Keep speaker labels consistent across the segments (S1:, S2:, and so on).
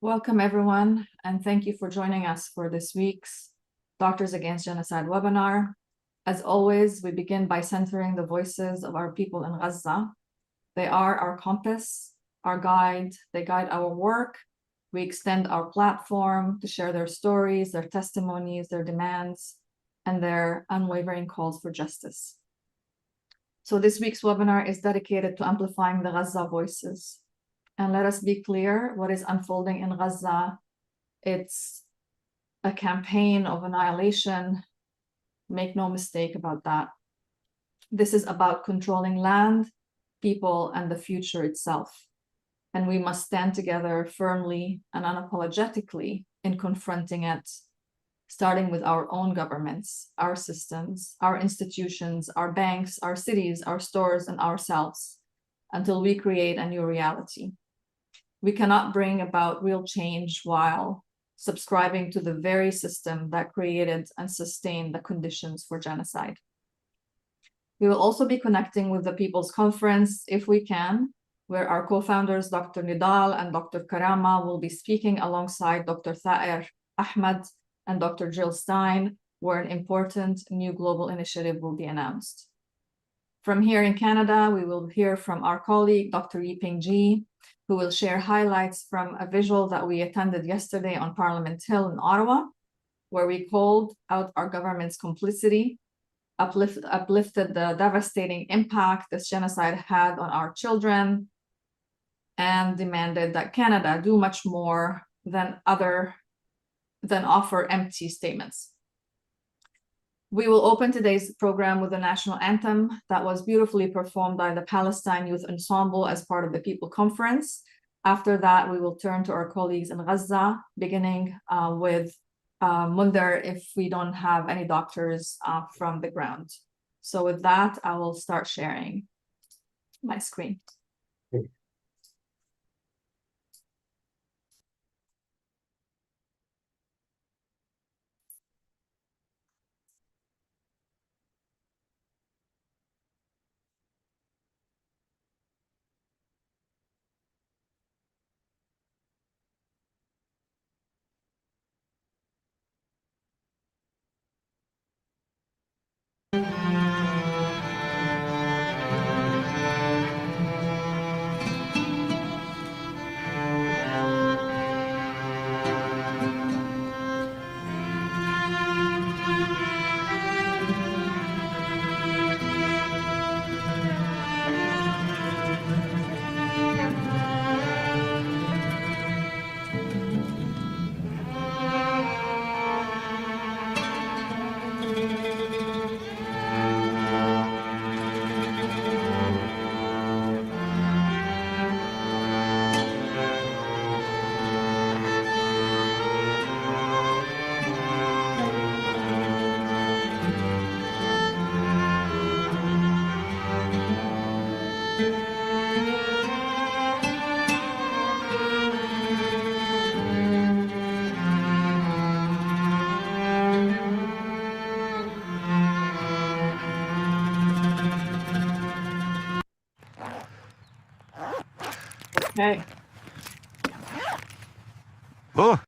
S1: Welcome, everyone, and thank you for joining us for this week's Doctors Against Genocide webinar. As always, we begin by centering the voices of our people in Gaza. They are our compass, our guide. They guide our work. We extend our platform to share their stories, their testimonies, their demands, and their unwavering calls for justice. So this week's webinar is dedicated to amplifying the Gaza voices. And let us be clear, what is unfolding in Gaza, it's a campaign of annihilation. Make no mistake about that. This is about controlling land, people, and the future itself. And we must stand together firmly and unapologetically in confronting it, starting with our own governments, our systems, our institutions, our banks, our cities, our stores, and ourselves, until we create a new reality. We cannot bring about real change while subscribing to the very system that created and sustained the conditions for genocide. We will also be connecting with the People's Conference, if we can, where our co-founders, Dr. Nidal and Dr. Karama, will be speaking alongside Dr. Thaer Ahmed and Dr. Jill Stein, where an important new global initiative will be announced. From here in Canada, we will hear from our colleague, Dr. Yiping Ji, who will share highlights from a vigil that we attended yesterday on Parliament Hill in Ottawa, where we called out our government's complicity, uplifted the devastating impact this genocide had on our children, and demanded that Canada do much more than offer empty statements. We will open today's program with the national anthem that was beautifully performed by the Palestine Youth Ensemble as part of the People Conference. After that, we will turn to our colleagues in Gaza, beginning with Munther if we don't have any doctors from the ground. So with that, I will start sharing my screen. Okay.
S2: Oh.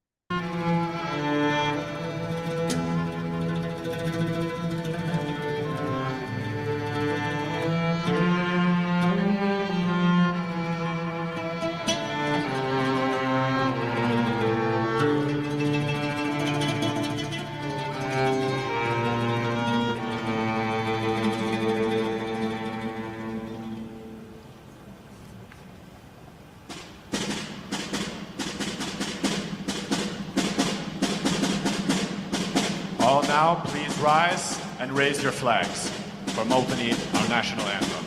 S3: All now, please rise and raise your flags from opening our national anthem.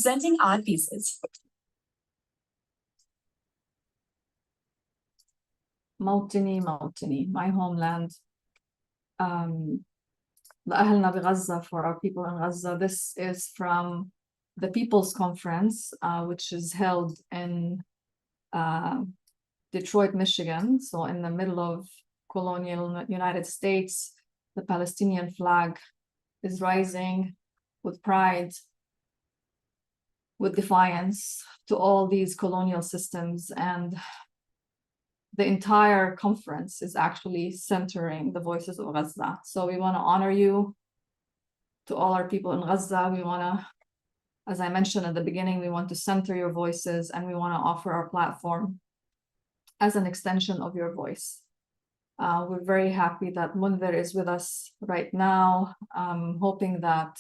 S2: presenting odd pieces.
S1: موطني my homeland. لأهلنا بغزة, for our people in Gaza. This is from the People's Conference, which is held in Detroit, Michigan. So in the middle of colonial United States, the Palestinian flag is rising with pride, with defiance to all these colonial systems. And the entire conference is actually centering the voices of Gaza. So we want to honor you. To all our people in Gaza, we want to, as I mentioned at the beginning, we want to center your voices, and we want to offer our platform as an extension of your voice. We're very happy that Munther is with us right now. Hoping that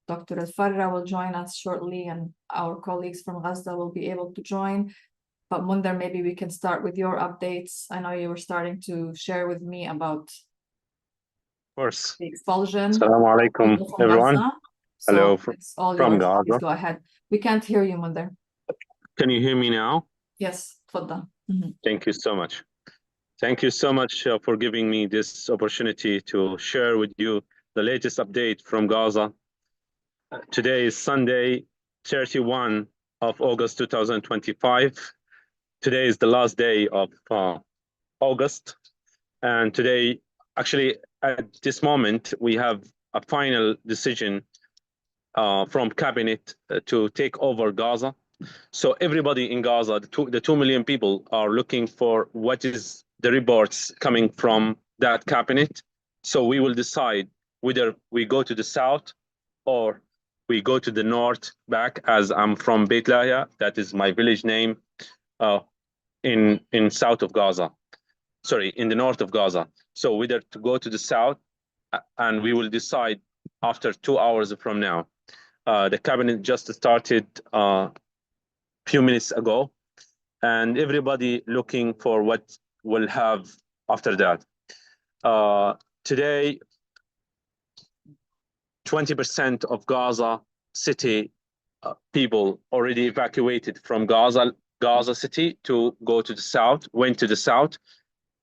S1: Dr. Al-Farra will join us shortly, and our colleagues from Gaza will be able to join. But Munther, maybe we can start with your updates. I know you were starting to share with me about
S4: course.
S1: the expulsion.
S4: Assalamu alaikum,
S1: from
S4: everyone.
S1: Gaza. So
S4: Hello
S1: it's all
S4: from
S1: yours.
S4: Gaza.
S1: Please go ahead. We can't hear you, Munther.
S4: Can you hear me now?
S1: Yes, تفضل.
S4: Thank you so much. Thank you so much for giving me this opportunity to share with you the latest update from Gaza. Today is Sunday, 31 of August 2025. Today is the last day of August. And today, actually, at this moment, we have a final decision from cabinet to take over Gaza. So everybody in Gaza, the 2 million people, are looking for what is the reports coming from that cabinet. So we will decide whether we go to the south or we go to the north back, as I'm from Beit Lahia, that is my village name, in south of Gaza. Sorry, in the north of Gaza. So whether to go to the south, and we will decide after 2 hours from now. The cabinet just started few minutes ago, and everybody looking for what we'll have after that. Today, 20% of Gaza city people already evacuated from Gaza city to go to the south, went to the south,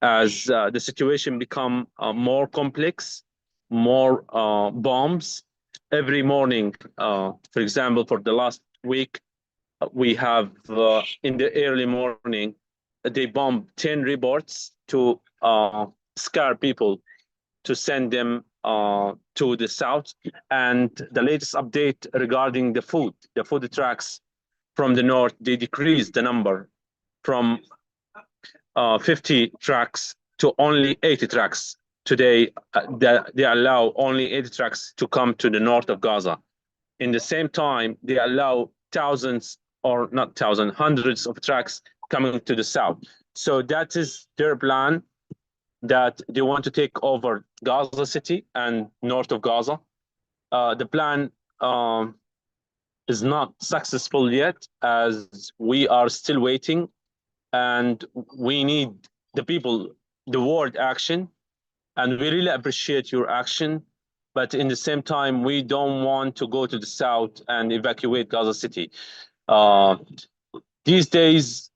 S4: as the situation become more complex, more bombs. Every morning, for example, for the last week, we have in the early morning, they bombed 10 reports to scare people, to send them to the south. And the latest update regarding the food trucks from the north, they decreased the number from 50 trucks to only 80 trucks. Today, they allow only 80 trucks to come to the north of Gaza. In the same time, they allow thousands, or not thousands, hundreds of trucks coming to the south. So that is their plan, that they want to take over Gaza city and north of Gaza. The plan is not successful yet, as we are still waiting, and we need the people, the world action, and we really appreciate your action. But in the same time, we don't want to go to the south and evacuate Gaza city. These days,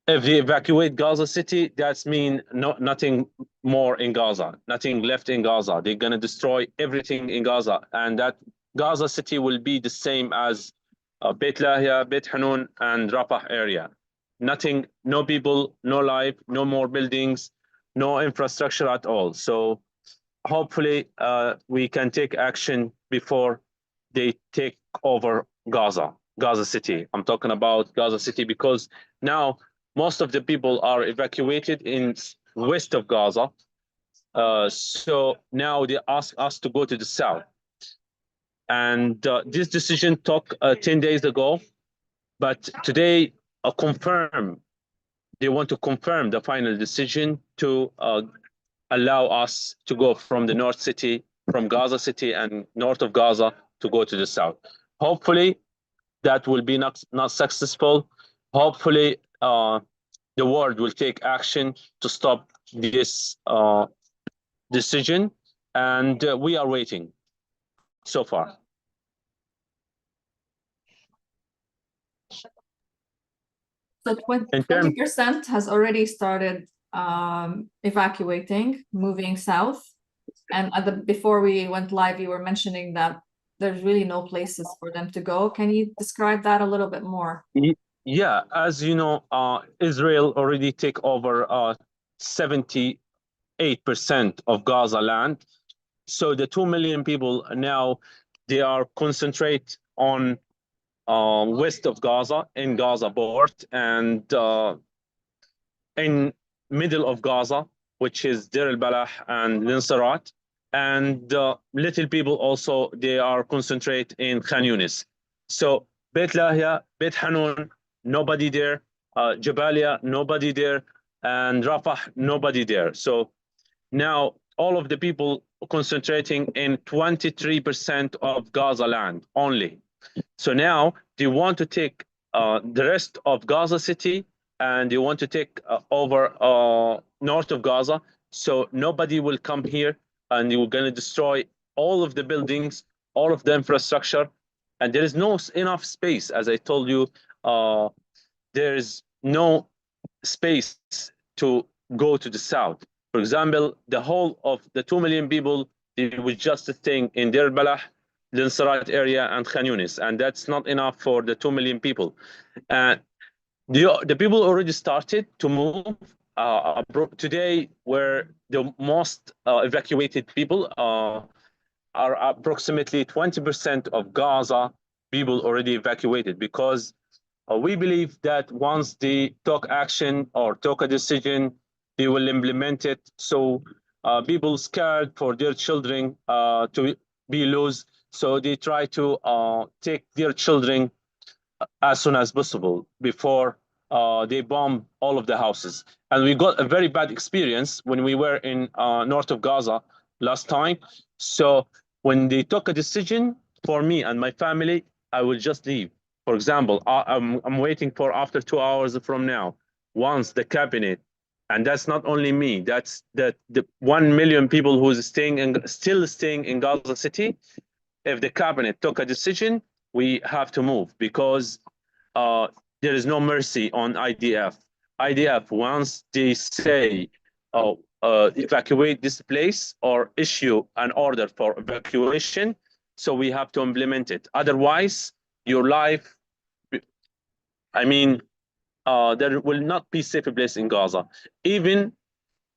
S4: if they evacuate Gaza city, that's mean nothing more in Gaza, nothing left in Gaza. They're gonna destroy everything in Gaza, and that Gaza city will be the same as Beit Lahia, Beit Hanun, and Rafah area. Nothing, no people, no life, no more buildings, no infrastructure at all. So hopefully we can take action before they take over Gaza city. I'm talking about Gaza city because now most of the people are evacuated in west of Gaza. So now they ask us to go to the south. And this decision took 10 days ago, but today they want to confirm the final decision to allow us to go from the north city, from Gaza city and north of Gaza, to go to the south. Hopefully that will be not successful. Hopefully the world will take action to stop this decision, and we are waiting so far.
S1: So
S4: In terms,
S1: 20% has already started evacuating, moving south. And before we went live, you were mentioning that there's really no places for them to go. Can you describe that a little bit more?
S4: yeah, as you know, Israel already take over 78% of Gaza land. So the 2 million people now, they are concentrate on west of Gaza, in Gaza port, and in middle of Gaza, which is Deir al-Balah and Ninsarat. And little people also, they are concentrate in Khan Yunis. So Beit Lahia, Beit Hanun, nobody there. Jabalia, nobody there. And Rafah, nobody there. So now all of the people concentrating in 23% of Gaza land only. So now they want to take the rest of Gaza City, and they want to take over north of Gaza. So nobody will come here, and they were going to destroy all of the buildings, all of the infrastructure, and there is no enough space. As I told you, there is no space to go to the south. For example, the whole of the 2 million people, they were just staying in Deir al-Balah, the Nasser area, and Khan Yunis, and that's not enough for the 2 million people. And the people already started to move. Today, where the most evacuated people are approximately 20% of Gaza people already evacuated, because we believe that once they took action or took a decision, they will implement it. So people scared for their children to be lost, so they try to take their children as soon as possible before they bomb all of the houses. And we got a very bad experience when we were in north of Gaza last time. So when they took a decision for me and my family, I will just leave. For example, I'm waiting for after 2 hours from now, once the cabinet, and that's not only me, that's the 1 million people who's staying and still staying in Gaza City. If the cabinet took a decision, we have to move, because there is no mercy on IDF. IDF, once they say, oh, evacuate this place or issue an order for evacuation, so we have to implement it. Otherwise, your life, I mean, there will not be safe place in Gaza. Even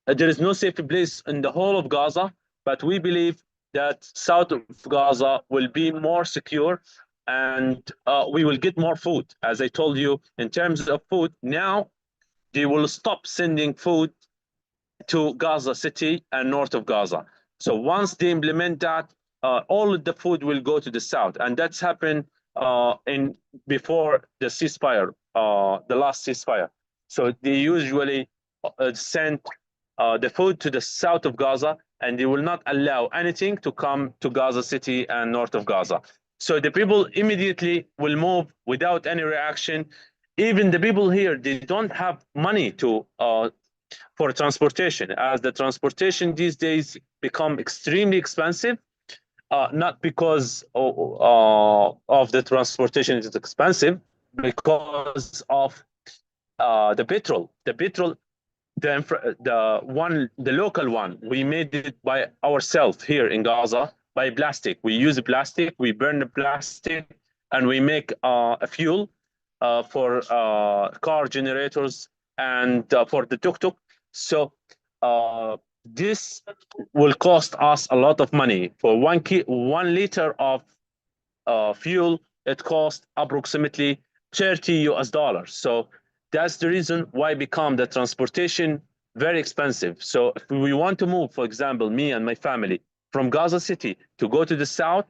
S4: there is no safe place in the whole of Gaza, but we believe that south of Gaza will be more secure, and we will get more food. As I told you, in terms of food, now they will stop sending food to Gaza City and north of Gaza. So once they implement that, all of the food will go to the south, and that's happened in before the ceasefire, the last ceasefire. So they usually send the food to the south of Gaza, and they will not allow anything to come to Gaza City and north of Gaza. So the people immediately will move without any reaction. Even the people here, they don't have money to for transportation, as the transportation these days become extremely expensive. Not because of the transportation is expensive, because of the petrol. The petrol, the local one, we made it by ourselves here in Gaza by plastic. We use plastic, we burn the plastic, and we make a fuel for car generators and for the tuk-tuk. So this will cost us a lot of money. For 1 liter of fuel, it costs approximately 30 US dollars. So that's the reason why become the transportation very expensive. So if we want to move, for example, me and my family from Gaza City to go to the south,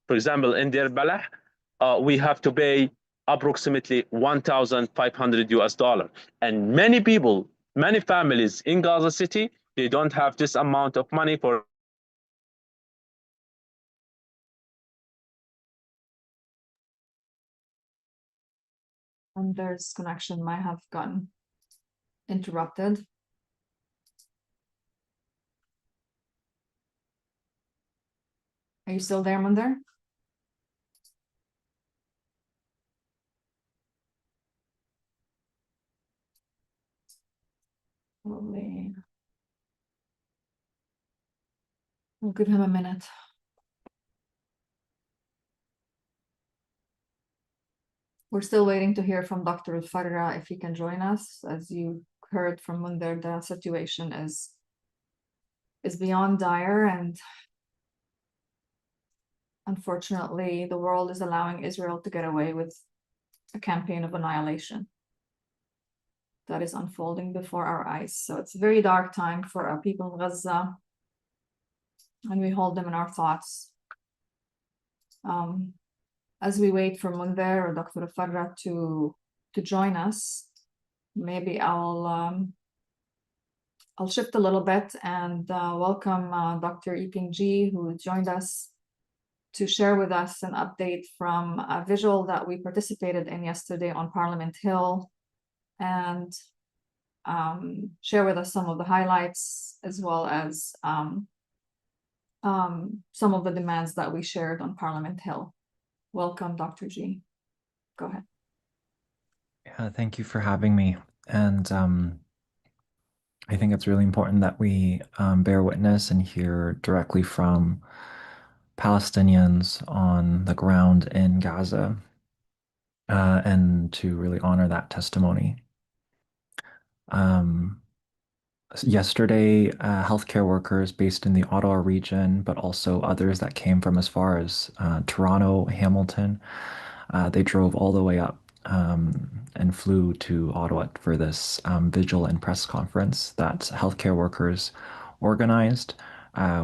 S4: for example, in Deir Balah, we have to pay approximately 1,500 US dollar. And many people, many families in Gaza City, they don't have this amount of money for.
S1: And there's connection might have gotten interrupted. Are you still there, Munther? We'll give him a minute. We're still waiting to hear from Dr. Farra if he can join us. As you heard from Munther, the situation is beyond dire, and unfortunately, the world is allowing Israel to get away with a campaign of annihilation that is unfolding before our eyes. So it's a very dark time for our people in Gaza, and we hold them in our thoughts. As we wait for Munther or Dr. Farra to join us, maybe I'll shift a little bit and welcome Dr. Yiping Ji, who joined us to share with us an update from a vigil that we participated in yesterday on Parliament Hill, and share with us some of the highlights as well as some of the demands that we shared on Parliament Hill. Welcome, Dr. G. Go ahead.
S2: Yeah, thank you for having me. And I think it's really important that we bear witness and hear directly from Palestinians on the ground in Gaza, and to really honor that testimony. Yesterday, healthcare workers based in the Ottawa region, but also others that came from as far as Toronto, Hamilton, they drove all the way up and flew to Ottawa for this vigil and press conference that healthcare workers organized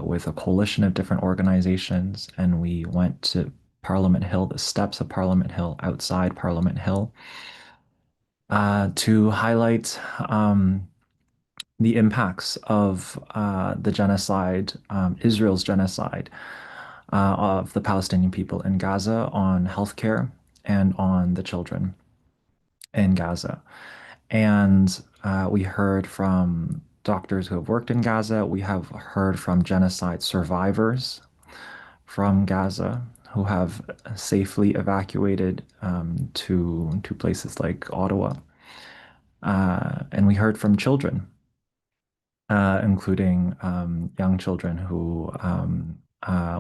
S2: with a coalition of different organizations. And we went to Parliament Hill, the steps of Parliament Hill, outside Parliament Hill, to highlight the impacts of the genocide, Israel's genocide of the Palestinian people in Gaza on healthcare and on the children in Gaza. And we heard from doctors who have worked in Gaza. We have heard from genocide survivors from Gaza who have safely evacuated to places like Ottawa. And we heard from children, including young children who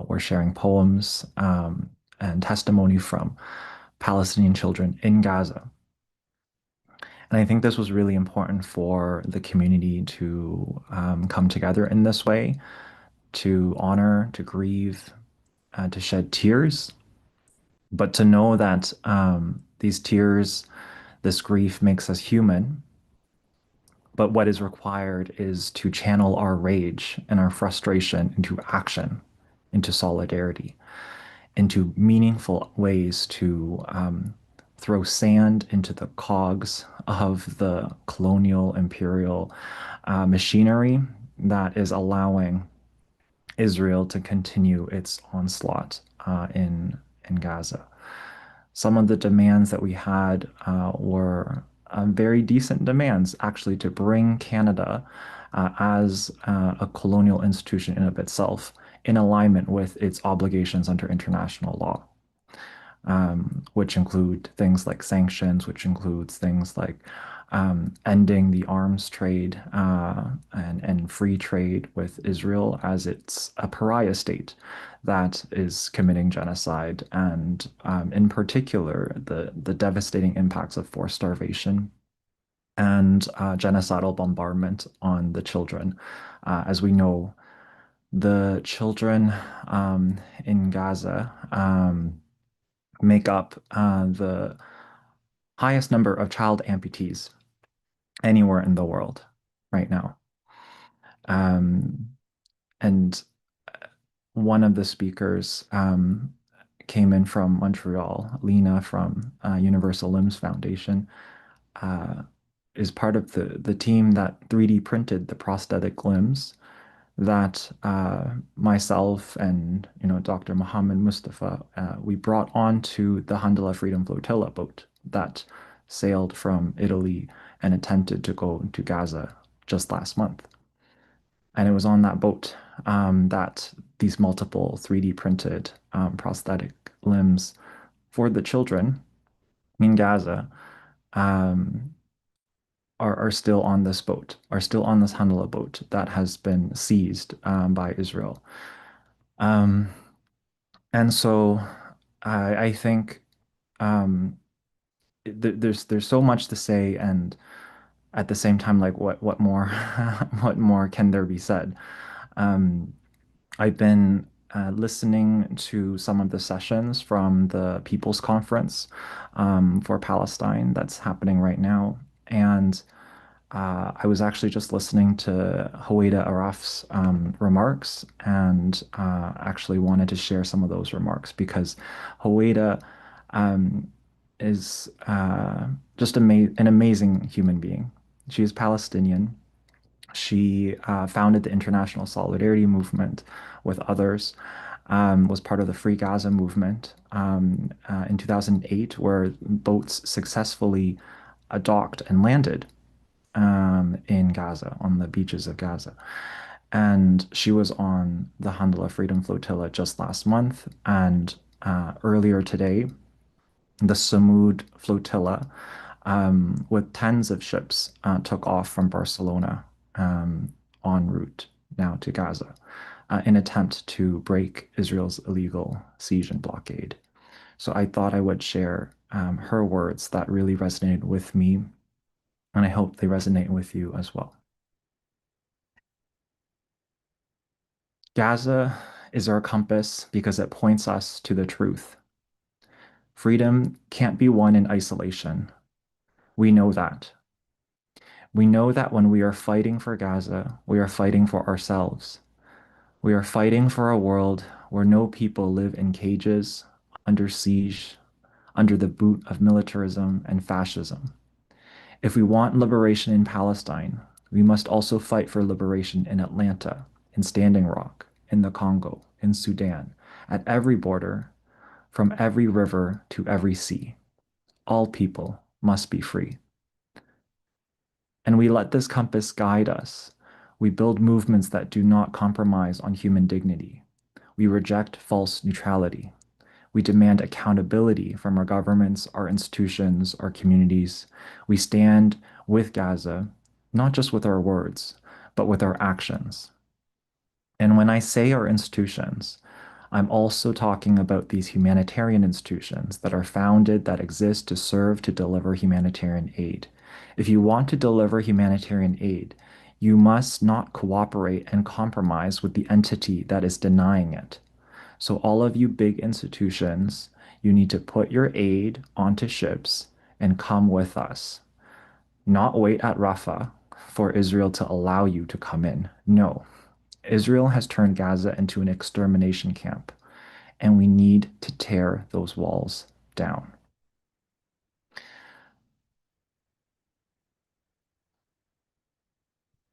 S2: were sharing poems and testimony from Palestinian children in Gaza. And I think this was really important for the community to come together in this way, to honor, to grieve, to shed tears, but to know that these tears, this grief makes us human. But what is required is to channel our rage and our frustration into action, into solidarity, into meaningful ways to throw sand into the cogs of the colonial imperial machinery that is allowing Israel to continue its onslaught in Gaza. Some of the demands that we had were very decent demands, actually, to bring Canada as a colonial institution in of itself in alignment with its obligations under international law, which include things like sanctions, which includes things like ending the arms trade and free trade with Israel, as it's a pariah state that is committing genocide, and in particular the devastating impacts of forced starvation and genocidal bombardment on the children. As we know, the children in Gaza make up the highest number of child amputees anywhere in the world right now. And one of the speakers came in from Montreal, Lena from Universal Limbs Foundation, is part of the team that 3D printed the prosthetic limbs that myself and Dr. Mohammed Mustafa, we brought onto the Handala Freedom Flotilla boat that sailed from Italy and attempted to go to Gaza just last month. And it was on that boat that these multiple 3D printed prosthetic limbs for the children in Gaza are still on this boat, are still on this Handala boat that has been seized by Israel. Um, and so I think um, there's so much to say, and at the same time, like what more what more can there be said? Um, I've been listening to some of the sessions from the People's Conference for Palestine that's happening right now, and I was actually just listening to Howeida Araf's remarks, and actually wanted to share some of those remarks because Howeida um, is just an amazing human being. She is Palestinian. She founded the International Solidarity Movement with others, was part of the Free Gaza movement in 2008, where boats successfully docked and landed in Gaza, on the beaches of Gaza. And she was on the Handla Freedom Flotilla just last month. And earlier today, the Samud Flotilla, with tens of ships, took off from Barcelona en route now to Gaza in attempt to break Israel's illegal siege and blockade. So I thought I would share her words that really resonated with me, and I hope they resonate with you as well. Gaza is our compass because it points us to the truth. Freedom can't be won in isolation. We know that. We know that when we are fighting for Gaza, we are fighting for ourselves. We are fighting for a world where no people live in cages, under siege, under the boot of militarism and fascism. If we want liberation in Palestine, we must also fight for liberation in Atlanta, in Standing Rock, in the Congo, in Sudan, at every border, from every river to every sea. All people must be free. And we let this compass guide us. We build movements that do not compromise on human dignity. We reject false neutrality. We demand accountability from our governments, our institutions, our communities. We stand with Gaza, not just with our words, but with our actions. And when I say our institutions, I'm also talking about these humanitarian institutions that are founded, that exist to serve to deliver humanitarian aid. If you want to deliver humanitarian aid, you must not cooperate and compromise with the entity that is denying it. So all of you big institutions, you need to put your aid onto ships and come with us. Not wait at Rafah for Israel to allow you to come in. No. Israel has turned Gaza into an extermination camp, and we need to tear those walls down.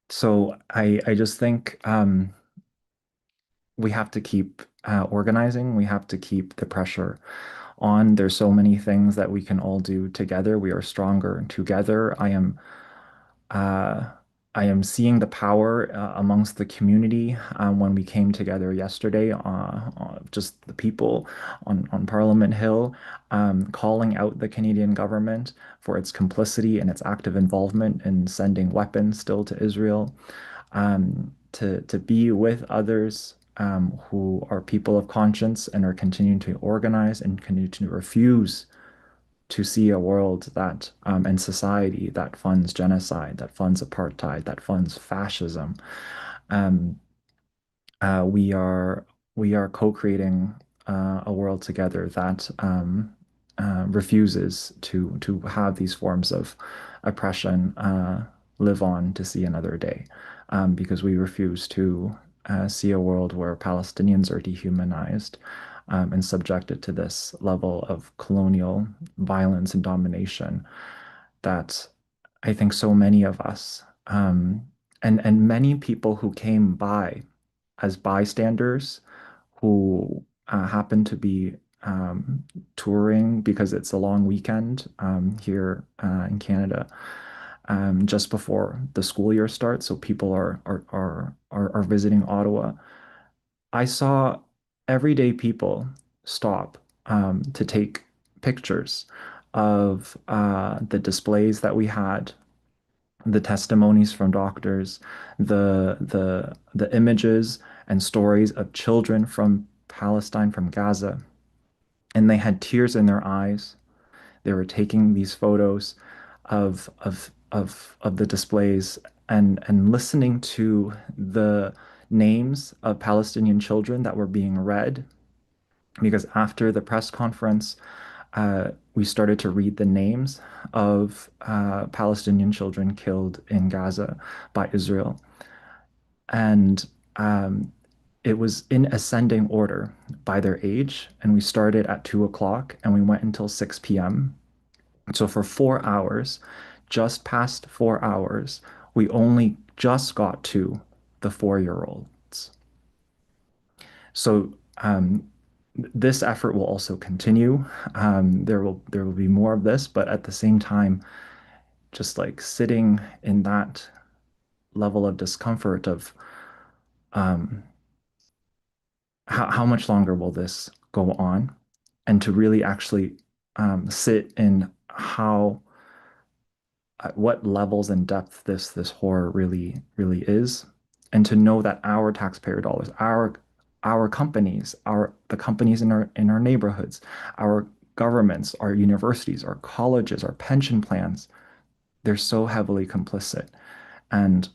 S2: So I just think we have to keep organizing. We have to keep the pressure on. There's so many things that we can all do together. We are stronger together. Uh, I am seeing the power amongst the community when we came together yesterday, just the people on Parliament Hill, calling out the Canadian government for its complicity and its active involvement in sending weapons still to Israel, to be with others who are people of conscience and are continuing to organize and continue to refuse to see a world that and society that funds genocide, that funds apartheid, that funds fascism. Um, we are co-creating a world together that refuses to have these forms of oppression live on to see another day, because we refuse to see a world where Palestinians are dehumanized and subjected to this level of colonial violence and domination that I think so many of us and many people who came by as bystanders who happen to be touring because it's a long weekend here in Canada just before the school year starts, so people are visiting Ottawa. I saw everyday people stop to take pictures of the displays that we had, the testimonies from doctors, the images and stories of children from Palestine, from Gaza, and they had tears in their eyes. They were taking these photos of the displays and listening to the names of Palestinian children that were being read. Because after the press conference, we started to read the names of Palestinian children killed in Gaza by Israel. And it was in ascending order by their age. And we started at 2 o'clock and we went until 6 p.m. So for 4 hours, just past 4 hours, we only just got to the 4-year-olds. So this effort will also continue. There will be more of this, but at the same time, just like sitting in that level of discomfort of how much longer will this go on, and to really actually sit in how what levels and depth this horror really is, and to know that our taxpayer dollars, our companies, the companies in our neighborhoods, our governments, our universities, our colleges, our pension plans, they're so heavily complicit. And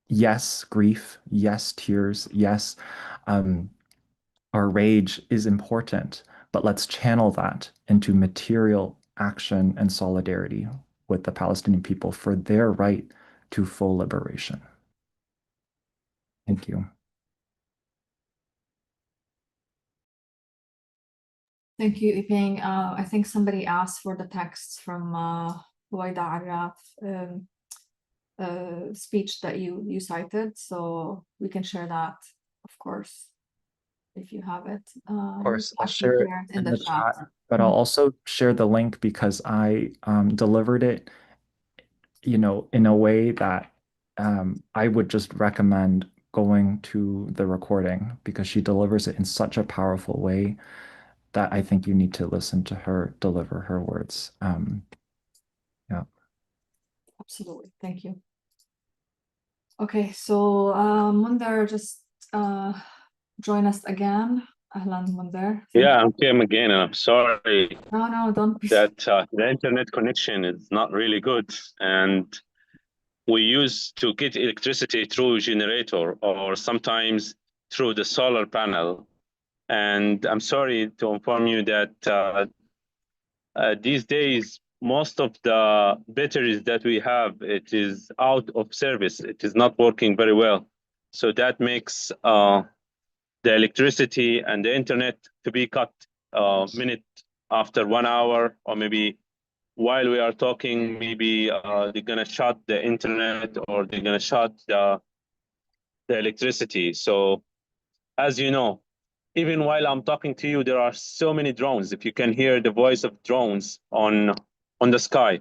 S2: yes, grief, yes, tears, yes, our rage is important, but let's channel that into material action and solidarity with the Palestinian people for their right to full liberation. Thank you.
S1: Thank you, Iping. I think somebody asked for the texts from Huwaida Arraf speech that you cited, so we can share that, of course, if you have it.
S2: Of course, I'll share it
S1: in the chat.
S2: but I'll also share the link because I delivered it, in a way that I would just recommend going to the recording, because she delivers it in such a powerful way that I think you need to listen to her deliver her words. Yeah.
S1: Absolutely. Thank you. Okay, so Munther just join us again. Ahlan, Munther.
S4: Yeah, I came again, and I'm sorry
S1: No, don't be.
S4: that the internet connection is not really good, and we used to get electricity through generator or sometimes through the solar panel. And I'm sorry to inform you that these days, most of the batteries that we have, it is out of service. It is not working very well. So that makes the electricity and the internet to be cut a minute after 1 hour, or maybe while we are talking, maybe they're gonna shut the internet or they're gonna shut the electricity. So as you know, even while I'm talking to you, there are so many drones. If you can hear the voice of drones on the sky.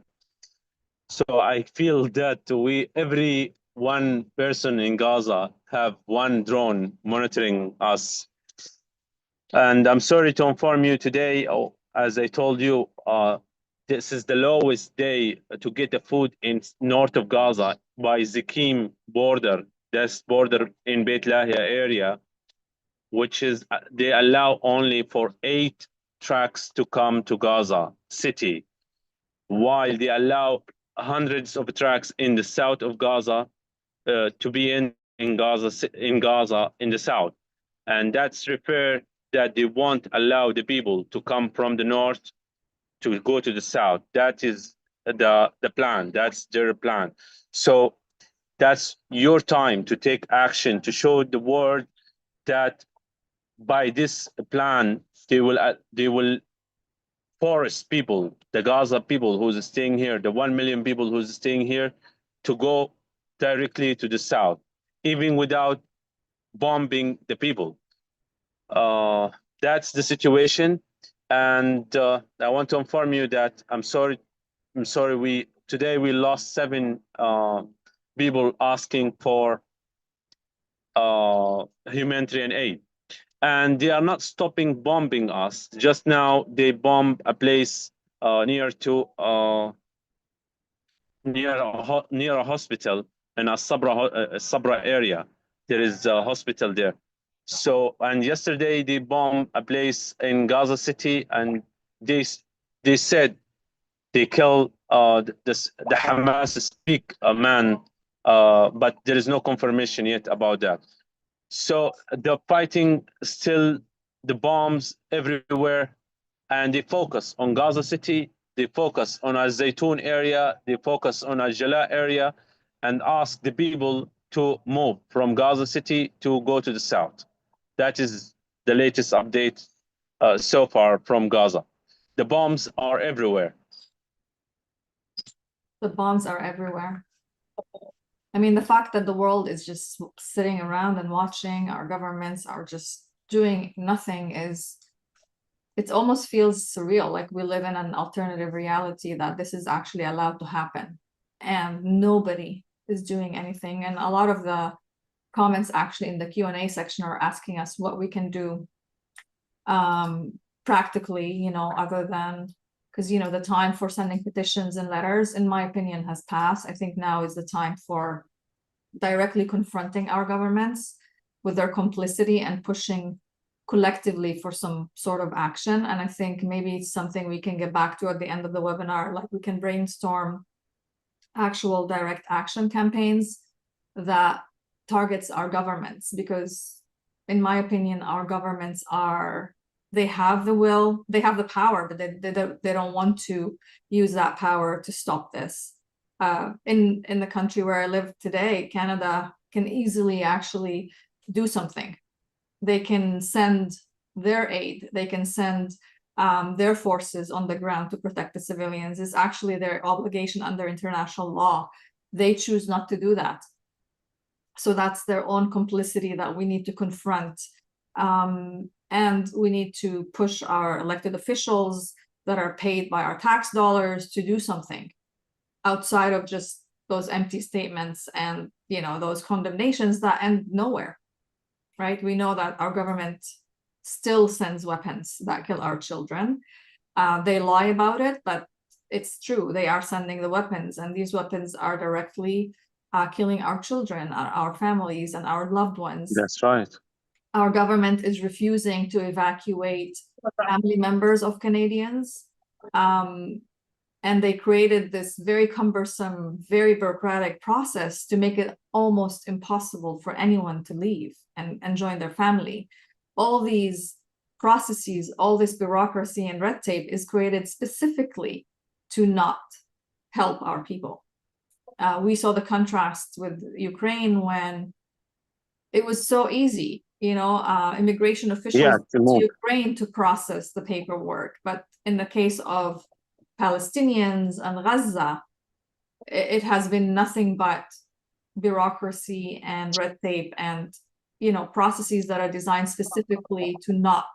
S4: So I feel that every one person in Gaza have one drone monitoring us. And I'm sorry to inform you today, as I told you, this is the lowest day to get the food in north of Gaza by Zikim border. That's border in Beit Lahia area, which is they allow only for 8 trucks to come to Gaza city, while they allow hundreds of trucks in the south of Gaza to be in Gaza in the south, and that's refer that they won't allow the people to come from the north to go to the south. That is the plan. That's their plan. So that's your time to take action to show the world that by this plan they will force people, the Gaza people who's staying here, the 1 million people who's staying here, to go directly to the south, even without bombing the people. That's the situation, and I want to inform you that I'm sorry. Today we lost 7 people asking for humanitarian aid, and they are not stopping bombing us. Just now they bombed a place near a hospital in a Sabra area. there is a hospital there. So, and yesterday they bombed a place in Gaza City, and they said they killed the Hamas speak a man, but there is no confirmation yet about that. So the fighting still, the bombs everywhere, and they focus on Gaza City, they focus on Al Zaytun area, they focus on Al Jala area, and ask the people to move from Gaza City to go to the south. That is the latest update so far from Gaza. The bombs are everywhere.
S1: The bombs are everywhere. I mean, the fact that the world is just sitting around and watching, our governments are just doing nothing it almost feels surreal, like we live in an alternative reality that this is actually allowed to happen and nobody is doing anything. And a lot of the comments actually in the Q&A section are asking us what we can do practically, you know, other than, because, you know, the time for sending petitions and letters, in my opinion, has passed. I think now is the time for directly confronting our governments with their complicity and pushing collectively for some sort of action. And I think maybe it's something we can get back to at the end of the webinar, like we can brainstorm actual direct action campaigns that targets our governments, because in my opinion, our governments they have the will, they have the power, but they don't want to use that power to stop this. In the country where I live today, Canada can easily actually do something. They can send their aid, they can send their forces on the ground to protect the civilians. It's actually their obligation under international law. They choose not to do that. So that's their own complicity that we need to confront. And we need to push our elected officials that are paid by our tax dollars to do something outside of just those empty statements and, you know, those condemnations that end nowhere, right? We know that our government still sends weapons that kill our children. They lie about it, but it's true. They are sending the weapons, and these weapons are directly killing our children, our families, and our loved ones.
S4: That's right.
S1: Our government is refusing to evacuate family members of Canadians. And they created this very cumbersome, very bureaucratic process to make it almost impossible for anyone to leave and join their family. All these processes, all this bureaucracy and red tape is created specifically to not help our people. We saw the contrast with Ukraine when it was so easy, you know, immigration officials to Ukraine to process the paperwork. But in the case of Palestinians and Gaza, it has been nothing but bureaucracy and red tape and, you know, processes that are designed specifically to not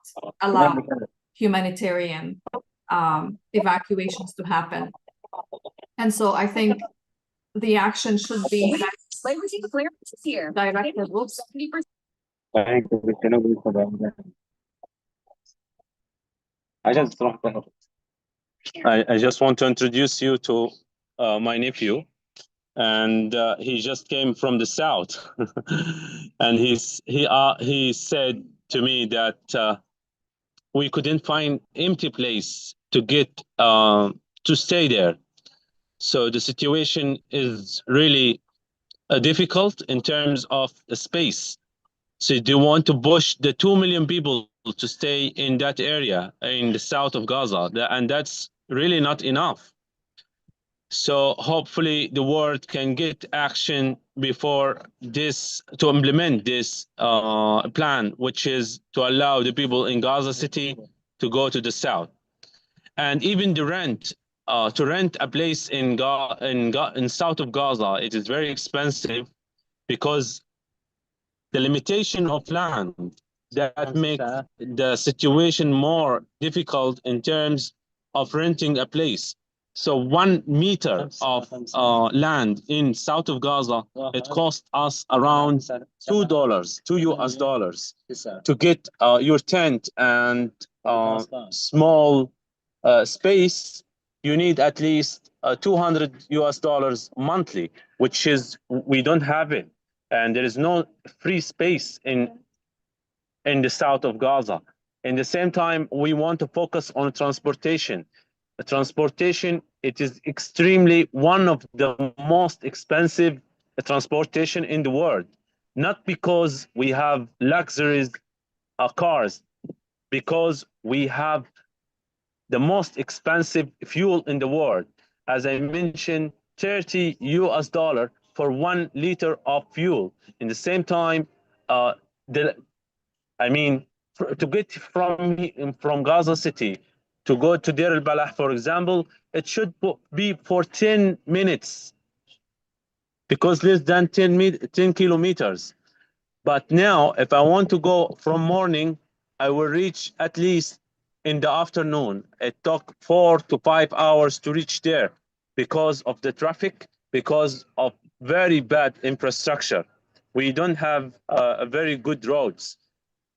S1: allow humanitarian evacuations to happen. And so I think the action should be directed. Whoops.
S4: I just want to introduce you to my nephew, and he just came from the south, and he said to me that we couldn't find empty place to get to stay there. So the situation is really difficult in terms of the space. So they want to push the 2 million people to stay in that area in the south of Gaza, and that's really not enough. So hopefully the world can get action before this to implement this plan, which is to allow the people in Gaza City to go to the south. And even the rent, to rent a place in south of Gaza, it is very expensive because the limitation of land that makes the situation more difficult in terms of renting a place. So 1 meter of land in south of Gaza, it costs us around $2, $2 to get your tent and small space. You need at least $200 monthly, which is, we don't have it. and there is no free space in the south of Gaza. In the same time, we want to focus on transportation. The transportation, it is extremely one of the most expensive transportation in the world. Not because we have luxuries cars, because we have the most expensive fuel in the world. As I mentioned, 30 US dollar for 1 liter of fuel. In the same time, the I mean, to get from Gaza City to go to Deir al-Balah, for example, it should be for 10 minutes because less than 10 kilometers. But now, if I want to go from morning, I will reach at least in the afternoon. It took 4 to 5 hours to reach there because of the traffic, because of very bad infrastructure. We don't have very good roads.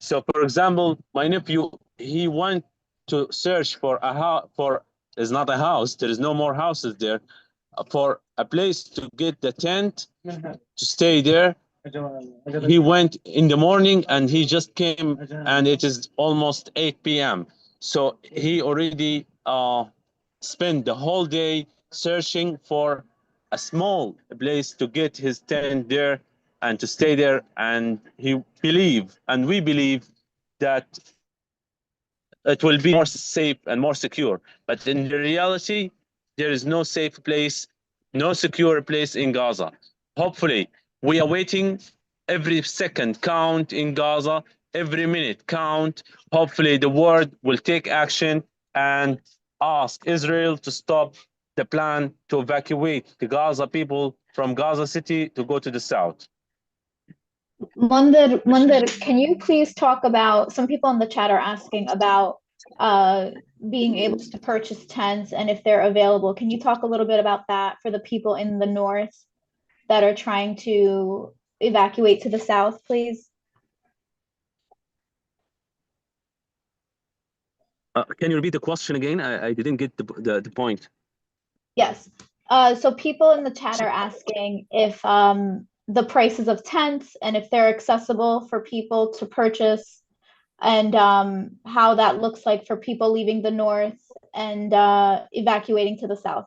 S4: So, for example, my nephew, he went to search for a house. It's not a house. There is no more houses there. For a place to get the tent to stay there. He went in the morning and he just came, and it is almost 8 p.m. So he already spent the whole day searching for a small place to get his tent there and to stay there. And he believe, and we believe, that it will be more safe and more secure. But in the reality, there is no safe place, no secure place in Gaza. Hopefully, we are waiting. Every second count in Gaza, every minute count. Hopefully, the world will take action and ask Israel to stop the plan to evacuate the Gaza people from Gaza City to go to the south.
S5: Munther, can you please talk about, some people in the chat are asking about being able to purchase tents and if they're available. Can you talk a little bit about that for the people in the north that are trying to evacuate to the south, please?
S4: Can you repeat the question again? I didn't get the point.
S5: Yes. So people in the chat are asking if the prices of tents and if they're accessible for people to purchase, and how that looks like for people leaving the north and evacuating to the south.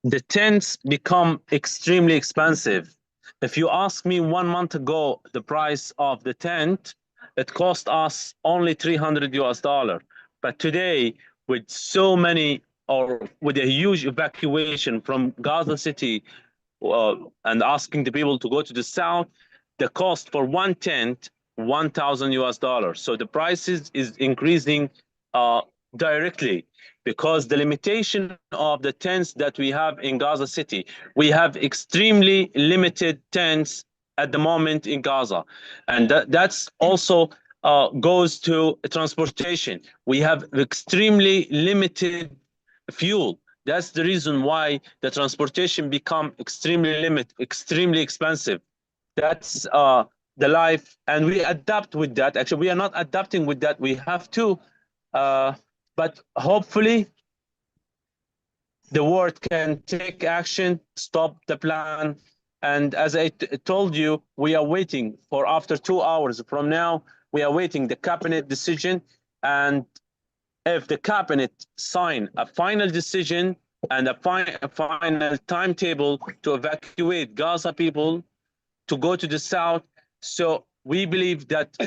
S4: The tents become extremely expensive. If you ask me 1 month ago, the price of the tent, it cost us only 300 US dollar. But today, with so many, or with a huge evacuation from Gaza City and asking the people to go to the south, the cost for one tent, 1,000 US dollars. So the prices is increasing directly, because the limitation of the tents that we have in Gaza City, we have extremely limited tents at the moment in Gaza. And that's also goes to transportation. We have extremely limited fuel. That's the reason why the transportation become extremely expensive. That's the life, and we adapt with that. Actually, we are not adapting with that. We have to, but hopefully the world can take action, stop the plan. And as I told you, we are waiting for, after 2 hours from now, we are waiting the cabinet decision. And if the cabinet sign a final decision and a final timetable to evacuate Gaza people to go to the south, so we believe that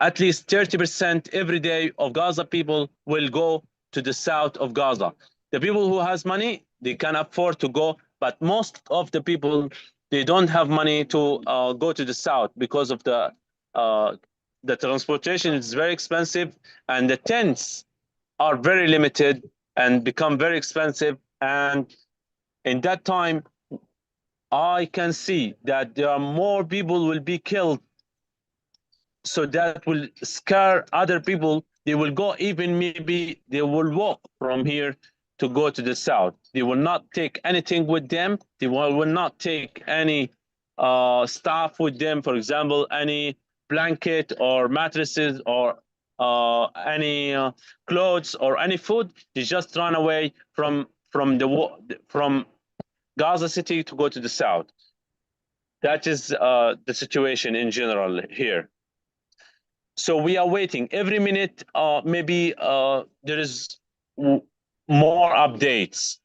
S4: at least 30% every day of Gaza people will go to the south of Gaza. The people who has money, they can afford to go, but most of the people, they don't have money to go to the south because of the transportation is very expensive, and the tents are very limited and become very expensive. And in that time, I can see that there are more people will be killed. So that will scare other people. They will go, even maybe they will walk from here to go to the south. They will not take anything with them. They will not take any stuff with them. For example, any blanket or mattresses or any clothes or any food. They just run away from Gaza City to go to the south. That is the situation in general here. So we are waiting every minute. Maybe there is more updates,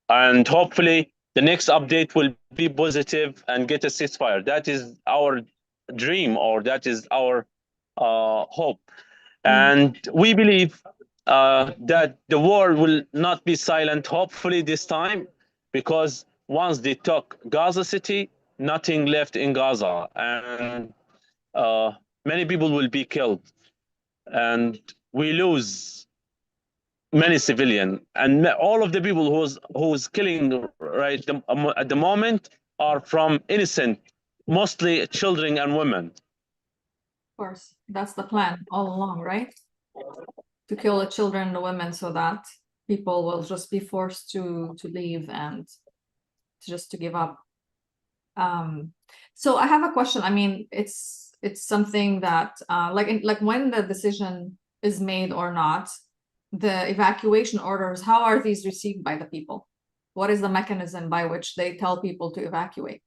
S4: and hopefully the next update will be positive and get a ceasefire. That is our dream, or that is our hope. And we believe that the world will not be silent, hopefully this time, because once they took Gaza City, nothing left in Gaza, and many people will be killed, and we lose many civilian, and all of the people who's killing right at the moment are from innocent, mostly children and women.
S1: Of course, that's the plan all along, right? To kill the children and the women so that people will just be forced to leave and just to give up. So I have a question. I mean, it's something that like when the decision is made or not, the evacuation orders, how are these received by the people? What is the mechanism by which they tell people to evacuate?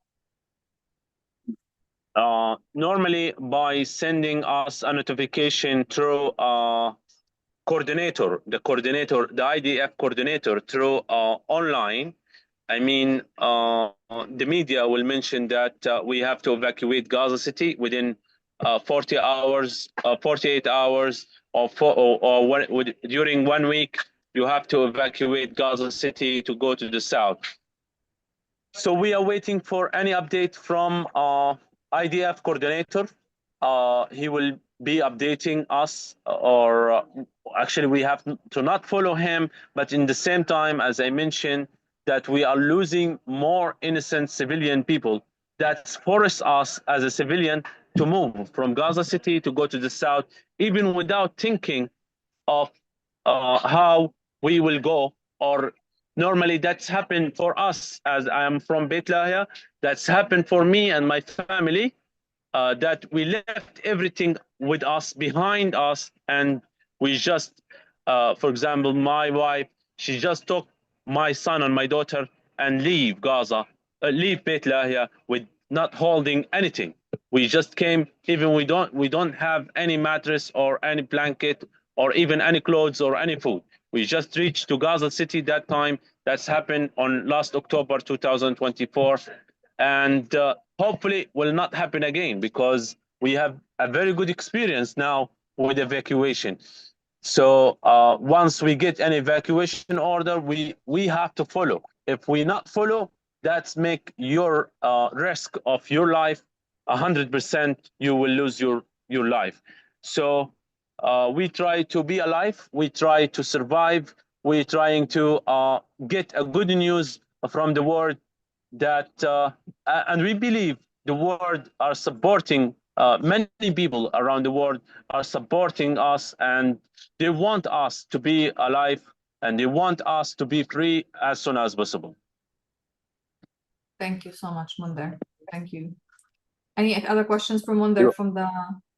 S4: Normally by sending us a notification through coordinator, the IDF coordinator through online. I mean, the media will mention that we have to evacuate Gaza City within 40 hours, 48 hours, or during 1 week, you have to evacuate Gaza City to go to the south. So we are waiting for any update from IDF coordinator. He will be updating us, or actually we have to not follow him, but in the same time, as I mentioned, that we are losing more innocent civilian people. That forces us as a civilian to move from Gaza City to go to the south, even without thinking of how we will go. Or normally that's happened for us, as I am from Beit Lahia, that's happened for me and my family, that we left everything with us, behind us, and we just, for example, my wife, she just took my son and my daughter and leave Gaza, leave Beit Lahia with not holding anything. We just came, even we don't have any mattress or any blanket or even any clothes or any food. We just reached to Gaza City that time. That's happened on last October 2024. And hopefully will not happen again, because we have a very good experience now with evacuation. So once we get an evacuation order, we have to follow. If we not follow, that's make your risk of your life 100%. You will lose your life. So we try to be alive. We try to survive. We're trying to get a good news from the world, that and we believe the world are supporting, many people around the world are supporting us, and they want us to be alive, and they want us to be free as soon as possible.
S1: Thank you so much, Munther. Thank you. Any other questions for Munther from the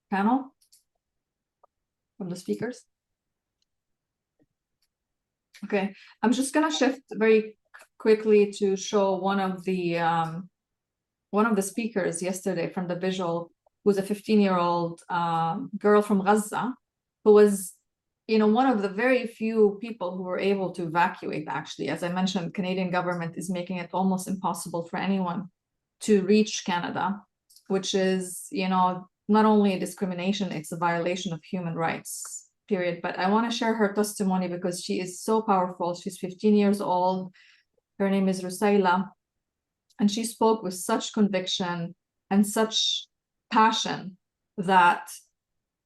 S1: panel? From the speakers? Okay, I'm just gonna shift very quickly to show one of the speakers yesterday from the vigil, who's a 15-year-old girl from Gaza, who was, you know, one of the very few people who were able to evacuate. Actually, as I mentioned, Canadian government is making it almost impossible for anyone to reach Canada, which is, you know, not only a discrimination, it's a violation of human rights, period. But I want to share her testimony because she is so powerful. She's 15 years old. Her name is Rusaila, and she spoke with such conviction and such passion that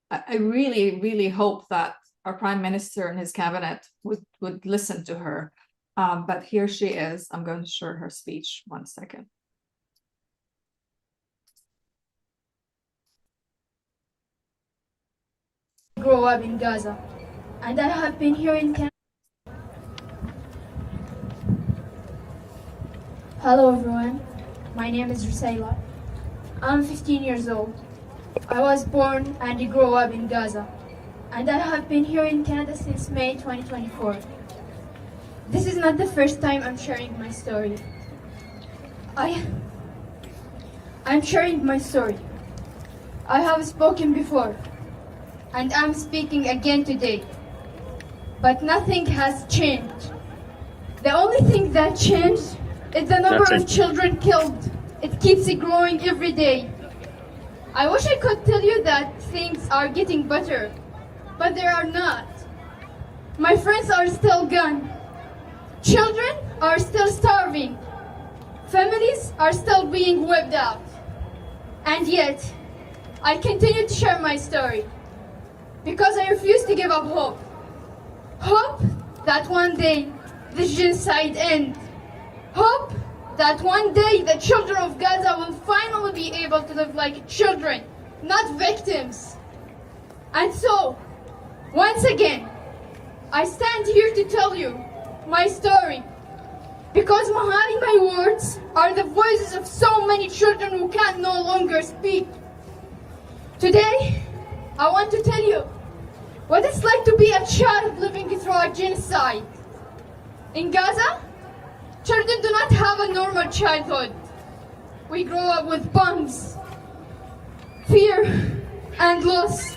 S1: I really, really hope that our Prime Minister and his cabinet would listen to her. But here she is. I'm going to share her speech. 1 second.
S6: Grow up in Gaza, and I have been here in Canada. Hello everyone, my name is Rusaila. I'm 15 years old. I was born and grew up in Gaza, and I have been here in Canada since May 2024. This is not the first time I'm sharing my story. I'm sharing my story. I have spoken before, and I'm speaking again today. But nothing has changed. The only thing that changed is the number of children killed. It keeps growing every day. I wish I could tell you that things are getting better, but they are not. My friends are still gone. Children are still starving. Families are still being wiped out. And yet, I continue to share my story because I refuse to give up hope. Hope that one day this genocide ends. Hope that one day the children of Gaza will finally be able to live like children, not victims. And so, once again, I stand here to tell you my story because my words are the voices of so many children who can no longer speak. Today, I want to tell you what it's like to be a child living through a genocide. In Gaza, children do not have a normal childhood. We grow up with bombs, fear, and loss.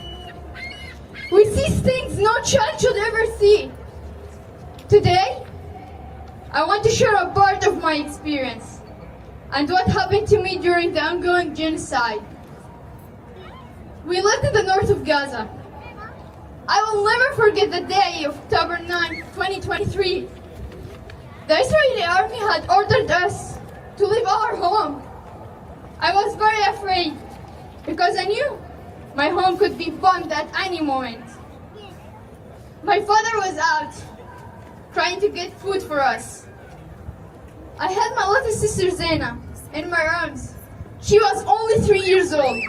S6: We see things no child should ever see. Today, I want to share a part of my experience and what happened to me during the ongoing genocide. We lived in the north of Gaza. I will never forget the day of October 9, 2023. The Israeli army had ordered us to leave our home. I was very afraid because I knew my home could be bombed at any moment. My father was out trying to get food for us. I had my little sister Zena in my arms. She was only 3 years old,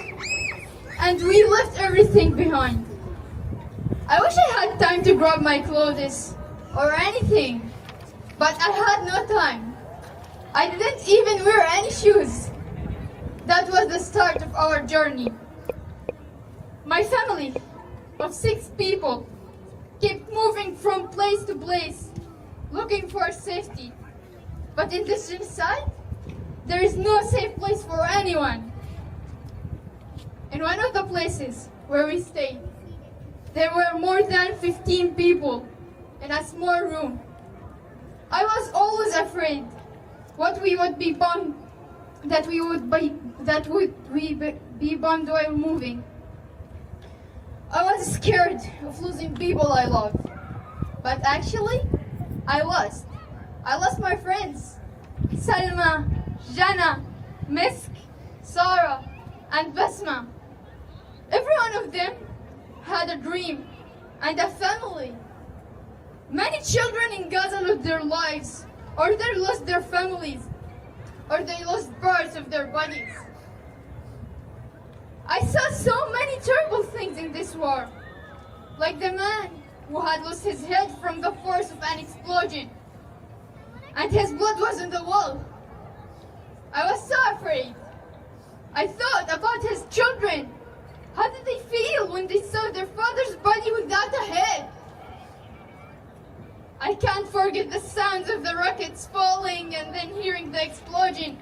S6: and we left everything behind. I wish I had time to grab my clothes or anything, but I had no time. I didn't even wear any shoes. That was the start of our journey. My family of 6 people kept moving from place to place, looking for safety. But in this genocide, there is no safe place for anyone. In one of the places where we stayed, there were more than 15 people in a small room. I was always afraid what we would be bombed, that we would be bombed while moving. I was scared of losing people I loved, but actually, I lost my friends, Salma, Jana, Misk, Sarah, and Basma. Every one of them had a dream and a family. Many children in Gaza lost their lives, or they lost their families, or they lost parts of their bodies. I saw so many terrible things in this war, like the man who had lost his head from the force of an explosion, and his blood was on the wall. I was so afraid. I thought about his children. How did they feel when they saw their father's body without a head? I can't forget the sounds of the rockets falling and then hearing the explosion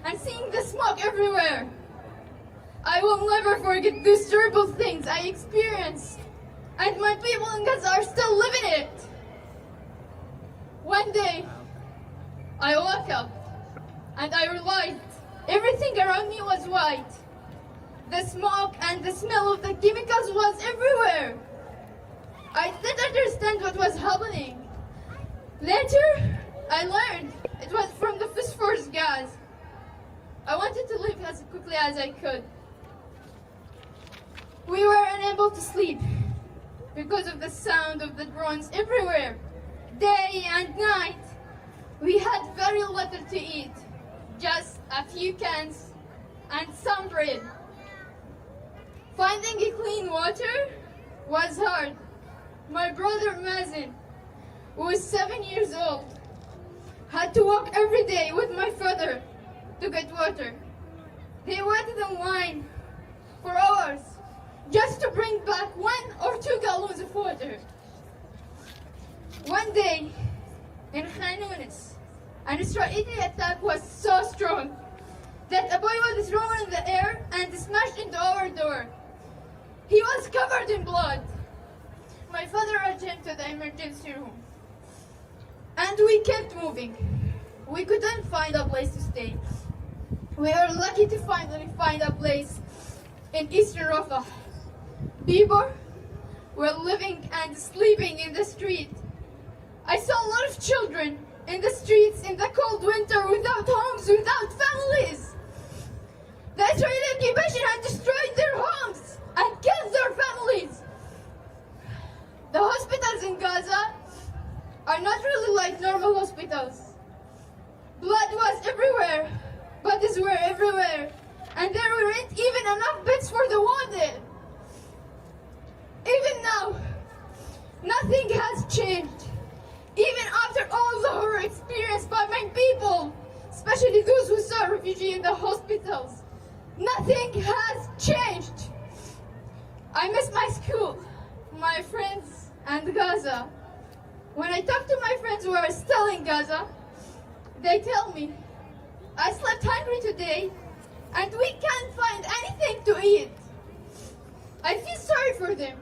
S6: and seeing the smoke everywhere. I will never forget these terrible things I experienced, and my people in Gaza are still living it. One day, I woke up and I realized everything around me was white. The smoke and the smell of the chemicals was everywhere. I didn't understand what was happening. Later, I learned it was from the phosphorus gas. I wanted to leave as quickly as I could. We were unable to sleep because of the sound of the drones everywhere, day and night. We had very little to eat, just a few cans and some bread. Finding clean water was hard. My brother Mazen, who was 7 years old, had to walk every day with my father to get water. They waited in line for hours just to bring back 1 or 2 gallons of water. One day, in Khan Yunis, an Israeli attack was so strong that a boy was thrown in the air and smashed into our door. He was covered in blood. My father rushed him to the emergency room. And we kept moving. We couldn't find a place to stay. We were lucky to finally find a place in Eastern Rafah. People were living and sleeping in the street. I saw a lot of children in the streets in the cold winter without homes, without families. The Israeli occupation had destroyed their homes and killed their families. The hospitals in Gaza are not really like normal hospitals. Blood was everywhere, bodies were everywhere, and there weren't even enough beds for the wounded. Even now, nothing has changed. Even after all the horror experienced by my people, especially those who sought refuge in the hospitals, nothing has changed. I miss my school, my friends, and Gaza. When I talk to my friends who are still in Gaza, they tell me, I slept hungry today, and we can't find anything to eat. I feel sorry for them.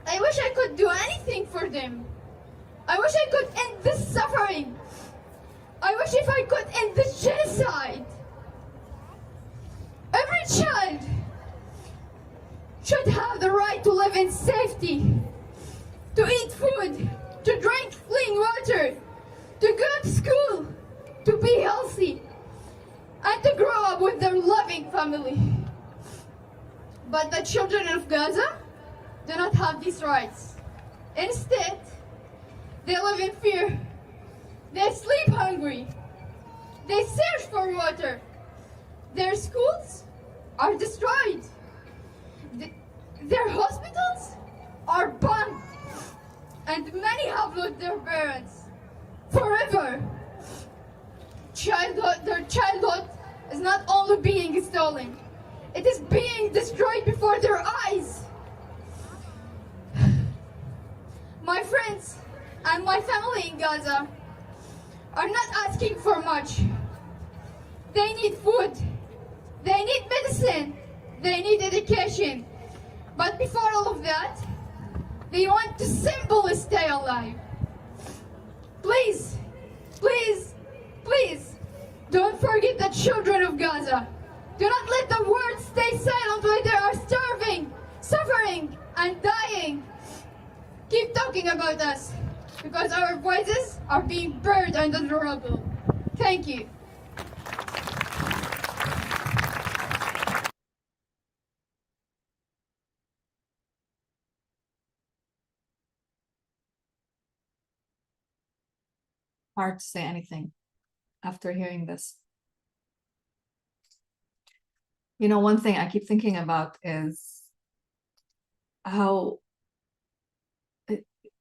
S6: I wish I could do anything for them. I wish I could end this suffering. I wish if I could end this genocide. Every child should have the right to live in safety, to eat food, to drink clean water, to go to school, to be healthy, and to grow up with their loving family. But the children of Gaza do not have these rights. Instead, they live in fear. They sleep hungry. They search for water. Their schools are destroyed. Their hospitals are bombed. And many have lost their parents forever. Their childhood is not only being stolen, it is being destroyed before their eyes. My friends and my family in Gaza are not asking for much. They need food, they need medicine, they need education. But before all of that, they want to simply stay alive. Please, please, please, don't forget the children of Gaza. Do not let the world stay silent while they are starving, suffering, and dying. Keep talking about us, because our voices are being burned under the rubble. Thank you.
S1: Hard to say anything after hearing this. You know, one thing I keep thinking about is how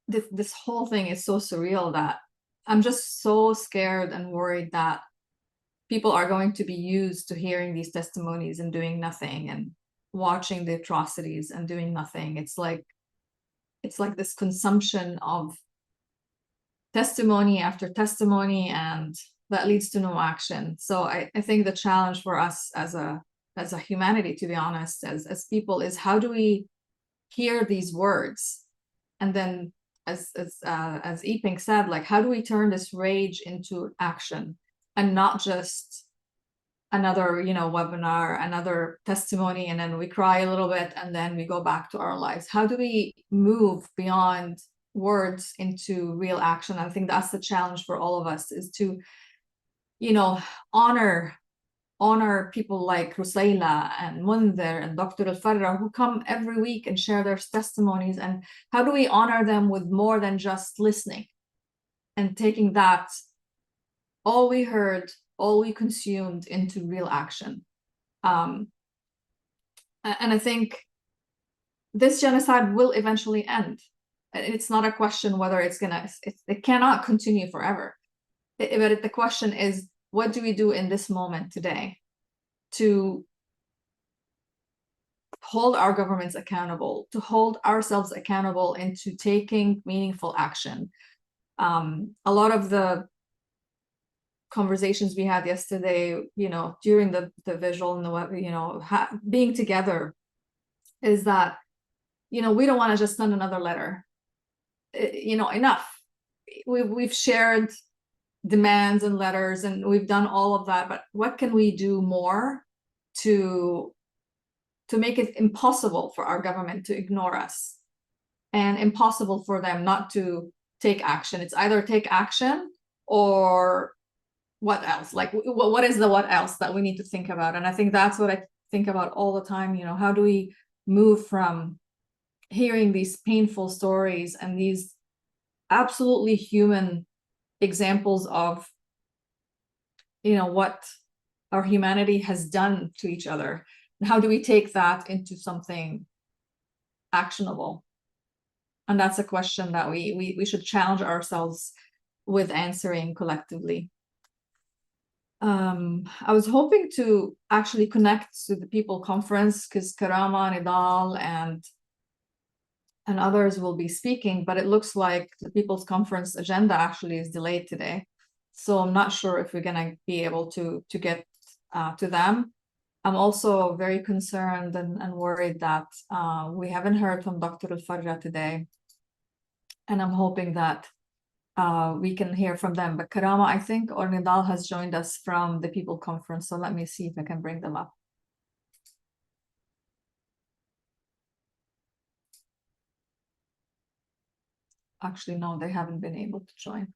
S1: this whole thing is so surreal that I'm just so scared and worried that people are going to be used to hearing these testimonies and doing nothing, and watching the atrocities and doing nothing. It's like this consumption of testimony after testimony, and that leads to no action. So I think the challenge for us as a humanity, to be honest, as people, is how do we hear these words, and then as Yiping said, like, how do we turn this rage into action and not just another, you know, webinar, another testimony, and then we cry a little bit and then we go back to our lives? How do we move beyond words into real action? I think that's the challenge for all of us, is to, you know, honor people like Rusayla and Munther and Dr. Al-Farra, who come every week and share their testimonies. And how do we honor them with more than just listening and taking that, all we heard, all we consumed, into real action? And I think this genocide will eventually end. It's not a question whether it cannot continue forever. But the question is, what do we do in this moment today to hold our governments accountable, to hold ourselves accountable into taking meaningful action? A lot of the conversations we had yesterday, during the vigil and being together, is that, we don't want to just send another letter. Enough. We've shared demands and letters, and we've done all of that, but what can we do more to make it impossible for our government to ignore us, and impossible for them not to take action? It's either take action or what else? Like, what is the what else that we need to think about? And I think that's what I think about all the time. How do we move from hearing these painful stories and these absolutely human examples of, what our humanity has done to each other, and how do we take that into something actionable? And that's a question that we should challenge ourselves with answering collectively. I was hoping to actually connect to the People Conference, because Karama, Nidal, and others will be speaking, but it looks like the People's Conference agenda actually is delayed today. So I'm not sure if we're gonna be able to get to them. I'm also very concerned and worried that we haven't heard from Dr. Al-Farja today. And I'm hoping that we can hear from them. But Karama, I think, or Nidal has joined us from the People Conference. So let me see if I can bring them up. Actually, no, they haven't been able to join.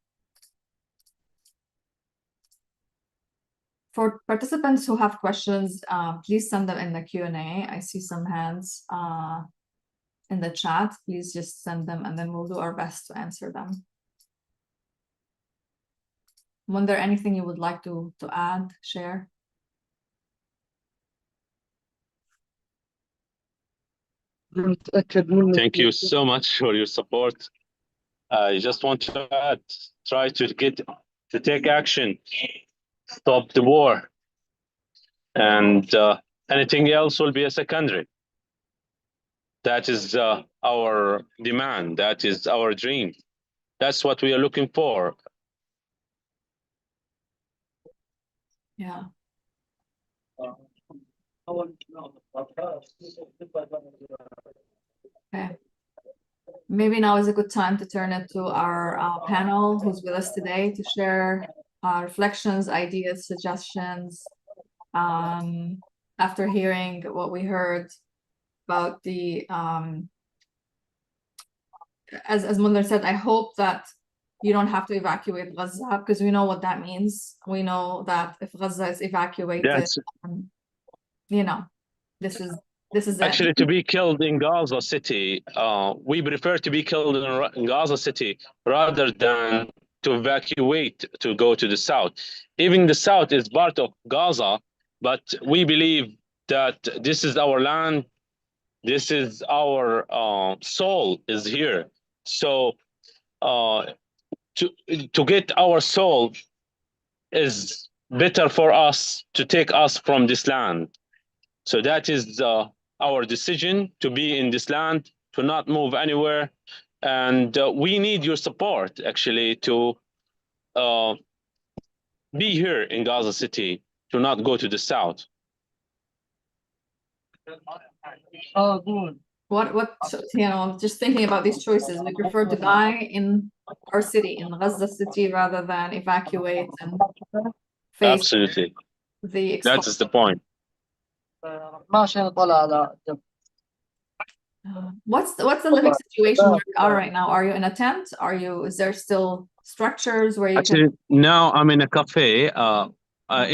S1: For participants who have questions, please send them in the Q&A. I see some hands in the chat. Please just send them, and then we'll do our best to answer them. Munther, anything you would like to add, share?
S4: Thank you so much for your support. I just want to add, try to take action, stop the war, and anything else will be a secondary. That is our demand. That is our dream. That's what we are looking for.
S1: Yeah. Okay. Maybe now is a good time to turn it to our panel who's with us today to share reflections, ideas, suggestions. After hearing what we heard about the, as Munther said, I hope that you don't have to evacuate Gaza, because we know what that means. We know that if Gaza is evacuated, this is
S4: actually to be killed in Gaza City. We prefer to be killed in Gaza City rather than to evacuate to go to the south. Even the south is part of Gaza, but we believe that this is our land. This is our soul is here. So to get our soul is better for us to take us from this land. So that is our decision, to be in this land, to not move anywhere. And we need your support, actually, to be here in Gaza City, to not go to the south.
S1: Oh, good. What just thinking about these choices, we prefer to die in our city, in Gaza City, rather than evacuate and face
S4: Absolutely.
S1: the
S4: That is the point.
S1: What's the living situation where you are right now? Are you in a tent? Is there still structures where you
S4: actually now I'm in a cafe.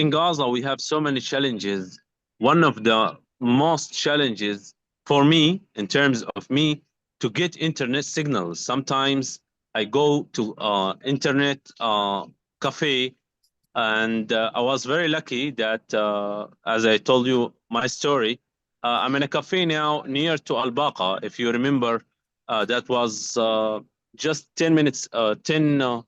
S4: In Gaza we have so many challenges. One of the most challenges for me, in terms of me, to get internet signals. Sometimes I go to internet cafe, and I was very lucky that as I told you my story, I'm in a cafe now near to Al-Baqa. If you remember, that was just 10 minutes, 10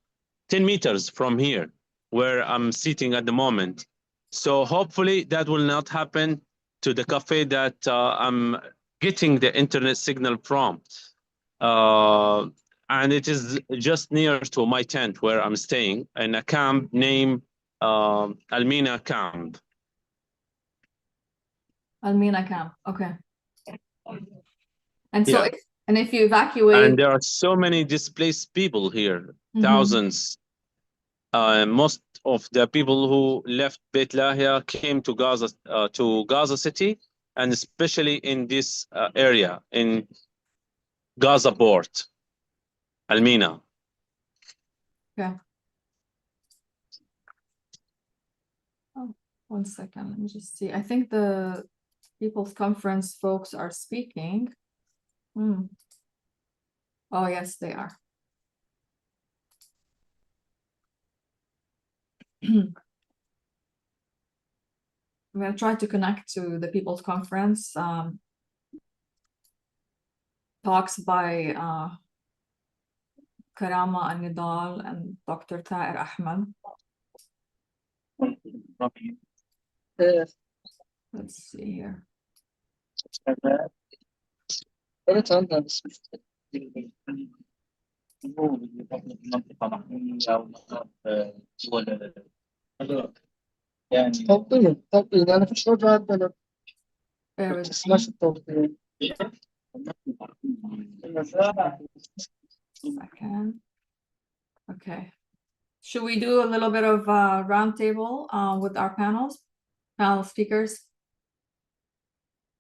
S4: meters from here, where I'm sitting at the moment. So hopefully that will not happen to the cafe that I'm getting the internet signal from. And it is just near to my tent where I'm staying, in a camp named Almina camp.
S1: Almina camp. Okay. And so,
S4: Yeah.
S1: if you evacuate,
S4: And there are so many displaced people here,
S1: Mhm.
S4: thousands. Most of the people who left Beit Lahia came to Gaza City, and especially in this area, in Gaza port, Almina.
S1: yeah. Oh, 1 second. Let me just see. I think the People's Conference folks are speaking. Oh, yes, they are. I'm going to try to connect to the People's Conference. Talks by Karama Anidal and Dr. Taher Ahmed. Let's see here.
S7: يعني توطين انا في شروط البلد
S1: Bear
S7: ما
S1: with me.
S7: تسمعش التوطين
S1: Second. Okay. Should we do a little bit of roundtable with our panel speakers?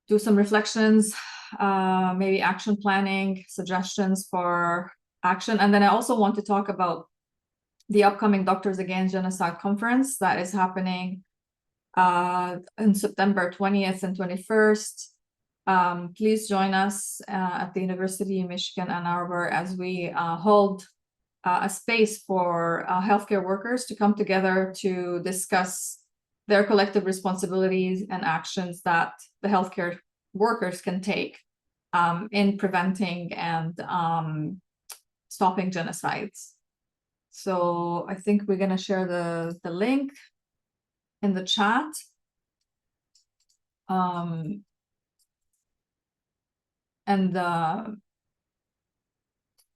S1: Do some reflections, maybe action planning, suggestions for action. And then I also want to talk about the upcoming Doctors Against Genocide conference that is happening in September 20th and 21st. Please join us at the University of Michigan Ann Arbor as we hold a space for healthcare workers to come together to discuss their collective responsibilities and actions that the healthcare workers can take in preventing and stopping genocides. So I think we're going to share the link in the chat.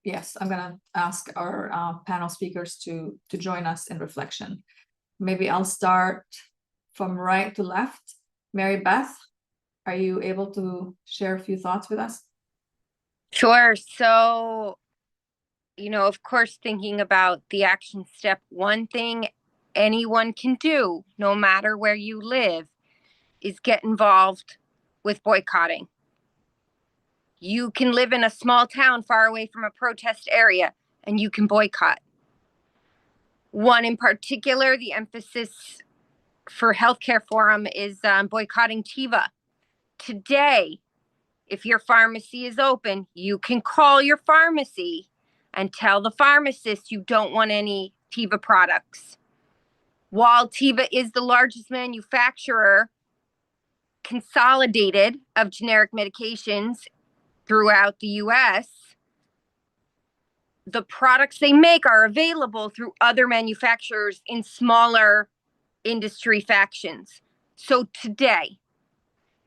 S1: Yes, I'm going to ask our panel speakers to join us in reflection. Maybe I'll start from right to left. Mary Beth, are you able to share a few thoughts with us?
S8: Sure. So, of course, thinking about the action step, one thing anyone can do, no matter where you live, is get involved with boycotting. You can live in a small town far away from a protest area and you can boycott. One in particular, the emphasis for Healthcare Forum is boycotting Teva. Today, if your pharmacy is open, you can call your pharmacy and tell the pharmacist you don't want any Teva products. While Teva is the largest manufacturer consolidated of generic medications throughout the US, the products they make are available through other manufacturers in smaller industry factions. So today,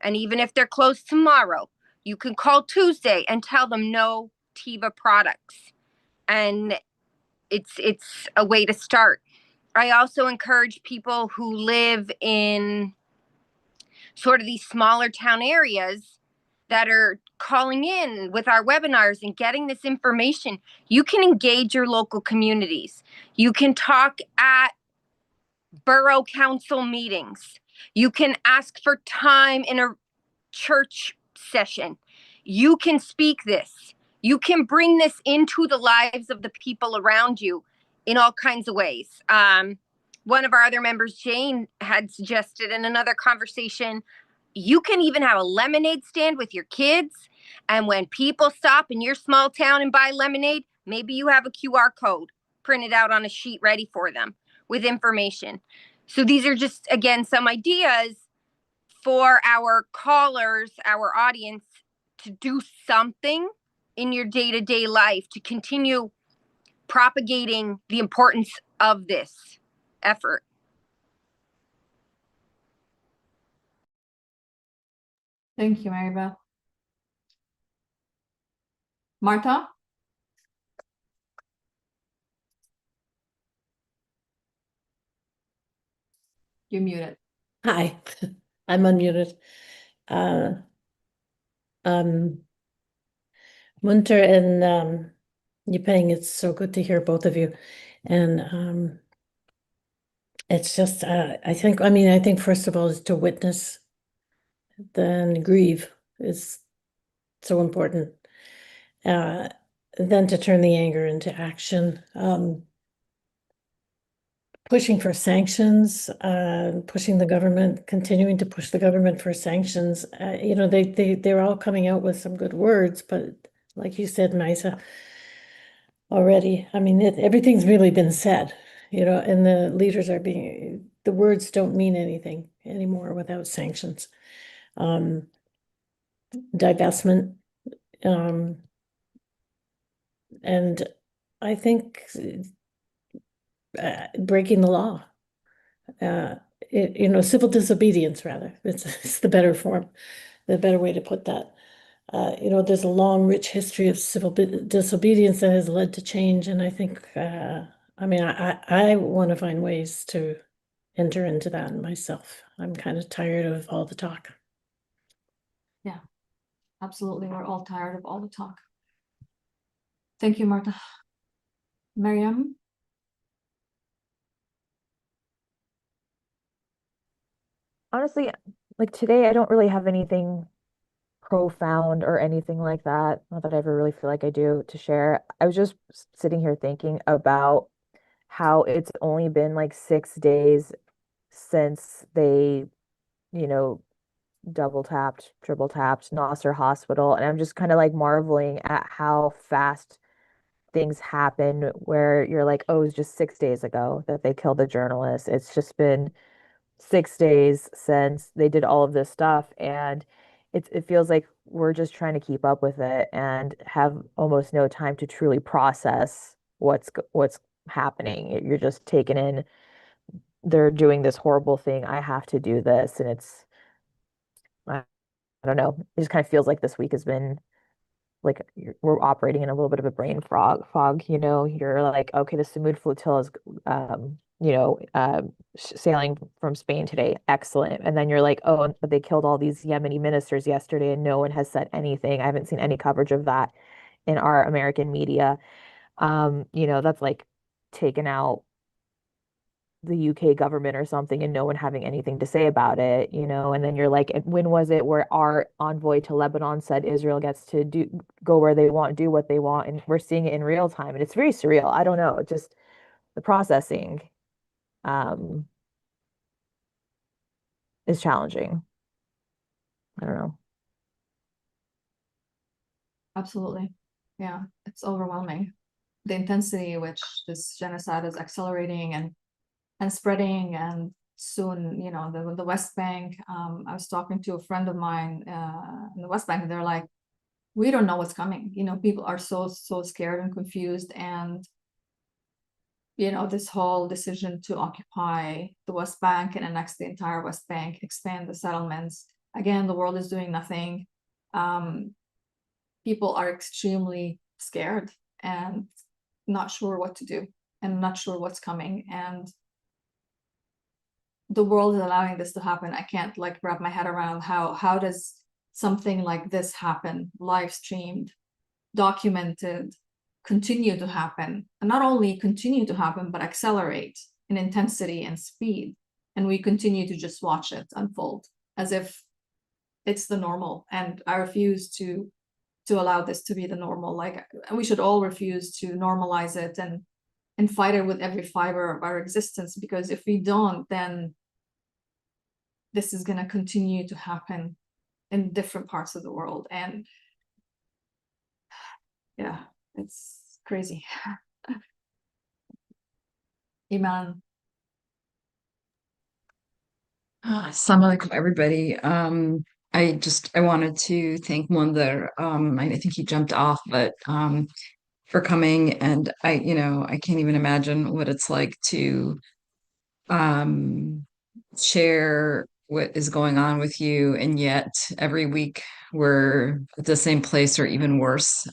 S8: and even if they're closed tomorrow, you can call Tuesday and tell them no Teva products. And it's a way to start. I also encourage people who live in sort of these smaller town areas that are calling in with our webinars and getting this information. You can engage your local communities. You can talk at borough council meetings. You can ask for time in a church session. You can speak this. You can bring this into the lives of the people around you in all kinds of ways. One of our other members, Jane, had suggested in another conversation, you can even have a lemonade stand with your kids. And when people stop in your small town and buy lemonade, maybe you have a QR code printed out on a sheet ready for them with information. So these are just, again, some ideas for our callers, our audience, to do something in your day-to-day life to continue propagating the importance of this effort.
S1: Thank you, Mary Beth. Marta? You're muted.
S9: Hi, I'm unmuted. Uh, Munther and Yipeng, it's so good to hear both of you. And it's just, I think first of all is to witness, then grieve is so important. Then to turn the anger into action. Pushing for sanctions, pushing the government, continuing to push the government for sanctions. They're all coming out with some good words, but like you said, Maisa, already, I mean, everything's really been said, and the leaders the words don't mean anything anymore without sanctions. Divestment, and I think breaking the law. Civil disobedience, rather. It's the better form, the better way to put that. There's a long, rich history of civil disobedience that has led to change, and I think, I want to find ways to enter into that myself. I'm kind of tired of all the talk.
S1: Yeah, absolutely. We're all tired of all the talk. Thank you, Marta. Miriam?
S10: Honestly, like today, I don't really have anything profound or anything like that. Not that I ever really feel like I do to share. I was just sitting here thinking about how it's only been like 6 days since they, you know, double tapped, triple tapped Nasser Hospital. And I'm just kind of like marveling at how fast things happen where you're like, oh, it's just 6 days ago that they killed the journalist. It's just been 6 days since they did all of this stuff. And it feels like we're just trying to keep up with it and have almost no time to truly process what's happening. You're just taken in, they're doing this horrible thing. I have to do this. And I, I don't know. It just kind of feels like this week has been like we're operating in a little bit of a brain fog. You're like, okay, the Samud flotilla is sailing from Spain today. Excellent. And then you're like, oh, but they killed all these Yemeni ministers yesterday and no one has said anything. I haven't seen any coverage of that in our American media. That's like taken out the UK government or something and no one having anything to say about it, and then you're like, when was it where our envoy to Lebanon said Israel gets to go where they want, do what they want, and we're seeing it in real time and it's very surreal. I don't know, just the processing is challenging. I don't know.
S1: Absolutely. Yeah, it's overwhelming. The intensity which this genocide is accelerating and spreading, and soon, the West Bank. I was talking to a friend of mine in the West Bank, and they're like, we don't know what's coming. People are so scared and confused, and this whole decision to occupy the West Bank and annex the entire West Bank, expand the settlements. Again, the world is doing nothing. People are extremely scared and not sure what to do and not sure what's coming. And the world is allowing this to happen. I can't wrap my head around how does something like this happen, live streamed, documented, continue to happen, and not only continue to happen, but accelerate in intensity and speed. And we continue to just watch it unfold as if it's the normal. And I refuse to allow this to be the normal. We should all refuse to normalize it and fight it with every fiber of our existence, because if we don't, then this is going to continue to happen in different parts of the world. And yeah, it's crazy. Iman.
S11: Assalamu alaikum, everybody. I wanted to thank Munther. I think he jumped off, but for coming, and I can't even imagine what it's like to share what is going on with you, and yet every week we're at the same place or even worse.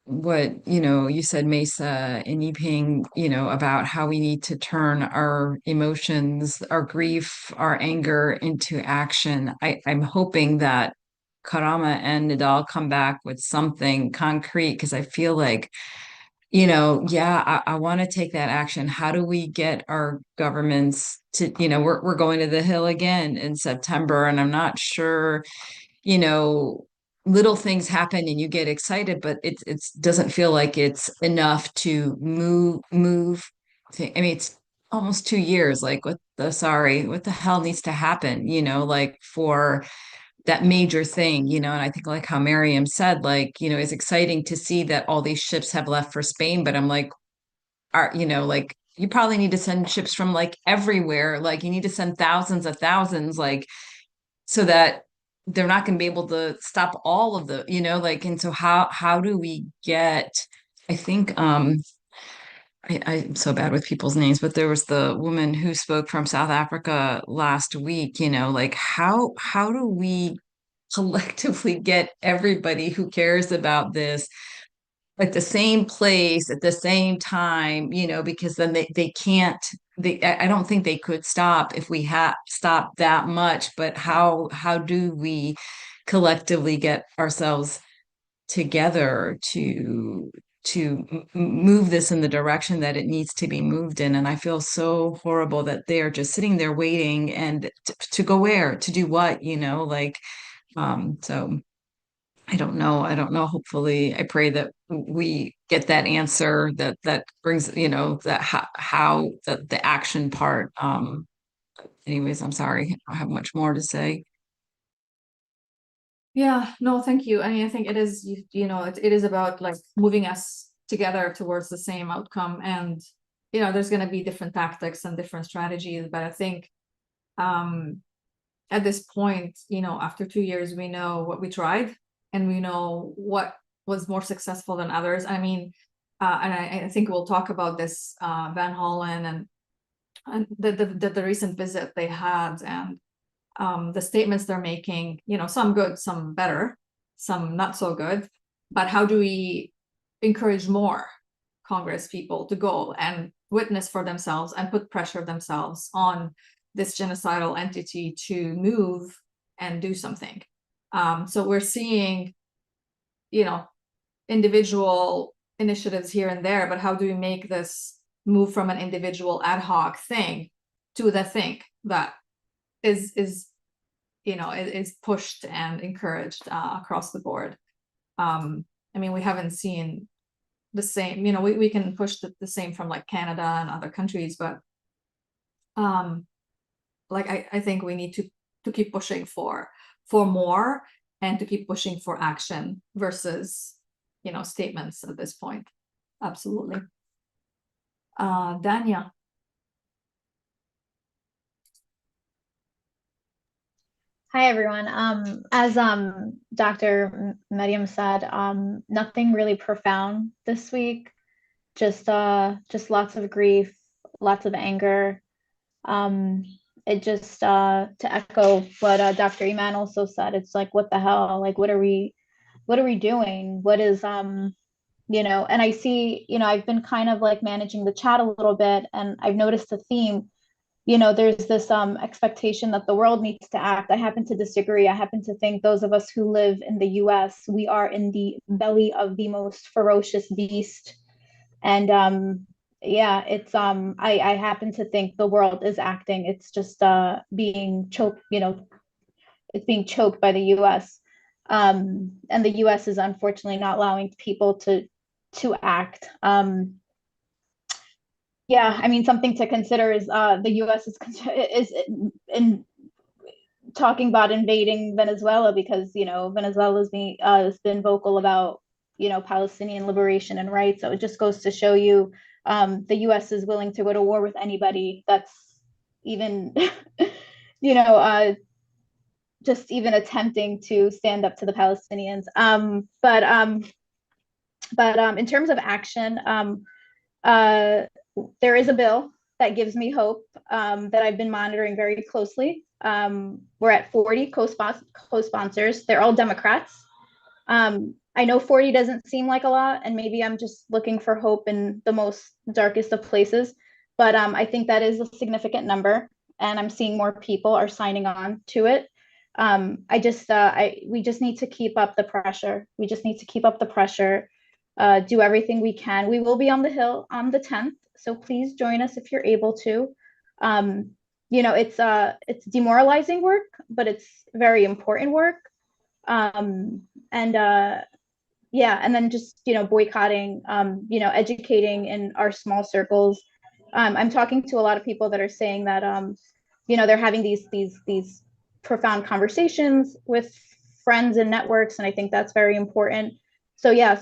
S11: what, you said, Mesa and Yiping, about how we need to turn our emotions, our grief, our anger into action. I'm hoping that Karama and Nidal come back with something concrete, because I feel like, I want to take that action. How do we get our governments to, we're going to the Hill again in September, and I'm not sure, you know, little things happen and you get excited, but it doesn't feel like it's enough to move. I mean, it's almost 2 years. Like, what the hell needs to happen? Like, for that major thing, and I think, like how Miriam said, like, it's exciting to see that all these ships have left for Spain, but I'm like, like, you probably need to send ships from like everywhere. Like, you need to send thousands of thousands, like, so that they're not going to be able to stop all of the, like, and so how do we get, I think, I'm so bad with people's names, but there was the woman who spoke from South Africa last week, like, how do we collectively get everybody who cares about this at the same place at the same time, because then they can't, I don't think they could stop if we had stopped that much. But how do we collectively get ourselves together to move this in the direction that it needs to be moved in? And I feel so horrible that they are just sitting there waiting, and to go where, to do what, like, so I don't know. I don't know. Hopefully, I pray that we get that answer that brings, that how the action part. Anyways, I'm sorry. I don't have much more to say.
S1: Yeah, no, thank you. I mean, I think it is, it is about like moving us together towards the same outcome. And, there's going to be different tactics and different strategies. But I think at this point, after 2 years, we know what we tried and we know what was more successful than others. I mean, and I think we'll talk about this, Van Hollen and the recent visit they had, and the statements they're making, some good, some better, some not so good. But how do we encourage more Congress people to go and witness for themselves and put pressure themselves on this genocidal entity to move and do something? So we're seeing, individual initiatives here and there, but how do we make this move from an individual ad hoc thing to the thing that is pushed and encouraged across the board? I mean, we haven't seen the same, we can push the same from like Canada and other countries, but like I think we need to keep pushing for more, and to keep pushing for action versus statements at this point. Absolutely. Danya.
S5: Hi, everyone. As Dr. Mariam said, nothing really profound this week. Just lots of grief, lots of anger. It just to echo what Dr. Iman also said, it's like, what the hell? Like, what are we doing? What is and I see, I've been kind of like managing the chat a little bit, and I've noticed a theme. There's this expectation that the world needs to act. I happen to disagree. I happen to think those of us who live in the US, we are in the belly of the most ferocious beast. And it's I happen to think the world is acting. It's just being choked, it's being choked by the US. And the US is unfortunately not allowing people to act. Yeah, I mean, something to consider is the US is in talking about invading Venezuela, because Venezuela's has been vocal about Palestinian liberation and rights. So it just goes to show you the US is willing to go to war with anybody that's even just even attempting to stand up to the Palestinians. But in terms of action, there is a bill that gives me hope that I've been monitoring very closely. We're at 40 co-sponsors. They're all Democrats. I know 40 doesn't seem like a lot, and maybe I'm just looking for hope in the most darkest of places, but I think that is a significant number, and I'm seeing more people are signing on to it. We just need to keep up the pressure. We just need to keep up the pressure, do everything we can. We will be on the Hill on the 10th, so please join us if you're able to. It's demoralizing work, but it's very important work. And then just, boycotting, educating in our small circles. I'm talking to a lot of people that are saying that, they're having these profound conversations with friends and networks, and I think that's very important. So yeah,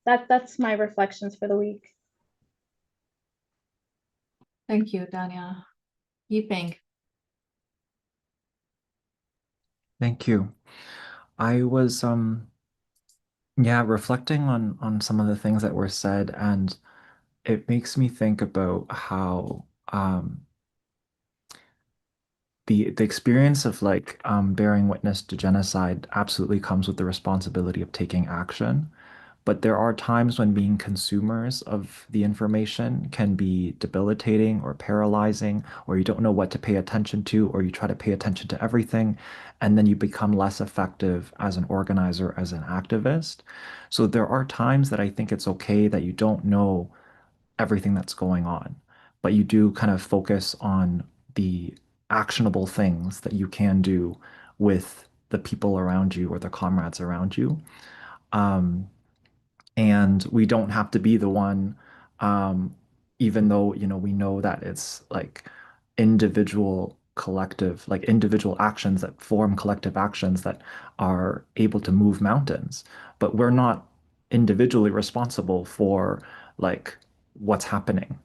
S5: that's my reflections for the week.
S1: Thank you, Dania. Yiping.
S2: Thank you. I was reflecting on some of the things that were said, and it makes me think about how the experience of like bearing witness to genocide absolutely comes with the responsibility of taking action. But there are times when being consumers of the information can be debilitating or paralyzing, or you don't know what to pay attention to, or you try to pay attention to everything, and then you become less effective as an organizer, as an activist. So there are times that I think it's okay that you don't know everything that's going on, but you do kind of focus on the actionable things that you can do with the people around you or the comrades around you. Um, and we don't have to be the one, even though, we know that it's like individual actions that form collective actions that are able to move mountains. But we're not individually responsible for like what's happening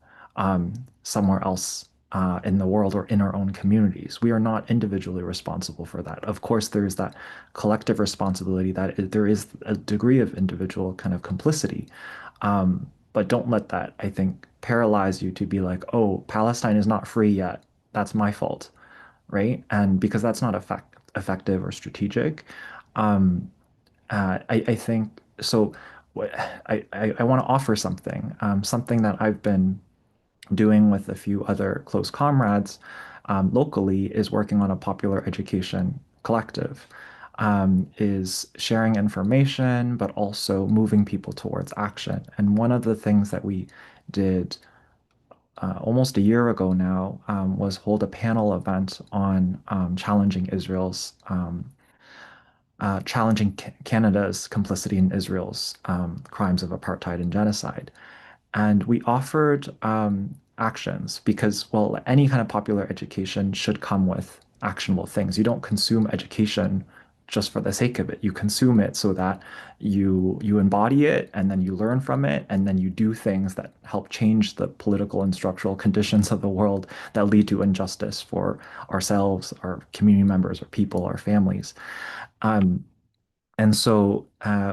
S2: somewhere else in the world or in our own communities. We are not individually responsible for that. Of course, there's that collective responsibility that there is a degree of individual kind of complicity. But don't let that, I think, paralyze you to be like, oh, Palestine is not free yet. That's my fault, right? And because that's not effective or strategic. I think so. I want to offer something, something that I've been doing with a few other close comrades locally is working on a popular education collective, is sharing information, but also moving people towards action. And one of the things that we did almost a year ago now was hold a panel event on challenging Canada's complicity in Israel's crimes of apartheid and genocide. And we offered actions because, well, any kind of popular education should come with actionable things. You don't consume education just for the sake of it. You consume it so that you embody it and then you learn from it and then you do things that help change the political and structural conditions of the world that lead to injustice for ourselves, our community members, our people, our families. Um, and so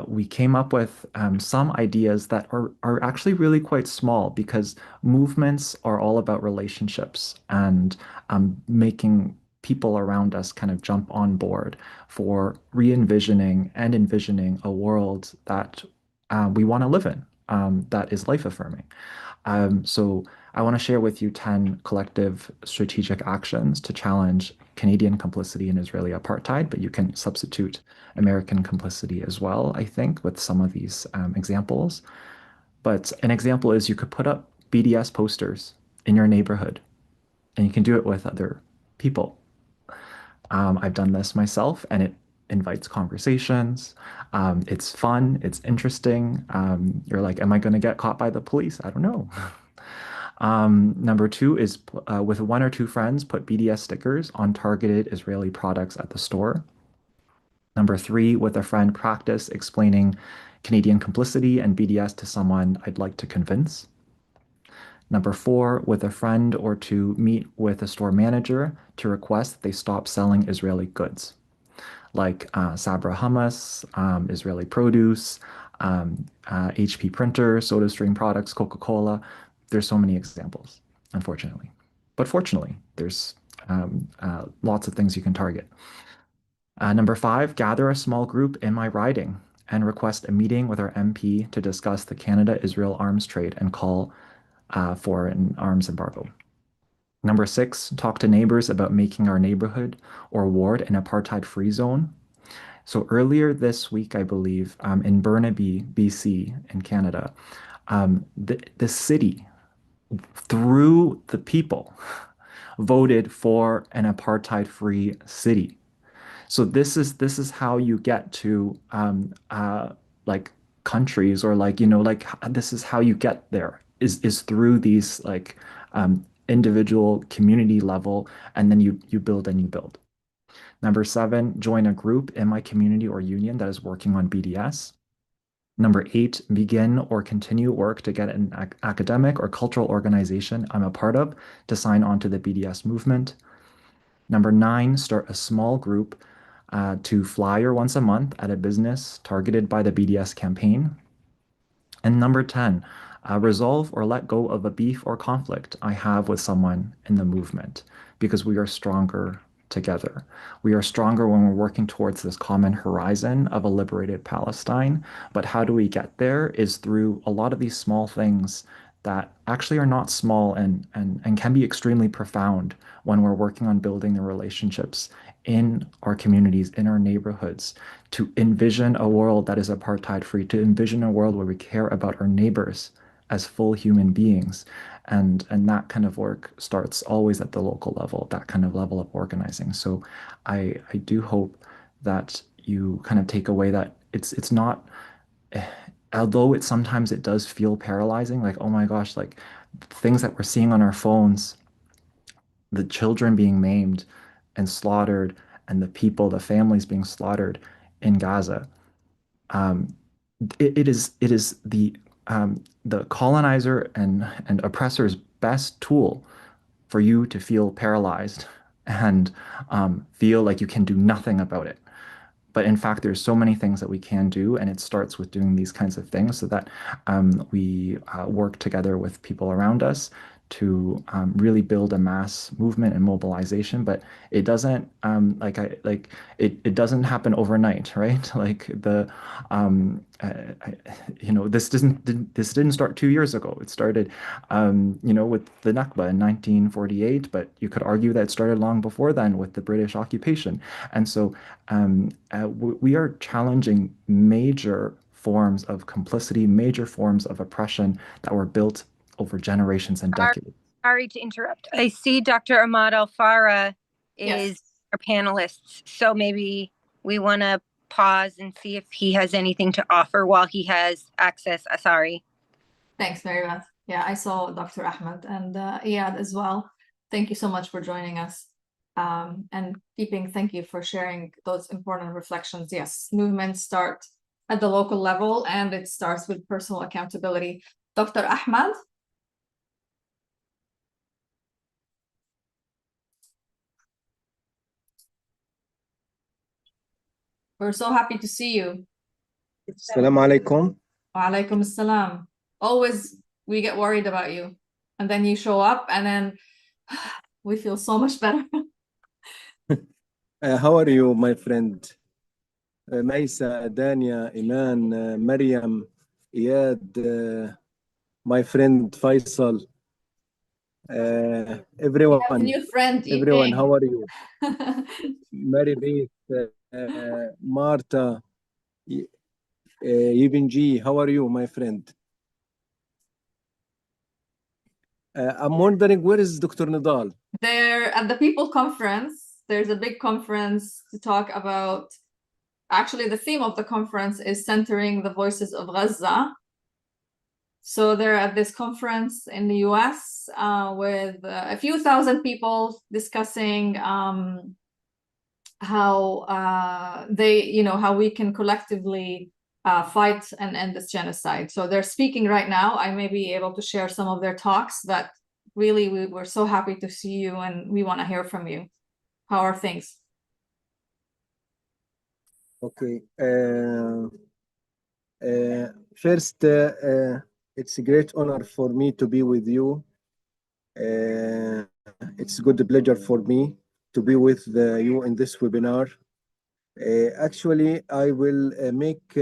S2: we came up with some ideas that are actually really quite small because movements are all about relationships and making people around us kind of jump on board for re-envisioning and envisioning a world that we want to live in, that is life affirming. So I want to share with you 10 collective strategic actions to challenge Canadian complicity in Israeli apartheid, but you can substitute American complicity as well, I think, with some of these examples. But an example is you could put up BDS posters in your neighborhood, and you can do it with other people. I've done this myself, and it invites conversations. It's fun, it's interesting. You're like, am I going to get caught by the police? I don't know. Number two is with one or two friends, put BDS stickers on targeted Israeli products at the store. Number three, with a friend, practice explaining Canadian complicity and BDS to someone I'd like to convince. Number four, with a friend or two, meet with a store manager to request that they stop selling Israeli goods, like Sabra hummus, Israeli produce, HP printer, SodaStream products, Coca-Cola. There's so many examples, unfortunately. But fortunately, there's lots of things you can target. Number 5, gather a small group in my riding and request a meeting with our MP to discuss the Canada-Israel arms trade and call for an arms embargo. Number 6, talk to neighbors about making our neighborhood or ward an apartheid-free zone. So earlier this week, I believe, in Burnaby, BC, in Canada, the city, through the people, voted for an apartheid-free city. So this is how you get to like countries, or like, you know, like this is how you get there, is through these like individual community level, and then you build and you build. Number 7, join a group in my community or union that is working on BDS. Number 8, begin or continue work to get an academic or cultural organization I'm a part of to sign on to the BDS movement. Number 9, start a small group to flyer once a month at a business targeted by the BDS campaign. And number 10, resolve or let go of a beef or conflict I have with someone in the movement, because we are stronger together. We are stronger when we're working towards this common horizon of a liberated Palestine. But how do we get there is through a lot of these small things that actually are not small, and can be extremely profound when we're working on building the relationships in our communities, in our neighborhoods, to envision a world that is apartheid free, to envision a world where we care about our neighbors as full human beings. And that kind of work starts always at the local level, that kind of level of organizing. So I do hope that you kind of take away that it's not, although sometimes it does feel paralyzing, like, oh my gosh, like things that we're seeing on our phones, the children being maimed and slaughtered, and the people, the families being slaughtered in Gaza. Um, it is the colonizer and oppressor's best tool for you to feel paralyzed and feel like you can do nothing about it. But in fact, there's so many things that we can do, and it starts with doing these kinds of things, so that we work together with people around us to really build a mass movement and mobilization. But it doesn't it doesn't happen overnight, right? Like this didn't start 2 years ago. It started with the Nakba in 1948, but you could argue that it started long before then with the British occupation. And so we are challenging major forms of complicity, major forms of oppression that were built over generations and decades.
S8: Sorry to interrupt. I see Dr. Ahmad Al-Farah is our panelist, so maybe we want to pause and see if he has anything to offer while he has access. Sorry.
S1: Thanks, Mary Beth. Yeah, I saw Dr. Ahmed and Iyad as well. Thank you so much for joining us. And thank you for sharing those important reflections. Yes, movements start at the local level, and it starts with personal accountability. Dr. Ahmed? We're so happy to see you.
S7: Assalamu alaikum.
S1: Wa alaikum assalam. Always we get worried about you, and then you show up, and then we feel so much better.
S7: How are you, my friend? Maisa, Dania, Iman, Maryam, Iyad, my friend Faisal, everyone.
S1: New friend,
S7: everyone, how are you? Mary Beth, Marta, Ibn G, how are you, my friend? I'm wondering, where is Dr. Nidal?
S1: They're at the People Conference. There's a big conference to talk about. Actually, the theme of the conference is centering the voices of Gaza. So they're at this conference in the US with a few thousand people discussing how how we can collectively fight and end this genocide. So they're speaking right now. I may be able to share some of their talks, but really we're so happy to see you, and we want to hear from you. How are things?
S7: Okay. First, it's a great honor for me to be with you. It's a good pleasure for me to be with you in this webinar. Actually, I will make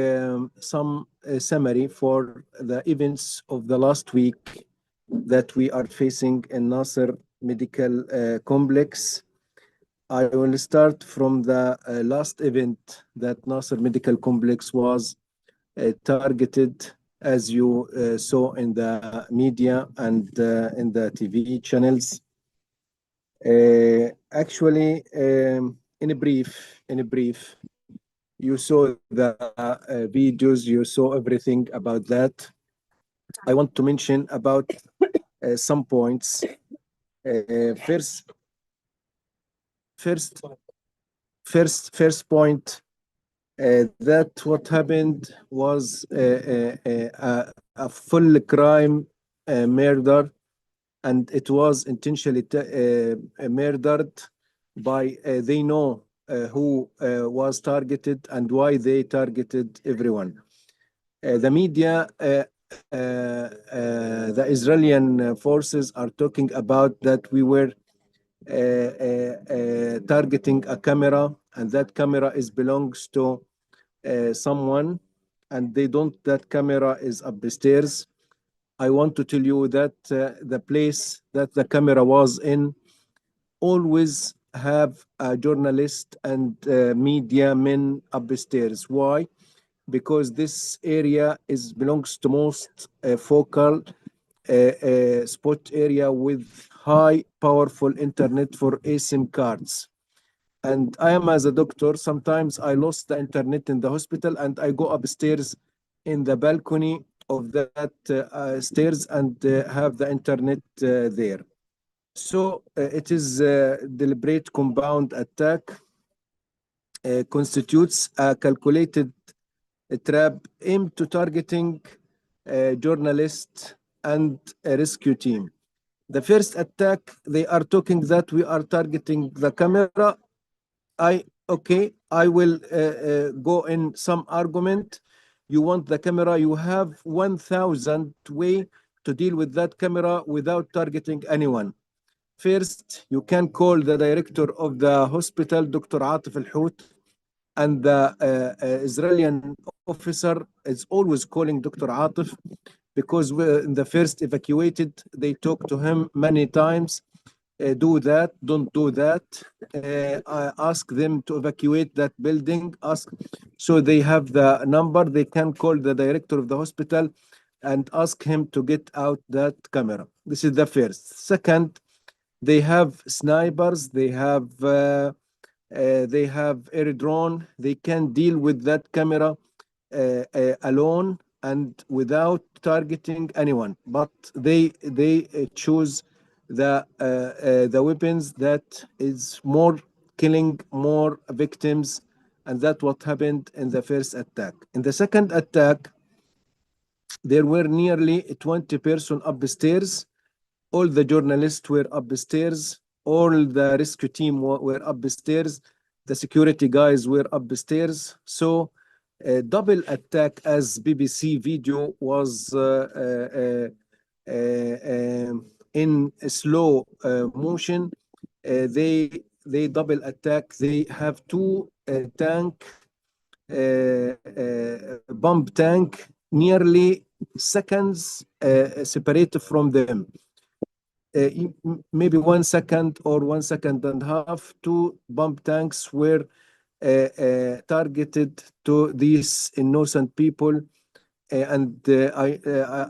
S7: some summary for the events of the last week that we are facing in Nasser Medical Complex. I will start from the last event that Nasser Medical Complex was targeted, as you saw in the media and in the TV channels. Actually, in a brief, you saw the videos, you saw everything about that. I want to mention about some points. First point, that what happened was a full crime murder, and it was intentionally murdered by they know who was targeted and why they targeted everyone. The media, the Israeli forces are talking about that we were targeting a camera, and that camera belongs to someone, and they don't. That camera is upstairs. I want to tell you that the place that the camera was in always have a journalist and media men upstairs. Why? Because this area belongs to most focal spot area with high powerful internet for eSIM cards. And I am as a doctor, sometimes I lost the internet in the hospital and I go upstairs in the balcony of that stairs and have the internet there. So it is deliberate compound attack, constitutes a calculated trap aimed to targeting journalists and a rescue team. The first attack, they are talking that we are targeting the camera. I will go in some argument. You want the camera, you have 1,000 way to deal with that camera without targeting anyone. First, you can call the director of the hospital, Dr. Atif Al-Hout, and the Israeli officer is always calling Dr. Atif because in the first evacuated, they talk to him many times. Do that, don't do that. I ask them to evacuate that building. So they have the number. They can call the director of the hospital and ask him to get out that camera. This is the first. Second, they have snipers. They have air drone. They can deal with that camera alone and without targeting anyone. But they choose the weapons that is more killing more victims, and that's what happened in the first attack. In the second attack, there were nearly 20 persons upstairs. All the journalists were upstairs. All the rescue team were upstairs. The security guys were upstairs. So a double attack, as BBC video was in slow motion. They double attack. They have two bomb tank nearly seconds separated from them. Maybe 1 second or 1 second and a half. Two bomb tanks were targeted to these innocent people. And I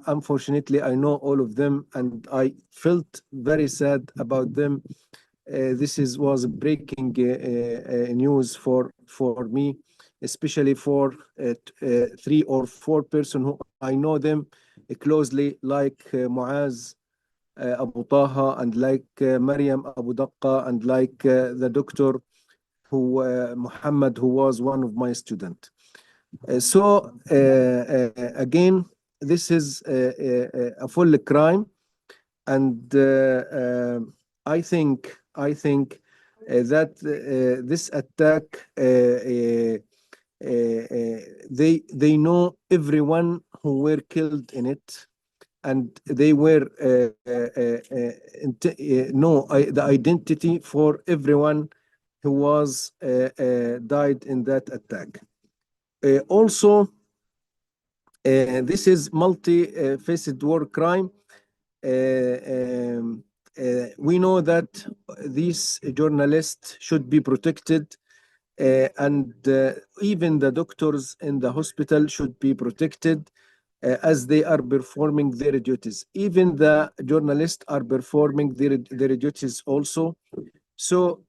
S7: unfortunately, I know all of them, and I felt very sad about them. This was breaking news for me, especially for 3 or 4 persons who I know them closely, like Muaz Abu Taha, and like Mariam Abu Daqqa, and like the doctor Muhammad, who was one of my students. So again, this is a full crime, and I think that this attack, they know everyone who were killed in it, and they were know the identity for everyone who was died in that attack. Also, this is multi-faced war crime. We know that these journalists should be protected, and even the doctors in the hospital should be protected as they are performing their duties. Even the journalists are performing their duties also. So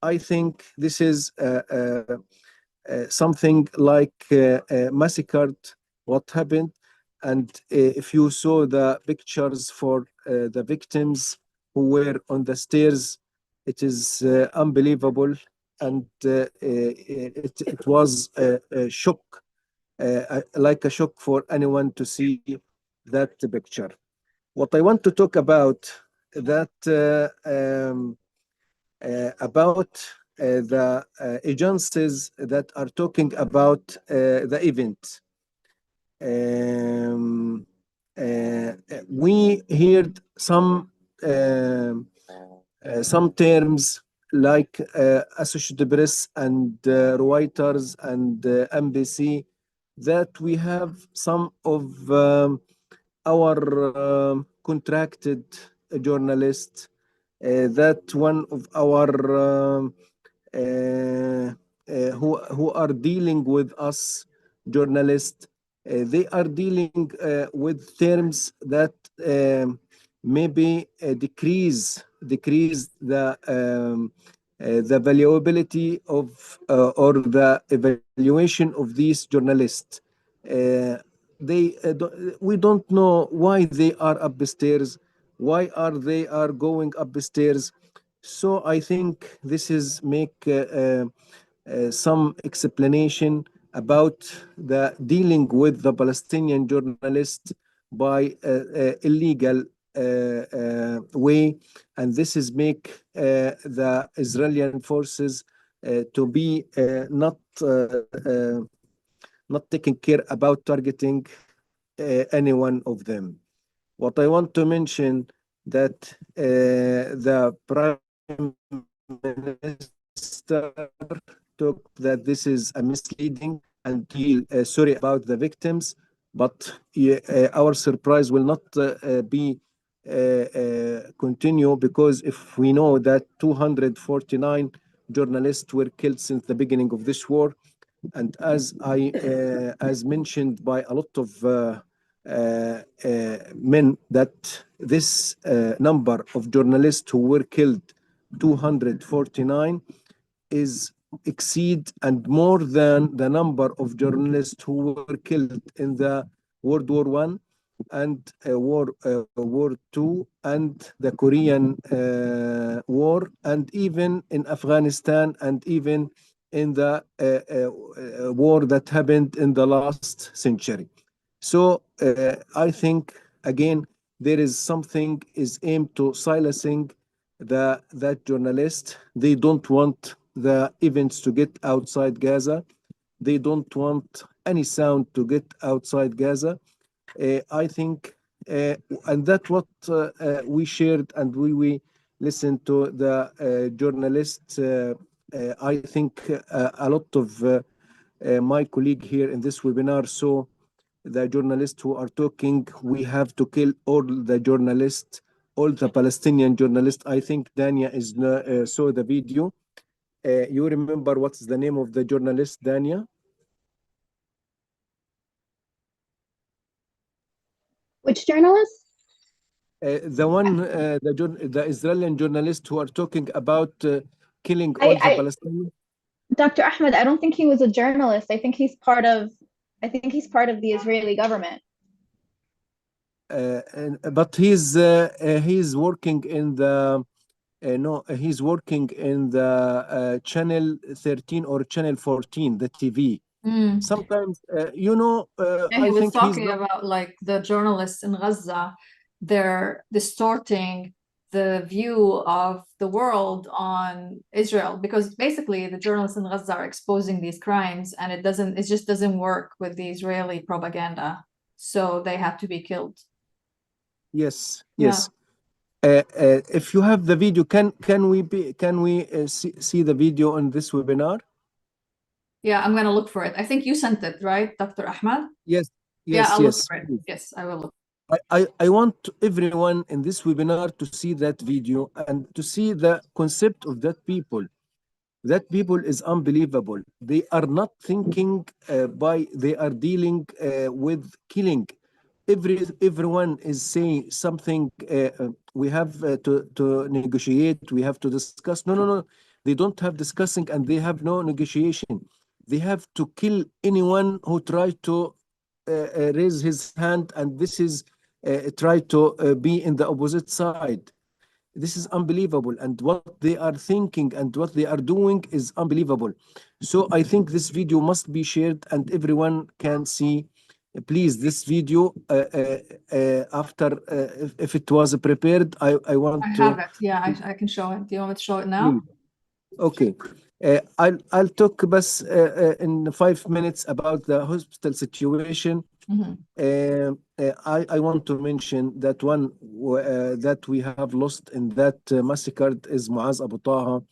S7: I think this is something like massacred what happened. And if you saw the pictures for the victims who were on the stairs, it is unbelievable. And it was a shock, like a shock for anyone to see that picture. What I want to talk about that the agencies that are talking about the event. We heard some terms like Associated Press and Reuters and NBC, that we have some of our contracted journalists, that one of our who are dealing with us journalists, they are dealing with terms that maybe decrease the valuability of or the evaluation of these journalists. We don't know why they are upstairs, why are they going upstairs. So I think this is make some explanation about the dealing with the Palestinian journalists by illegal way, and this is make the Israeli forces to be not taking care about targeting any one of them. What I want to mention that the Prime Minister talked that this is a misleading, and he sorry about the victims, but our surprise will not be continue, because if we know that 249 journalists were killed since the beginning of this war, and as mentioned by a lot of men, that this number of journalists who were killed, 249, is exceed and more than the number of journalists who were killed in the World War One and War II and the Korean War, and even in Afghanistan, and even in the war that happened in the last century. So I think again there is something is aimed to silencing that journalist. They don't want the events to get outside Gaza. They don't want any sound to get outside Gaza. I think, and that's what we shared, and we listened to the journalists. I think a lot of my colleague here in this webinar saw the journalists who are talking, we have to kill all the journalists, all the Palestinian journalists. I think Dania is saw the video. You remember what's the name of the journalist, Dania?
S5: Which journalist?
S7: The one, the Israeli journalist who are talking about killing all the Palestinians.
S5: Dr. Ahmed, I don't think he was a journalist. I think he's part of the Israeli government.
S7: But he's working in the no, he's working in the channel 13 or channel 14, the TV. Sometimes you know,
S1: Yeah, he
S7: I
S1: was
S7: think
S1: talking about like the journalists in Gaza, they're distorting the view of the world on Israel, because basically the journalists in Gaza are exposing these crimes, and it just doesn't work with the Israeli propaganda. So they have to be killed.
S7: Yes,
S1: Yeah.
S7: yes. If you have the video, can we see the video on this webinar?
S1: Yeah, I'm gonna look for it. I think you sent it, right, Dr. Ahmad?
S7: Yes,
S1: Yeah,
S7: yes,
S1: I'll look
S7: yes.
S1: for it.
S7: Please.
S1: Yes, I will look.
S7: I want everyone in this webinar to see that video and to see the concept of that people. That people is unbelievable. They are not thinking they are dealing with killing. Everyone is saying something. We have to negotiate. We have to discuss. No. They don't have discussing and they have no negotiation. They have to kill anyone who try to raise his hand, and this is try to be in the opposite side. This is unbelievable, and what they are thinking and what they are doing is unbelievable. So I think this video must be shared and everyone can see. Please, this video after if it was prepared, I want
S1: I
S7: to
S1: have it. Yeah, I can show it. Do you want me to show it now?
S7: please. Okay. I'll talk بس in 5 minutes about the hospital situation.
S1: Mhm.
S7: I want to mention that one that we have lost in that massacre is Muaz Abu Taha.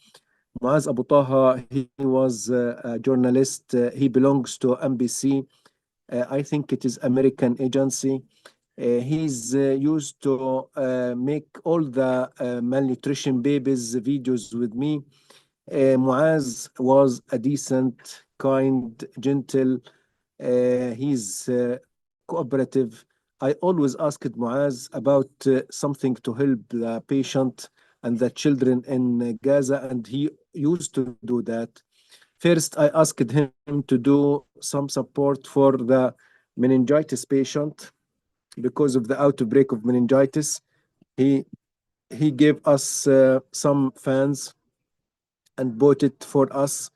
S7: Muaz Abu Taha, he was a journalist. He belongs to NBC. I think it is American agency. He's used to make all the malnutrition babies videos with me. Muaz was a decent, kind, gentle. He's cooperative. I always asked Muaz about something to help the patient and the children in Gaza, and he used to do that. First, I asked him to do some support for the meningitis patient because of the outbreak of meningitis. He gave us some fans and bought it for us,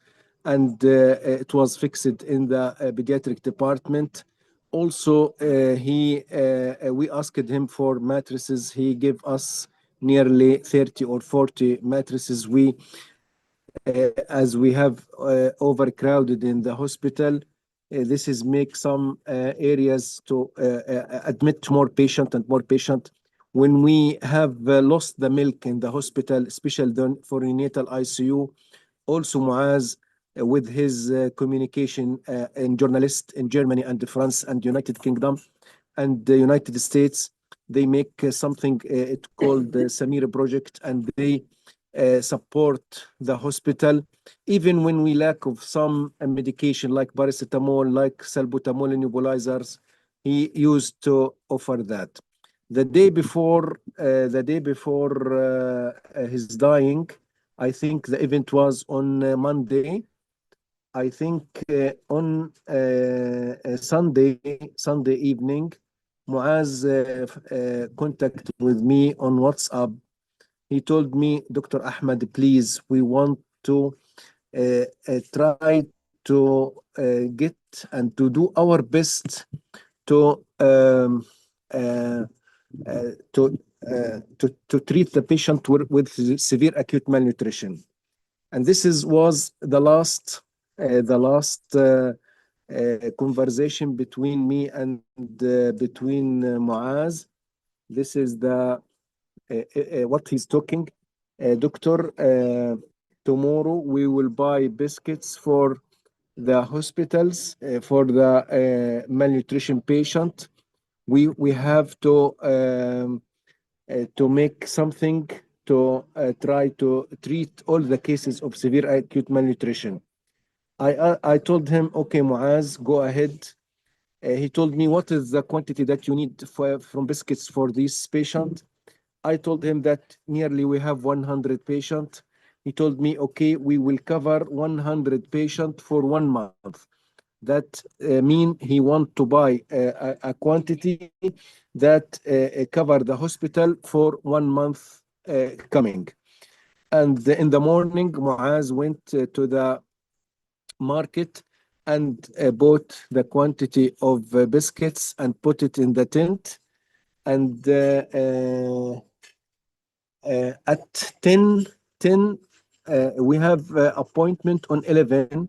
S7: and it was fixed in the pediatric department. Also, we asked him for mattresses. He gave us nearly 30 or 40 mattresses. As we have overcrowded in the hospital, this is make some areas to admit more patient and more patient. When we have lost the milk in the hospital, especially for neonatal ICU, also Muaz, with his communication in journalist in Germany and France and United Kingdom and the United States, they make something it called the Samira Project, and they support the hospital even when we lack of some medication like paracetamol, like salbutamol nebulizers. He used to offer that. The day before his dying, I think the event was on Monday. I think on Sunday evening, Muaz contacted with me on WhatsApp. He told me, Dr. Ahmed, please, we want to try to get and to do our best to to treat the patient with severe acute malnutrition. And this was the last conversation between me and between Muaz. This is the what he's talking. Doctor, tomorrow we will buy biscuits for the hospitals for the malnutrition patient. We have to make something to try to treat all the cases of severe acute malnutrition. I told him, okay, Muaz, go ahead. He told me, what is the quantity that you need from biscuits for this patient? I told him that nearly we have 100 patients. He told me, okay, we will cover 100 patients for 1 month. That mean he want to buy a quantity that cover the hospital for 1 month coming. And in the morning, Muaz went to the market and bought the quantity of biscuits and put it in the tent. And at 10, we have appointment on 11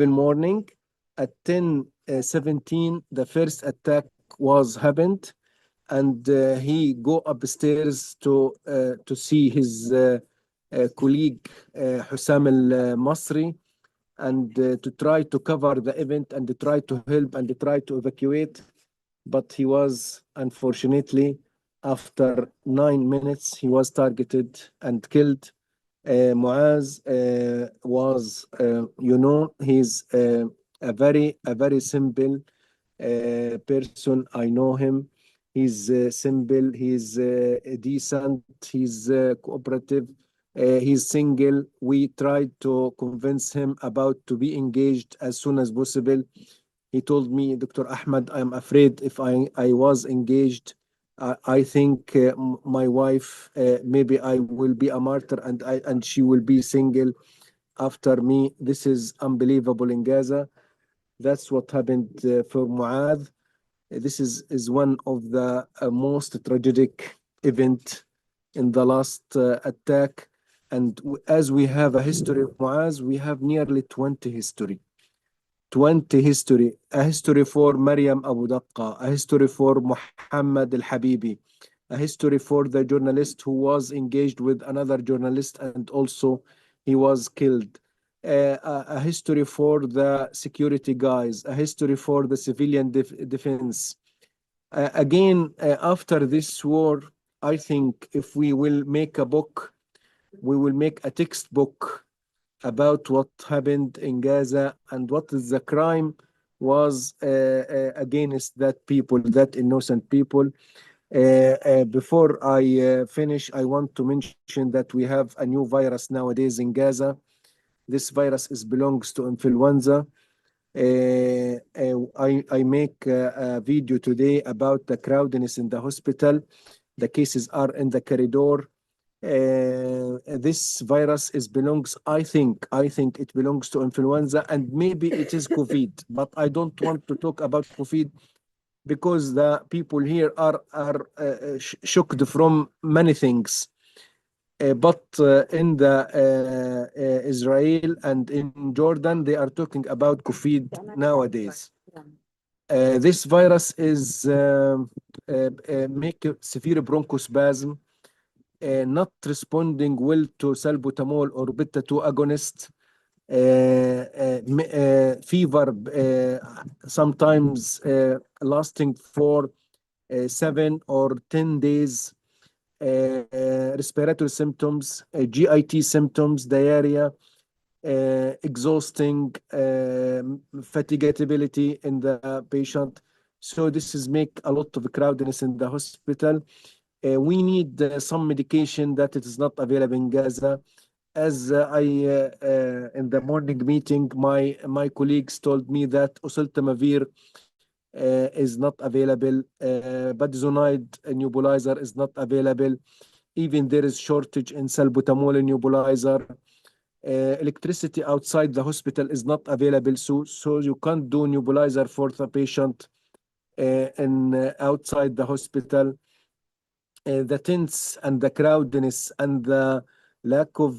S7: morning. At 10:17, the first attack was happened. and he go upstairs to see his colleague Hussam al-Masri, and to try to cover the event and to try to help and to try to evacuate. But he was, unfortunately, after 9 minutes, he was targeted and killed. Muaz was, he's a very simple person. I know him. He's simple, he's decent, he's cooperative. He's single. We tried to convince him about to be engaged as soon as possible. He told me, Dr. Ahmed, I'm afraid if I was engaged, I think my wife, maybe I will be a martyr and she will be single after me. This is unbelievable in Gaza. That's what happened for Muad. This is one of the most tragic event in the last attack. And as we have a history of Muaz, we have nearly 20 history. 20 history, a history for Maryam Abu Daqqa, a history for Muhammad al-Habibi, a history for the journalist who was engaged with another journalist and also he was killed. A history for the security guys, a history for the civilian defense. Again, after this war, I think if we will make a book, we will make a textbook about what happened in Gaza and what is the crime was against that people, that innocent people. Before I finish, I want to mention that we have a new virus nowadays in Gaza. This virus belongs to influenza. I make a video today about the crowdiness in the hospital. The cases are in the corridor. This virus belongs, I think it belongs to influenza, and maybe it is COVID, but I don't want to talk about COVID because the people here are shocked from many things. But in the Israel and in Jordan, they are talking about COVID nowadays. This virus is make severe bronchospasm, not responding well to salbutamol or beta-2 agonist, fever sometimes lasting for 7 or 10 days, respiratory symptoms, GIT symptoms, diarrhea, exhausting, fatigability in the patient. So this is make a lot of crowdiness in the hospital. We need some medication that it is not available in Gaza. As in the morning meeting, my colleagues told me that oseltamivir is not available. Budesonide nebulizer is not available. Even there is shortage in salbutamol nebulizer. Electricity outside the hospital is not available, so you can't do nebulizer for the patient outside the hospital. The tents and the crowdiness and the lack of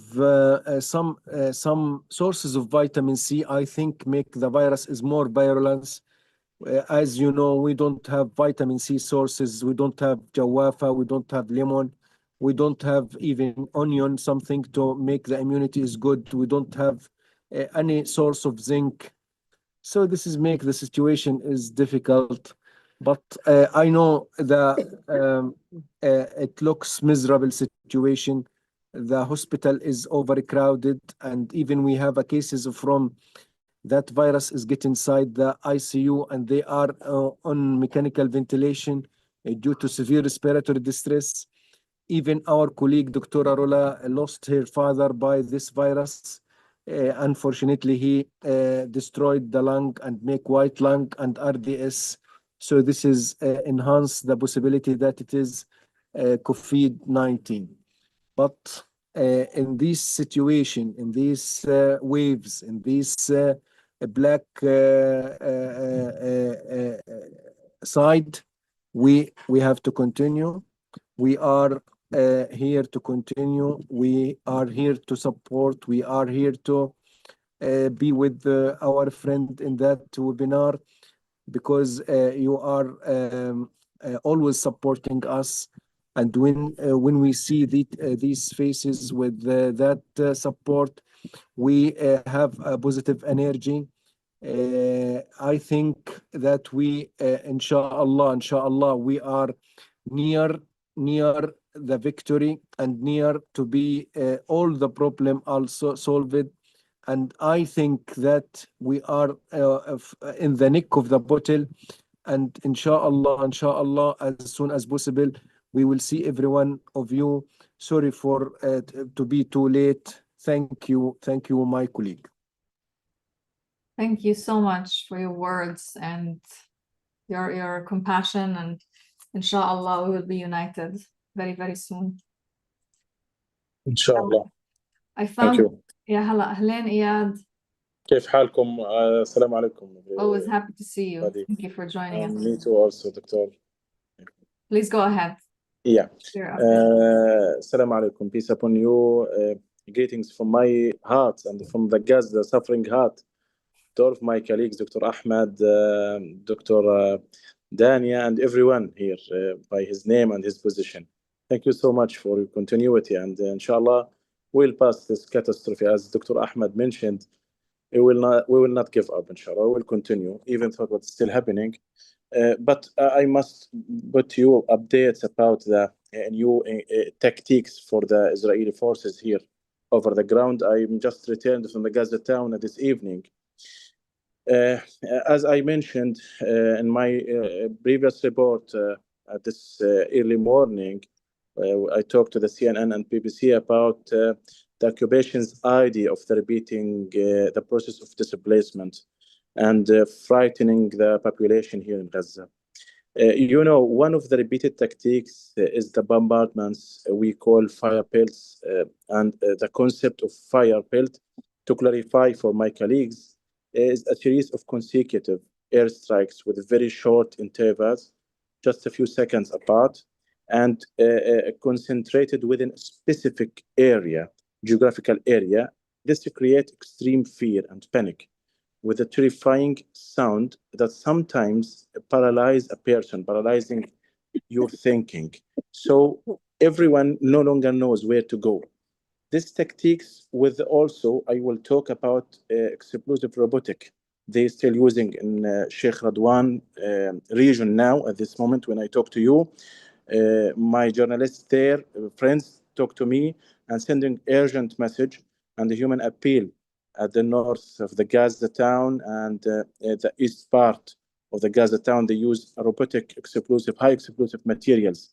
S7: some sources of vitamin C, I think, make the virus is more virulence. As you know, we don't have vitamin C sources. We don't have jawafa. We don't have lemon. We don't have even onion, something to make the immunity is good. We don't have any source of zinc. So this is make the situation is difficult. But I know the it looks miserable situation. The hospital is overcrowded, and even we have a cases from that virus is get inside the ICU, and they are on mechanical ventilation due to severe respiratory distress. Even our colleague, Dr. Arola, lost her father by this virus. Unfortunately, he destroyed the lung and make white lung and RDS. So this is enhance the possibility that it is COVID-19. But in this situation, in these waves, in these black side, we have to continue. We are here to continue. We are here to support. We are here to be with our friend in that webinar, because you are always supporting us. And when we see these faces with that support, we have a positive energy. I think that we, inshallah, we are near the victory and near to be all the problem also solved. And I think that we are in the neck of the bottle. And inshallah, as soon as possible, we will see every one of you. Sorry for to be too late. Thank you, my colleague.
S1: Thank you so much for your words and your compassion, and inshallah we will be united very, very soon.
S12: inshallah.
S1: I
S12: Thank
S1: found
S12: you.
S1: يا هلا أهلين إياد.
S12: كيف حالكم؟ السلام عليكم.
S1: Always happy to see you.
S12: Buddy.
S1: Thank you for joining us.
S12: Me too also, Doctor.
S1: Please go ahead.
S12: Yeah.
S1: You're up.
S12: Salam alaikum. Peace upon you. Greetings from my heart and from the Gaza suffering heart to all of my colleagues, Dr. Ahmed, Dr. Dania, and everyone here by his name and his position. Thank you so much for your continuity, and inshallah we'll pass this catastrophe. As Dr. Ahmed mentioned, we will not give up, inshallah. We will continue even though what's still happening. But I must put you updates about the new tactics for the Israeli forces here over the ground. I'm just returned from the Gaza town this evening. As I mentioned in my previous report at this early morning, I talked to the CNN and BBC about the occupation's idea of repeating the process of displacement and frightening the population here in Gaza. One of the repeated tactics is the bombardments we call fire pelts, and the concept of fire pelt, to clarify for my colleagues, is a series of consecutive airstrikes with very short intervals, just a few seconds apart, and concentrated within a specific geographical area. This creates extreme fear and panic, with a terrifying sound that sometimes paralyzes a person, paralyzing your thinking. So everyone no longer knows where to go. This tactics with also, I will talk about explosive robotic. They're still using in Sheikh Radwan region now at this moment when I talk to you. My journalists there, friends, talk to me and sending urgent message and a human appeal at the north of the Gaza town and the east part of the Gaza town. They use robotic high explosive materials.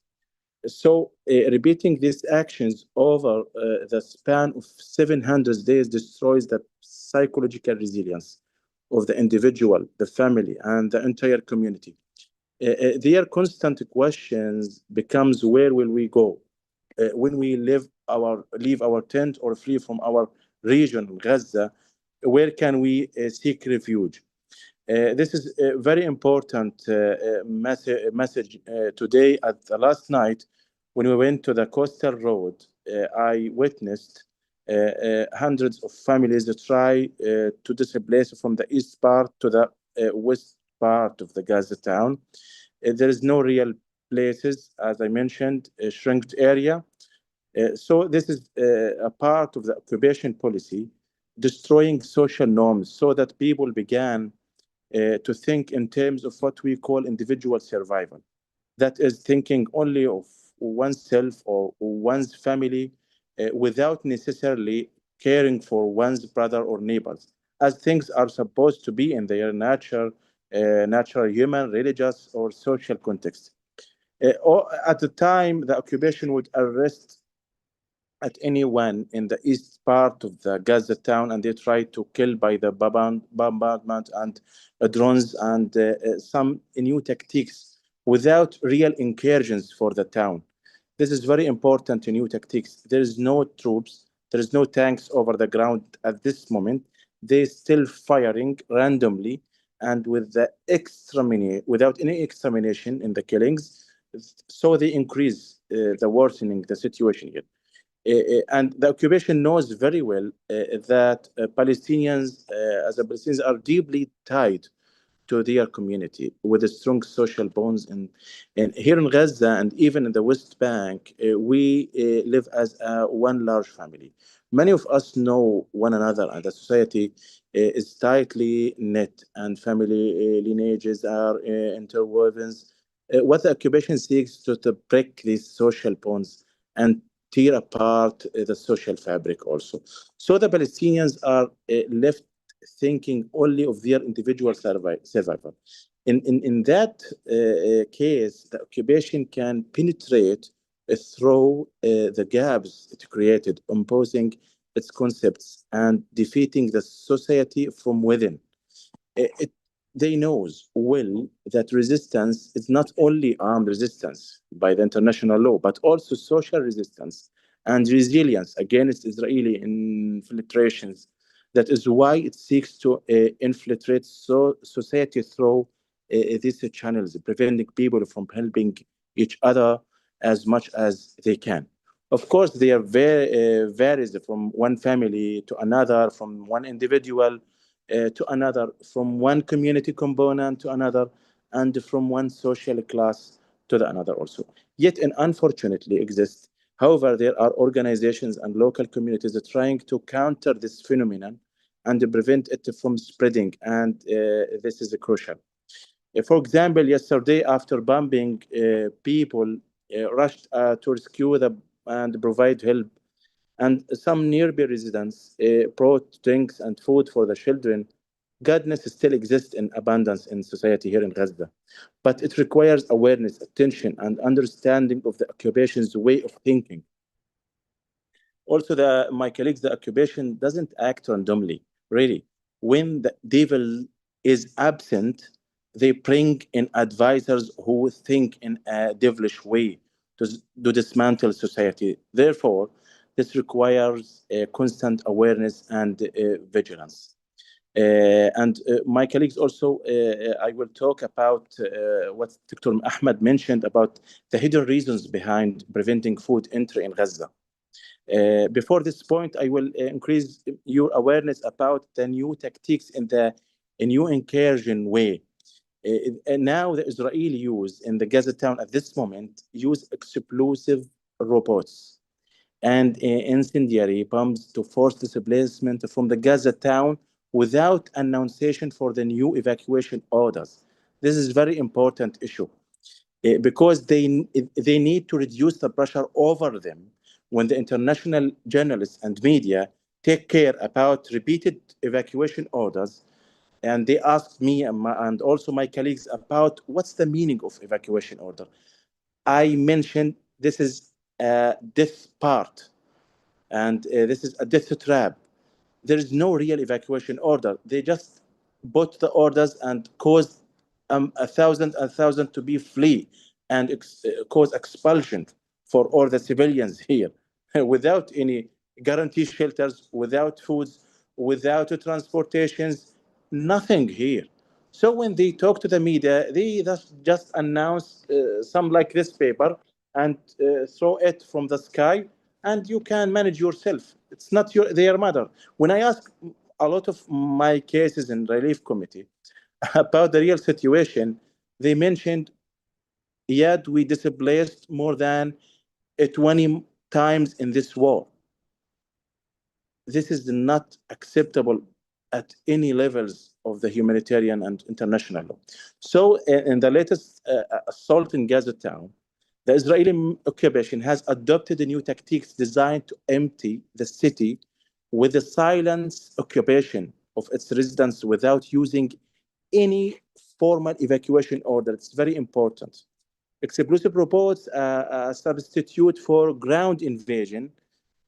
S12: So repeating these actions over the span of 700 days destroys the psychological resilience of the individual, the family, and the entire community. Their constant questions becomes, where will we go when we leave our tent or flee from our region, Gaza? Where can we seek refuge? This is a very important message today. At the last night, when we went to the coastal road, I witnessed hundreds of families try to displace from the east part to the west part of the Gaza town. There is no real places, as I mentioned, a shrinked area. So this is a part of the occupation policy, destroying social norms, so that people began to think in terms of what we call individual survival. That is thinking only of oneself or one's family without necessarily caring for one's brother or neighbors, as things are supposed to be in their natural human, religious, or social context. Or at the time, the occupation would arrest at anyone in the east part of the Gaza town, and they try to kill by the bombardment and drones and some new tactics without real incursions for the town. This is very important, new tactics. There is no troops, there is no tanks over the ground at this moment. They're still firing randomly and without any extermination in the killings. So they increase the worsening the situation here. And the occupation knows very well that Palestinians, as Palestinians, are deeply tied to their community with a strong social bonds. And here in Gaza and even in the West Bank, we live as one large family. Many of us know one another, and the society is tightly knit, and family lineages are interwoven. What the occupation seeks to break these social bonds and tear apart the social fabric also. So the Palestinians are left thinking only of their individual survival. In that case, the occupation can penetrate through the gaps it created, imposing its concepts and defeating the society from within. They knows well that resistance is not only armed resistance by the international law, but also social resistance and resilience against Israeli infiltrations. That is why it seeks to infiltrate society through these channels, preventing people from helping each other as much as they can. Of course, they are varies from one family to another, from one individual to another, from one community component to another, and from one social class to the another also. Yet, and unfortunately, exist. However, there are organizations and local communities that are trying to counter this phenomenon and to prevent it from spreading, and this is crucial. For example, yesterday, after bombing, people rushed to rescue and provide help, and some nearby residents brought drinks and food for the children. Godness still exists in abundance in society here in Gaza, but it requires awareness, attention, and understanding of the occupation's way of thinking. Also, my colleagues, the occupation doesn't act randomly, really. When the devil is absent, they bring in advisors who think in a devilish way to dismantle society. Therefore, this requires constant awareness and vigilance. My colleagues also, I will talk about what Dr. Ahmed mentioned about the hidden reasons behind preventing food entry in Gaza. Before this point, I will increase your awareness about the new tactics in the new incursion way. And now the Israeli use in the Gaza town at this moment use explosive robots and incendiary bombs to force displacement from the Gaza town without announcement for the new evacuation orders. This is a very important issue because they need to reduce the pressure over them when the international journalists and media take care about repeated evacuation orders. And they asked me and also my colleagues about what's the meaning of evacuation order. I mentioned this is a death part, and this is a death trap. There is no real evacuation order. They just put the orders and caused a thousand to be flee and cause expulsion for all the civilians here without any guarantee shelters, without foods, without transportations, nothing here. So when they talk to the media, they just announce some like this paper and throw it from the sky, and you can manage yourself. It's not their matter. When I ask a lot of my cases in relief committee about the real situation, they mentioned, yet we displaced more than 20 times in this war. This is not acceptable at any levels of the humanitarian and international law. So in the latest assault in Gaza town, the Israeli occupation has adopted new tactics designed to empty the city with the silent occupation of its residents without using any formal evacuation order. It's very important. Explosive robots a substitute for ground invasion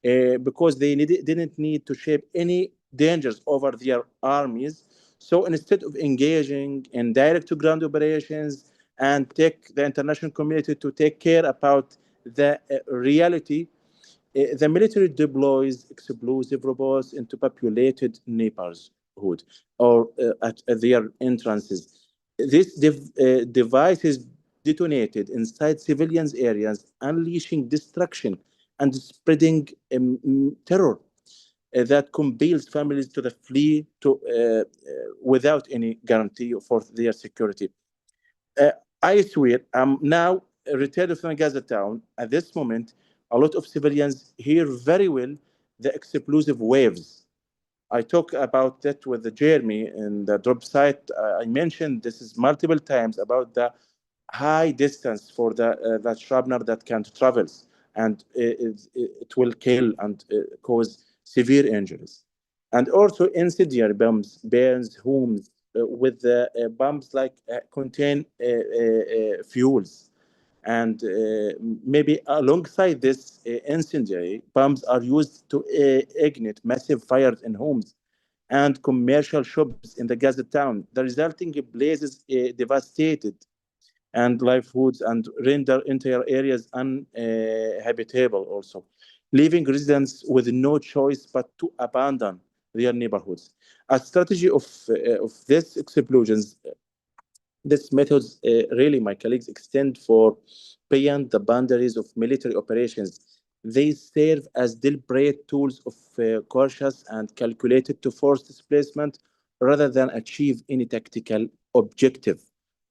S12: because they didn't need to shape any dangers over their armies. So instead of engaging in direct-to-ground operations and take the international community to take care about the reality, the military deploys explosive robots into populated neighborhoods or at their entrances. This device is detonated inside civilians' areas, unleashing destruction and spreading terror. that compels families to the flee without any guarantee for their security. I swear, I'm now returned from Gaza town. At this moment, a lot of civilians hear very well the explosive waves. I talk about that with Jeremy in the drop site. I mentioned this is multiple times about the high distance for the shrapnel that can travel, and it will kill and cause severe injuries. And also incendiary bombs burns homes with the bombs like contain fuels. And maybe alongside this, incendiary bombs are used to ignite massive fires in homes and commercial shops in the Gaza town. The resulting blazes devastated and livelihoods and render entire areas uninhabitable also, leaving residents with no choice but to abandon their neighborhoods. A strategy of these explosions, these methods really, my colleagues, extend for beyond the boundaries of military operations. They serve as deliberate tools of cautious and calculated to force displacement rather than achieve any tactical objective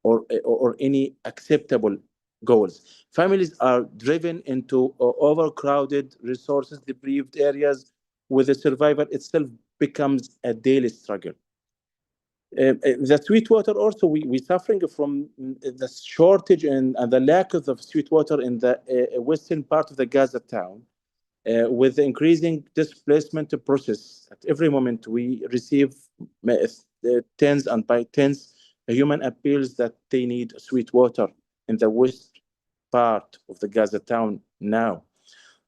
S12: or any acceptable goals. Families are driven into overcrowded, resources deprived areas where the survival itself becomes a daily struggle. The sweet water also, we suffering from the shortage and the lack of the sweet water in the western part of the Gaza town. With the increasing displacement process, at every moment we receive tens and by tens human appeals that they need sweet water in the west part of the Gaza town now.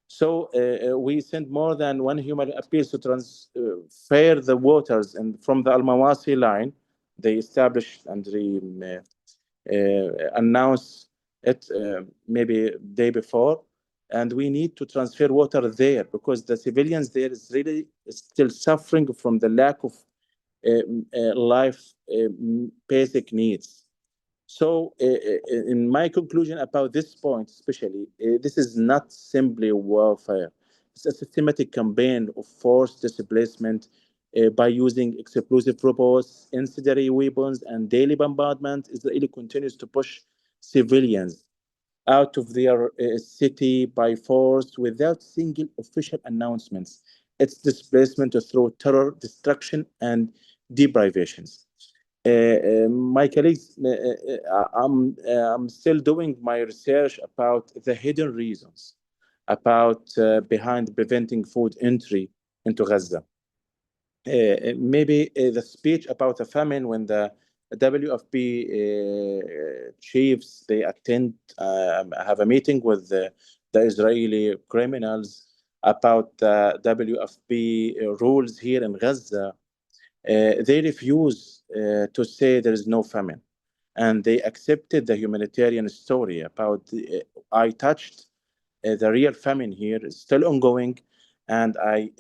S12: So we sent more than one human appeal to transfer the waters and from the Al-Mawasi line. They established and announced it maybe day before. And we need to transfer water there because the civilians there is really still suffering from the lack of life basic needs. So in my conclusion about this point, especially, this is not simply warfare. It's a systematic campaign of forced displacement by using explosive robots, incendiary weapons, and daily bombardment. Israel continues to push civilians out of their city by force without single official announcements. It's displacement through terror, destruction, and deprivations. My colleagues, I'm still doing my research about the hidden reasons about behind preventing food entry into Gaza. Maybe the speech about the famine when the WFP chiefs, they attend, have a meeting with the Israeli criminals about the WFP rules here in Gaza. They refuse to say there is no famine. And they accepted the humanitarian story about, I touched the real famine here is still ongoing. And I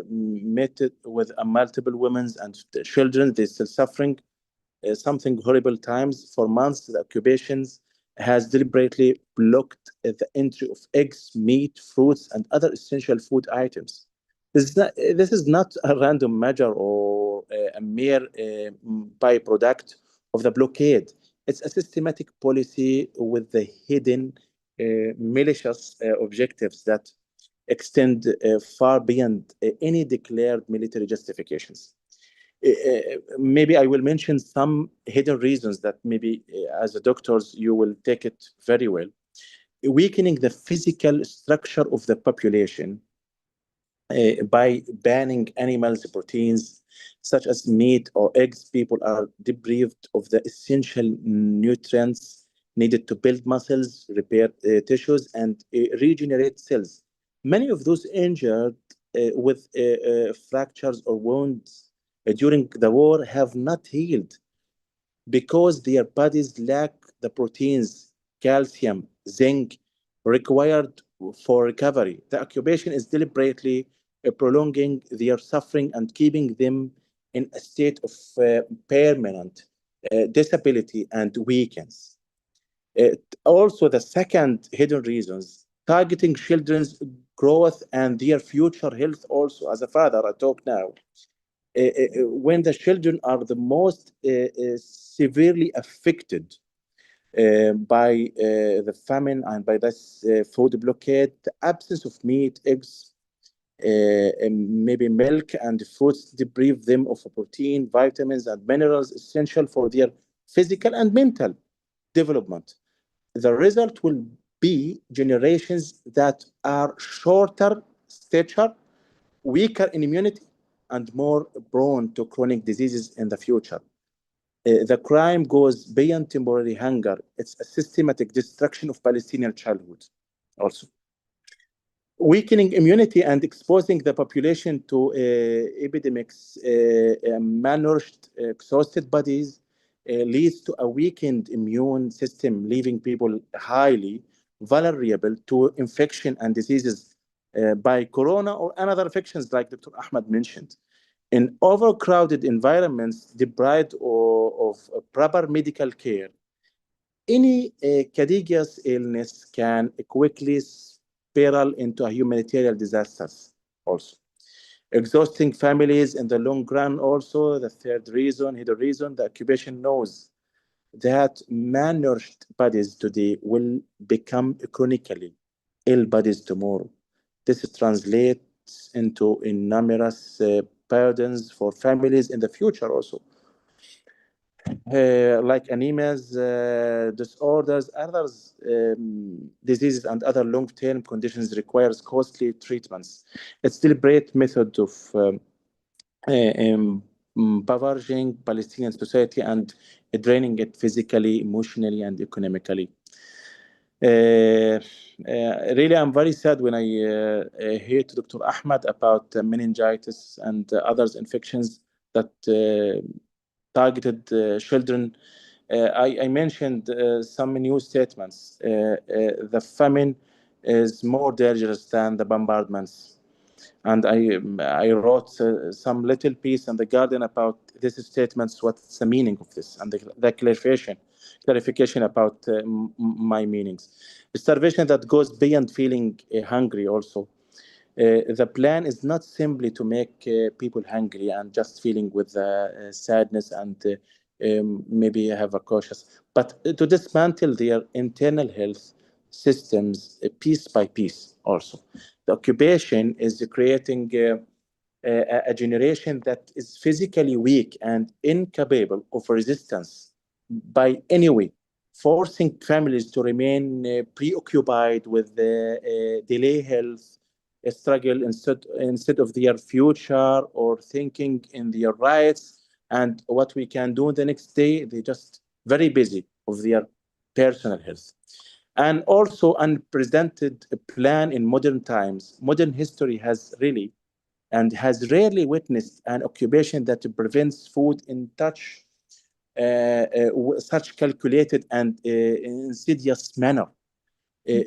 S12: met it with multiple women and children. They're still suffering something horrible times. For months, the occupations has deliberately blocked the entry of eggs, meat, fruits, and other essential food items. This is not a random measure or a mere byproduct of the blockade. It's a systematic policy with the hidden malicious objectives that extend far beyond any declared military justifications. Maybe I will mention some hidden reasons that maybe as a doctors you will take it very well. Weakening the physical structure of the population by banning animals proteins such as meat or eggs. People are deprived of the essential nutrients needed to build muscles, repair tissues, and regenerate cells. Many of those injured with fractures or wounds during the war have not healed because their bodies lack the proteins, calcium, zinc required for recovery. The occupation is deliberately prolonging their suffering and keeping them in a state of permanent disability and weakness. Also, the second hidden reasons, targeting children's growth and their future health also. As a father, I talk now. When the children are the most severely affected by the famine and by this food blockade, the absence of meat, eggs, and maybe milk and fruits deprive them of protein, vitamins, and minerals essential for their physical and mental development. The result will be generations that are shorter stature, weaker in immunity, and more prone to chronic diseases in the future. The crime goes beyond temporary hunger. It's a systematic destruction of Palestinian childhood also. Weakening immunity and exposing the population to epidemics, malnourished, exhausted bodies, leads to a weakened immune system, leaving people highly vulnerable to infection and diseases by corona or another infections like Dr. Ahmed mentioned. In overcrowded environments, deprived of proper medical care, any contagious illness can quickly spiral into a humanitarian disasters also. Exhausting families in the long run also. The third reason, hidden reason, the occupation knows that malnourished bodies today will become chronically ill bodies tomorrow. This translates into numerous burdens for families in the future also. Like anemias, disorders, others, diseases, and other long-term conditions requires costly treatments. It's a deliberate method of impoverishing Palestinian society and draining it physically, emotionally, and economically. Really, I'm very sad when I hear to Dr. Ahmed about meningitis and others infections that targeted children. I mentioned some new statements. The famine is more dangerous than the bombardments. And I wrote some little piece in the Guardian about these statements, what's the meaning of this, and the clarification about my meanings. Starvation that goes beyond feeling hungry also. The plan is not simply to make people hungry and just feeling with sadness and maybe have a cautious, but to dismantle their internal health systems piece by piece also. The occupation is creating a generation that is physically weak and incapable of resistance by any way, forcing families to remain preoccupied with the delay health struggle instead of their future or thinking in their rights and what we can do the next day. They're just very busy of their personal health. And also unprecedented plan in modern times. Modern history has really and has rarely witnessed an occupation that prevents food in touch such calculated and insidious manner.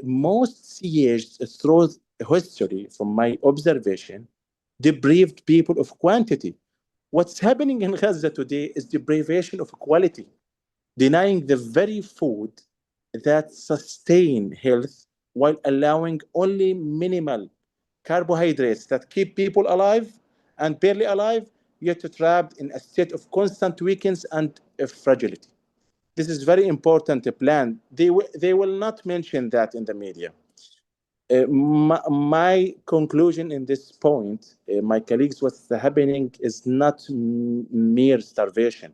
S12: Most siege through history, from my observation, deprived people of quantity. What's happening in Gaza today is deprivation of quality, denying the very food that sustain health while allowing only minimal carbohydrates that keep people alive and barely alive, yet trapped in a state of constant weakness and fragility. This is very important plan. They will not mention that in the media. My conclusion in this point, my colleagues, what's happening is not mere starvation,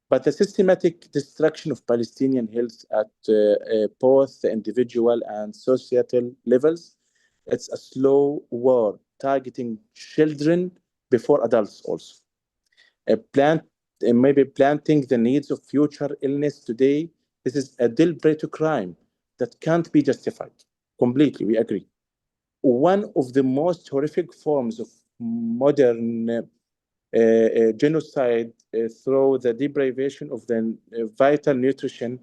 S12: but the systematic destruction of Palestinian health at both the individual and societal levels. It's a slow war targeting children before adults also. Maybe planting the needs of future illness today. This is a deliberate crime that can't be justified. Completely, we agree. One of the most horrific forms of modern genocide through the deprivation of the vital nutrition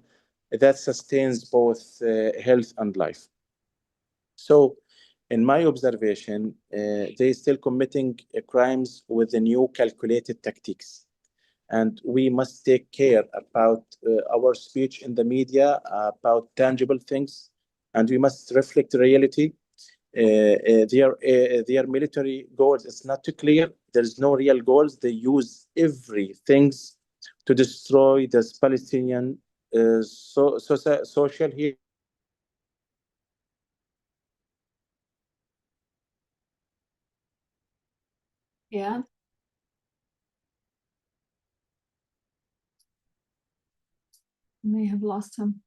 S12: that sustains both health and life. So, in my observation, they're still committing crimes with the new calculated tactics. And we must take care about our speech in the media, about tangible things, and we must reflect reality. their military goals is not too clear. There's no real goals. They use everything to destroy this Palestinian social here.
S1: Yeah. May have lost him.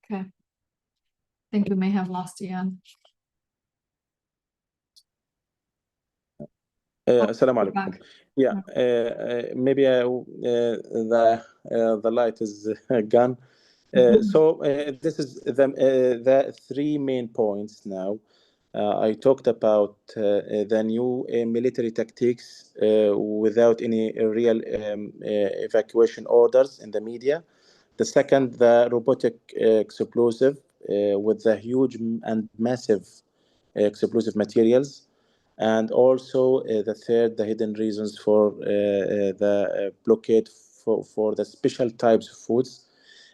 S1: Okay. I think we may have lost Ian.
S12: Assalamu alaikum. Yeah, maybe the light is gone. So this is the three main points now. I talked about the new military tactics without any real evacuation orders in the media. The second, the robotic explosive with the huge and massive explosive materials. And also the third, the hidden reasons for the blockade for the special types of foods.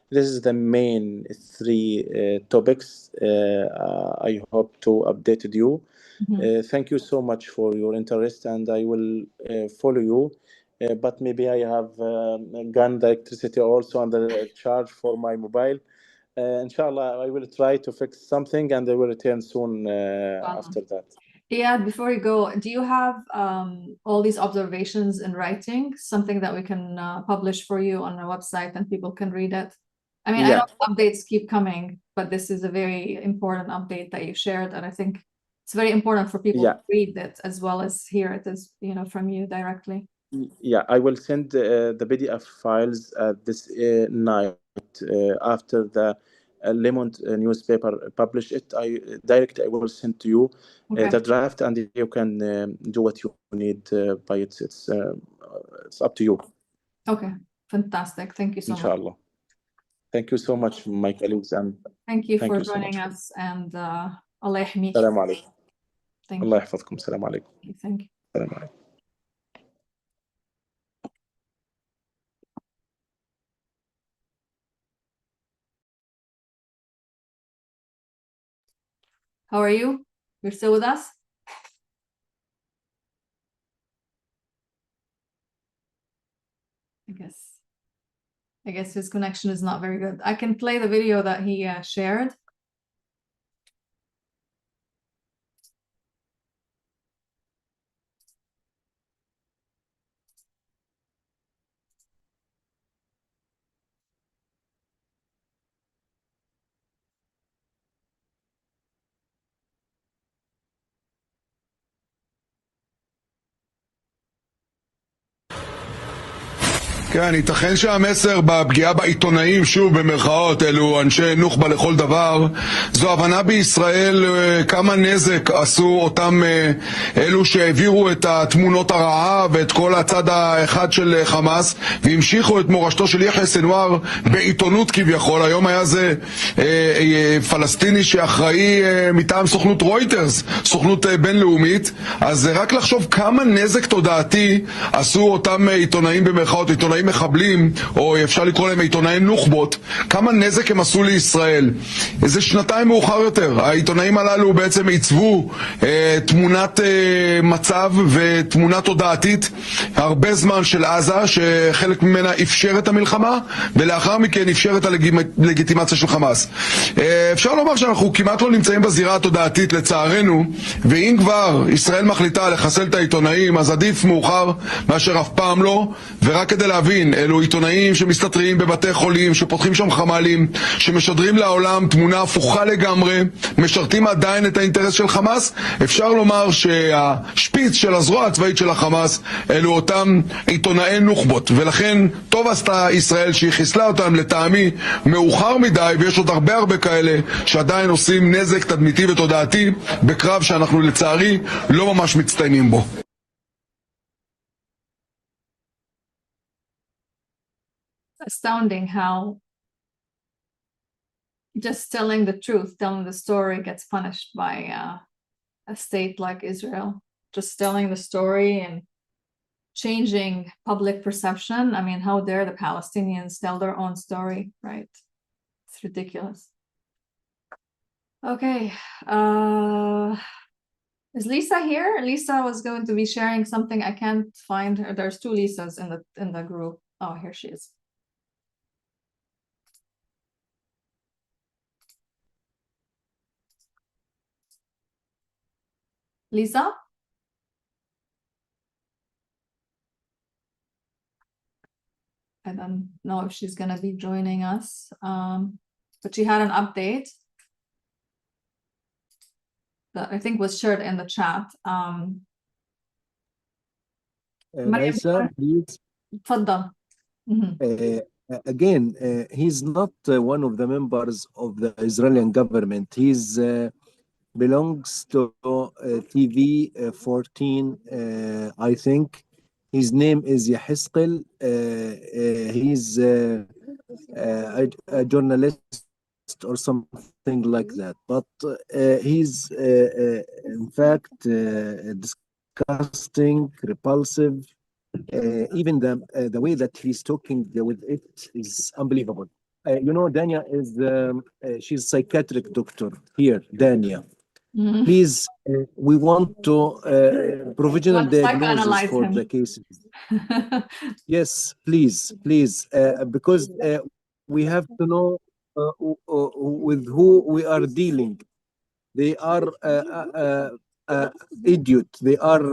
S12: This is the main three topics. I hope to update you. Thank you so much for your interest, and I will follow you. But maybe I have gone the electricity also on the charge for my mobile. Inshallah, I will try to fix something, and I will return soon after that.
S1: Yeah, before you go, do you have all these observations in writing, something that we can publish for you on our website and people can read it? I mean,
S12: Yeah.
S1: I know updates keep coming, but this is a very important update that you shared, and I think it's very important for people to read it as well as hear it as, you know, from you directly.
S12: Yeah, I will send the PDF files this night after the Le Monde newspaper publish it. I will send to you the draft, and you can do what you need by it. It's up to you.
S1: Okay, fantastic. Thank you so much.
S12: Inshallah. Thank you so much, my colleagues, and
S1: thank you for joining us, and Allah yahmik.
S12: Assalamu alaikum.
S1: Thank
S12: Allah
S1: you.
S12: yahfazkum. Assalamu alaikum.
S1: Thank you.
S12: Assalamu alaikum.
S1: How are you? You're still with us? I guess his connection is not very good. I can play the video that he shared.
S13: כן, ייתכן שהמסר בפגיעה בעיתונאים, שוב במרכאות, אלו אנשי נוח'בה לכל דבר, זו הבנה בישראל כמה נזק עשו אותם אלו שהעבירו את התמונות הרעה ואת כל הצד האחד של חמאס, והמשיכו את מורשתו של יחיא סנוואר בעיתונות כביכול. היום היה זה פלסטיני שאחראי מטעם סוכנות רויטרס, סוכנות בינלאומית, אז רק לחשוב כמה נזק תודעתי עשו אותם עיתונאים במרכאות, עיתונאים מחבלים, או אפשר לקרוא להם עיתונאי נוח'בות, כמה נזק הם עשו לישראל. איזה שנתיים מאוחר יותר, העיתונאים הללו בעצם עיצבו תמונת מצב ותמונה תודעתית הרבה זמן של עזה, שחלק ממנה אפשר את המלחמה, ולאחר מכן אפשר את הלגיטימציה של חמאס. אפשר לומר שאנחנו כמעט לא נמצאים בזירה התודעתית לצערנו, ואם כבר ישראל מחליטה לחסל את העיתונאים, אז עדיף מאוחר מאשר אף פעם לא. ורק כדי להבין, אלו עיתונאים שמסתתרים בבתי חולים, שפותחים שם חמ"לים, שמשדרים לעולם תמונה הפוכה לגמרי, משרתים עדיין את האינטרס של חמאס. אפשר לומר שהשפיץ של הזרוע הצבאית של החמאס אלו אותם עיתונאי נוח'בות, ולכן טוב עשתה ישראל שהיא חיסלה אותם, לטעמי מאוחר מדי, ויש עוד הרבה כאלה שעדיין עושים נזק תדמיתי ותודעתי בקרב שאנחנו לצערי לא ממש מצטיינים בו.
S1: Astounding how just telling the truth, telling the story gets punished by a state like Israel. Just telling the story and changing public perception. I mean, how dare the Palestinians tell their own story, right? It's ridiculous. Okay, is Lisa here? Lisa was going to be sharing something. I can't find her. There's two Lisas in the group. Oh, here she is. Lisa? I don't know if she's gonna be joining us, but she had an update that I think was shared in the chat.
S7: Maisa, please.
S1: تفضل.
S7: Again, he's not one of the members of the Israeli government. He's belongs to TV 14, I think. His name is Yahizkel. He's a journalist or something like that. But he's, in fact, disgusting, repulsive. Even the way that he's talking with it is unbelievable. You know, Dania is she's psychiatric doctor here, Dania. Please, we want to provisional diagnosis for the cases. Yes, please, because we have to know with who we are dealing. They are idiot. They are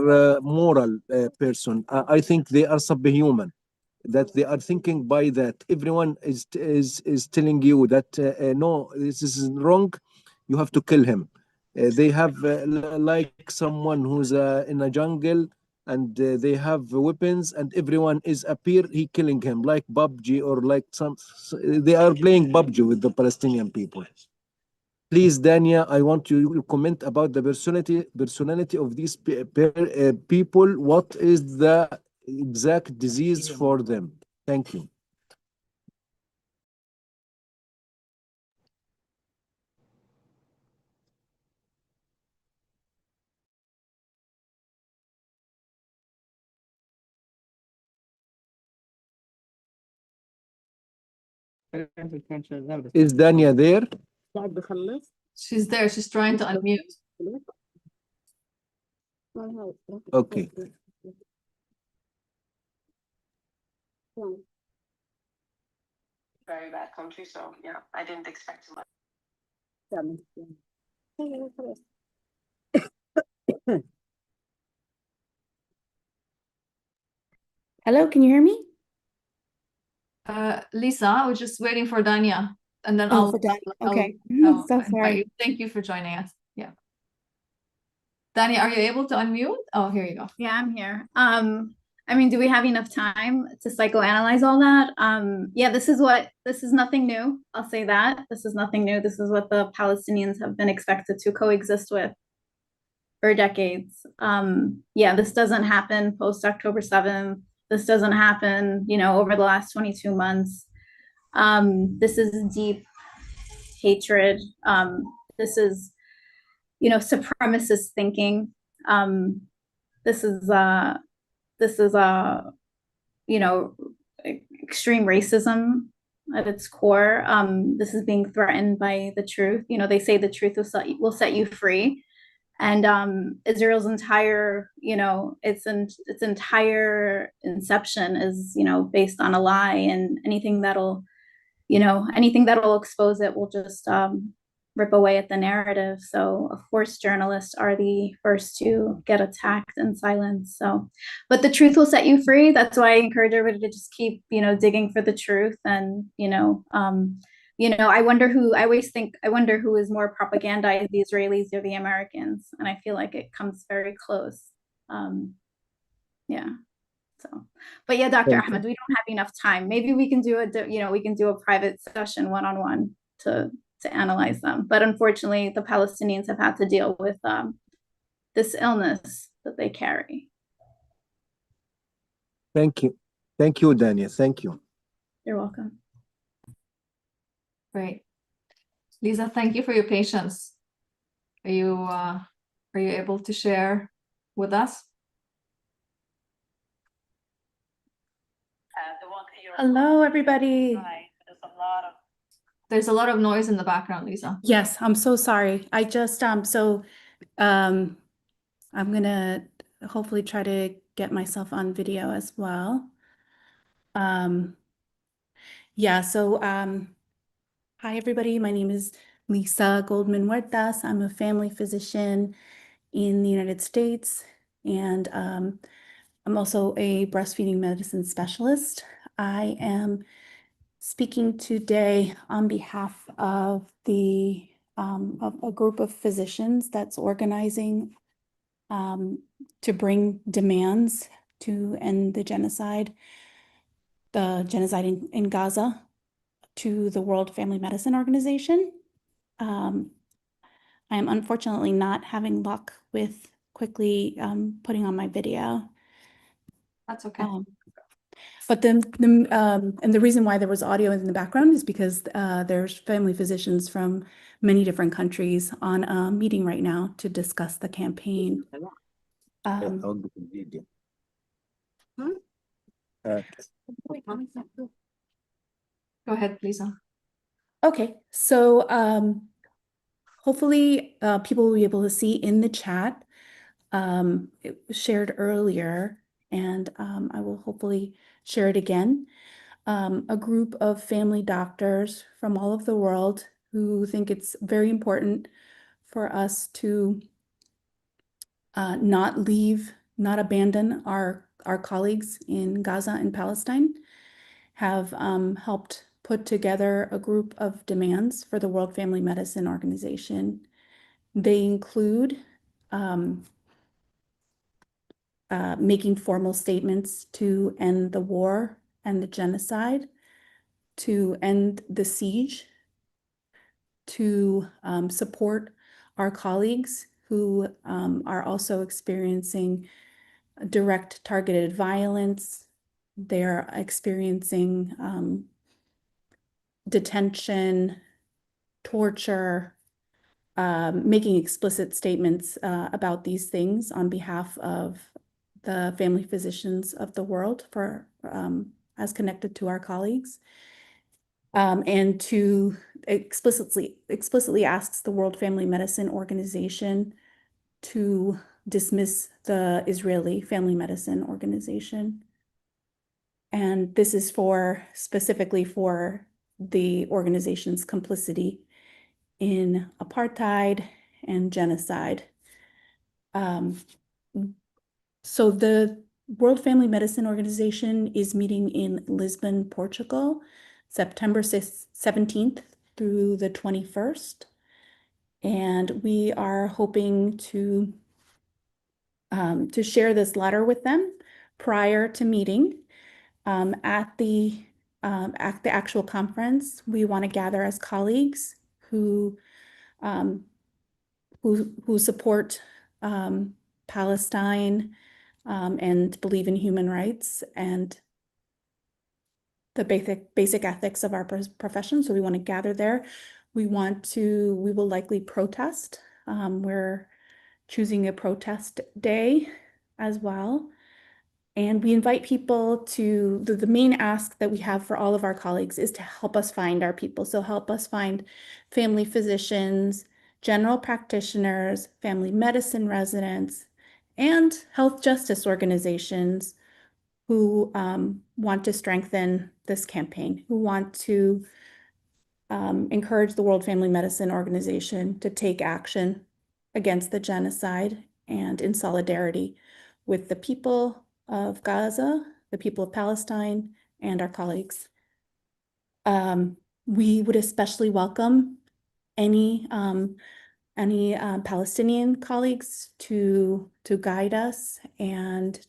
S7: moral person. I think they are subhuman. That they are thinking by that. Everyone is telling you that no, this is wrong. You have to kill him. They have like someone who's in a jungle, and they have weapons, and everyone is appear. He killing him like PUBG or like some. They are playing PUBG with the Palestinian people. Please, Dania, I want you to comment about the personality of these people. What is the exact disease for them? Thank you. Is Dania there?
S1: She's there. She's trying to unmute.
S7: Okay.
S14: Very bad country, so yeah, I didn't expect too much.
S15: Hello, can you hear me?
S1: Lisa, we're just waiting for Dania, and then
S15: Oh, for Dania. Okay. So
S1: invite
S15: sorry.
S1: you. Thank you for joining us. Yeah. Dania, are you able to unmute? Oh, here you go.
S16: Yeah, I'm here. I mean, do we have enough time to psychoanalyze all that? Yeah, this is nothing new. I'll say that. This is nothing new. This is what the Palestinians have been expected to coexist with for decades. Yeah, this doesn't happen post October 7th. This doesn't happen, over the last 22 months. This is deep hatred. This is, supremacist thinking. This is extreme racism at its core. This is being threatened by the truth. They say the truth will set you free. And Israel's entire, its entire inception is, based on a lie, and anything that'll expose it will just rip away at the narrative. So of course journalists are the first to get attacked and silenced. So, but the truth will set you free. That's why I encourage everybody to just keep, digging for the truth. And, I wonder who is more propagandized, the Israelis or the Americans. And I feel like it comes very close. Yeah. So, but yeah, Dr. Ahmed, we don't have enough time. Maybe we can do a private session one-on-one to analyze them. But unfortunately, the Palestinians have had to deal with this illness that they carry.
S7: Thank you. Thank you, Dania. Thank you.
S16: You're welcome.
S1: Great. Lisa, thank you for your patience. Are you able to share with us?
S15: Hello, everybody.
S1: There's a lot of noise in the background, Lisa.
S15: Yes, I'm so sorry. I just I'm gonna hopefully try to get myself on video as well. Yeah, so hi everybody. My name is Lisa Goldman Huertas. I'm a family physician in the United States, and I'm also a breastfeeding medicine specialist. I am speaking today on behalf of of a group of physicians that's organizing to bring demands to end the genocide in Gaza to the World Family Medicine Organization. I am unfortunately not having luck with quickly putting on my video.
S1: That's okay.
S15: But the reason why there was audio in the background is because there's family physicians from many different countries on a meeting right now to discuss the campaign.
S1: Go ahead, Lisa.
S15: Okay, so hopefully people will be able to see in the chat. It was shared earlier, and I will hopefully share it again. A group of family doctors from all over the world who think it's very important for us to not abandon our colleagues in Gaza and Palestine, have helped put together a group of demands for the World Family Medicine Organization. They include making formal statements to end the war and the genocide, to end the siege, to support our colleagues who are also experiencing direct targeted violence. They're experiencing detention, torture, making explicit statements about these things on behalf of the family physicians of the world for as connected to our colleagues, and to explicitly asks the World Family Medicine Organization to dismiss the Israeli Family Medicine Organization. And this is specifically for the organization's complicity in apartheid and genocide. So the World Family Medicine Organization is meeting in Lisbon, Portugal, September 17th through the 21st. And we are hoping to share this letter with them prior to meeting. At the actual conference, we want to gather as colleagues who support Palestine and believe in human rights and the basic ethics of our profession. So we want to gather there. We will likely protest. We're choosing a protest day as well. And we invite people to, the main ask that we have for all of our colleagues is to help us find our people. So help us find family physicians, general practitioners, family medicine residents, and health justice organizations who want to strengthen this campaign, who want to encourage the World Family Medicine Organization to take action against the genocide and in solidarity with the people of Gaza, the people of Palestine, and our colleagues. We would especially welcome any Palestinian colleagues to guide us and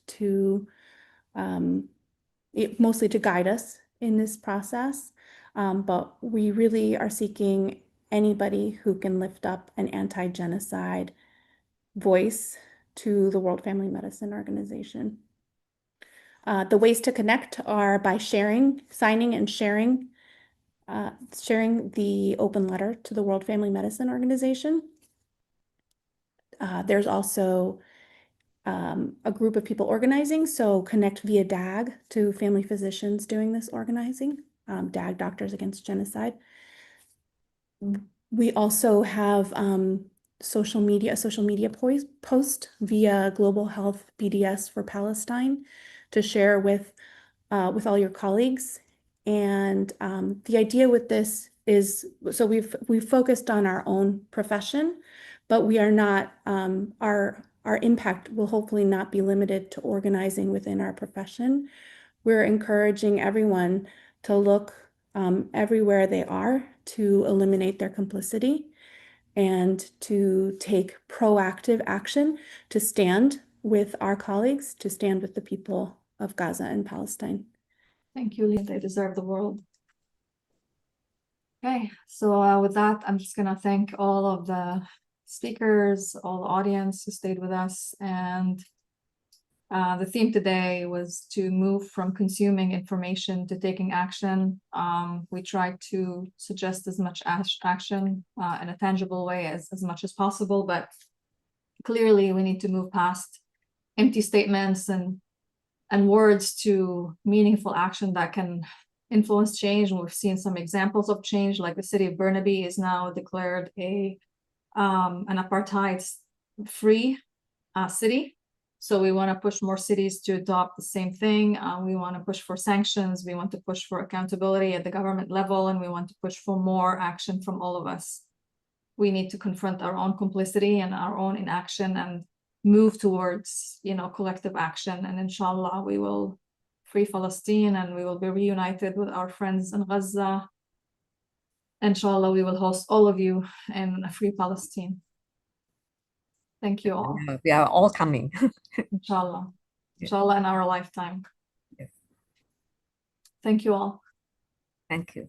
S15: mostly to guide us in this process. But we really are seeking anybody who can lift up an anti-genocide voice to the World Family Medicine Organization. The ways to connect are by signing and sharing the open letter to the World Family Medicine Organization. There's also a group of people organizing. So connect via DAG to family physicians doing this organizing, DAG, Doctors Against Genocide. We also have a social media post via Global Health BDS for Palestine to share with all your colleagues. And the idea with this is, so we've focused on our own profession, but we are not, our impact will hopefully not be limited to organizing within our profession. We're encouraging everyone to look everywhere they are to eliminate their complicity and to take proactive action to stand with our colleagues, to stand with the people of Gaza and Palestine.
S1: Thank you, Lisa. They deserve the world. Okay, so with that, I'm just gonna thank all of the speakers, all the audience who stayed with us, and the theme today was to move from consuming information to taking action. We tried to suggest as much action in a tangible way as much as possible, but clearly we need to move past empty statements and words to meaningful action that can influence change. And we've seen some examples of change, like the city of Burnaby is now declared an apartheid-free city. So we want to push more cities to adopt the same thing. We want to push for sanctions. We want to push for accountability at the government level, and we want to push for more action from all of us. We need to confront our own complicity and our own inaction and move towards, collective action. And inshallah, we will free Palestine and we will be reunited with our friends in Gaza. Inshallah, we will host all of you in a free Palestine. Thank you all.
S17: We are all coming.
S1: Inshallah. Inshallah in our lifetime.
S17: Yes.
S1: Thank you all.
S17: Thank you.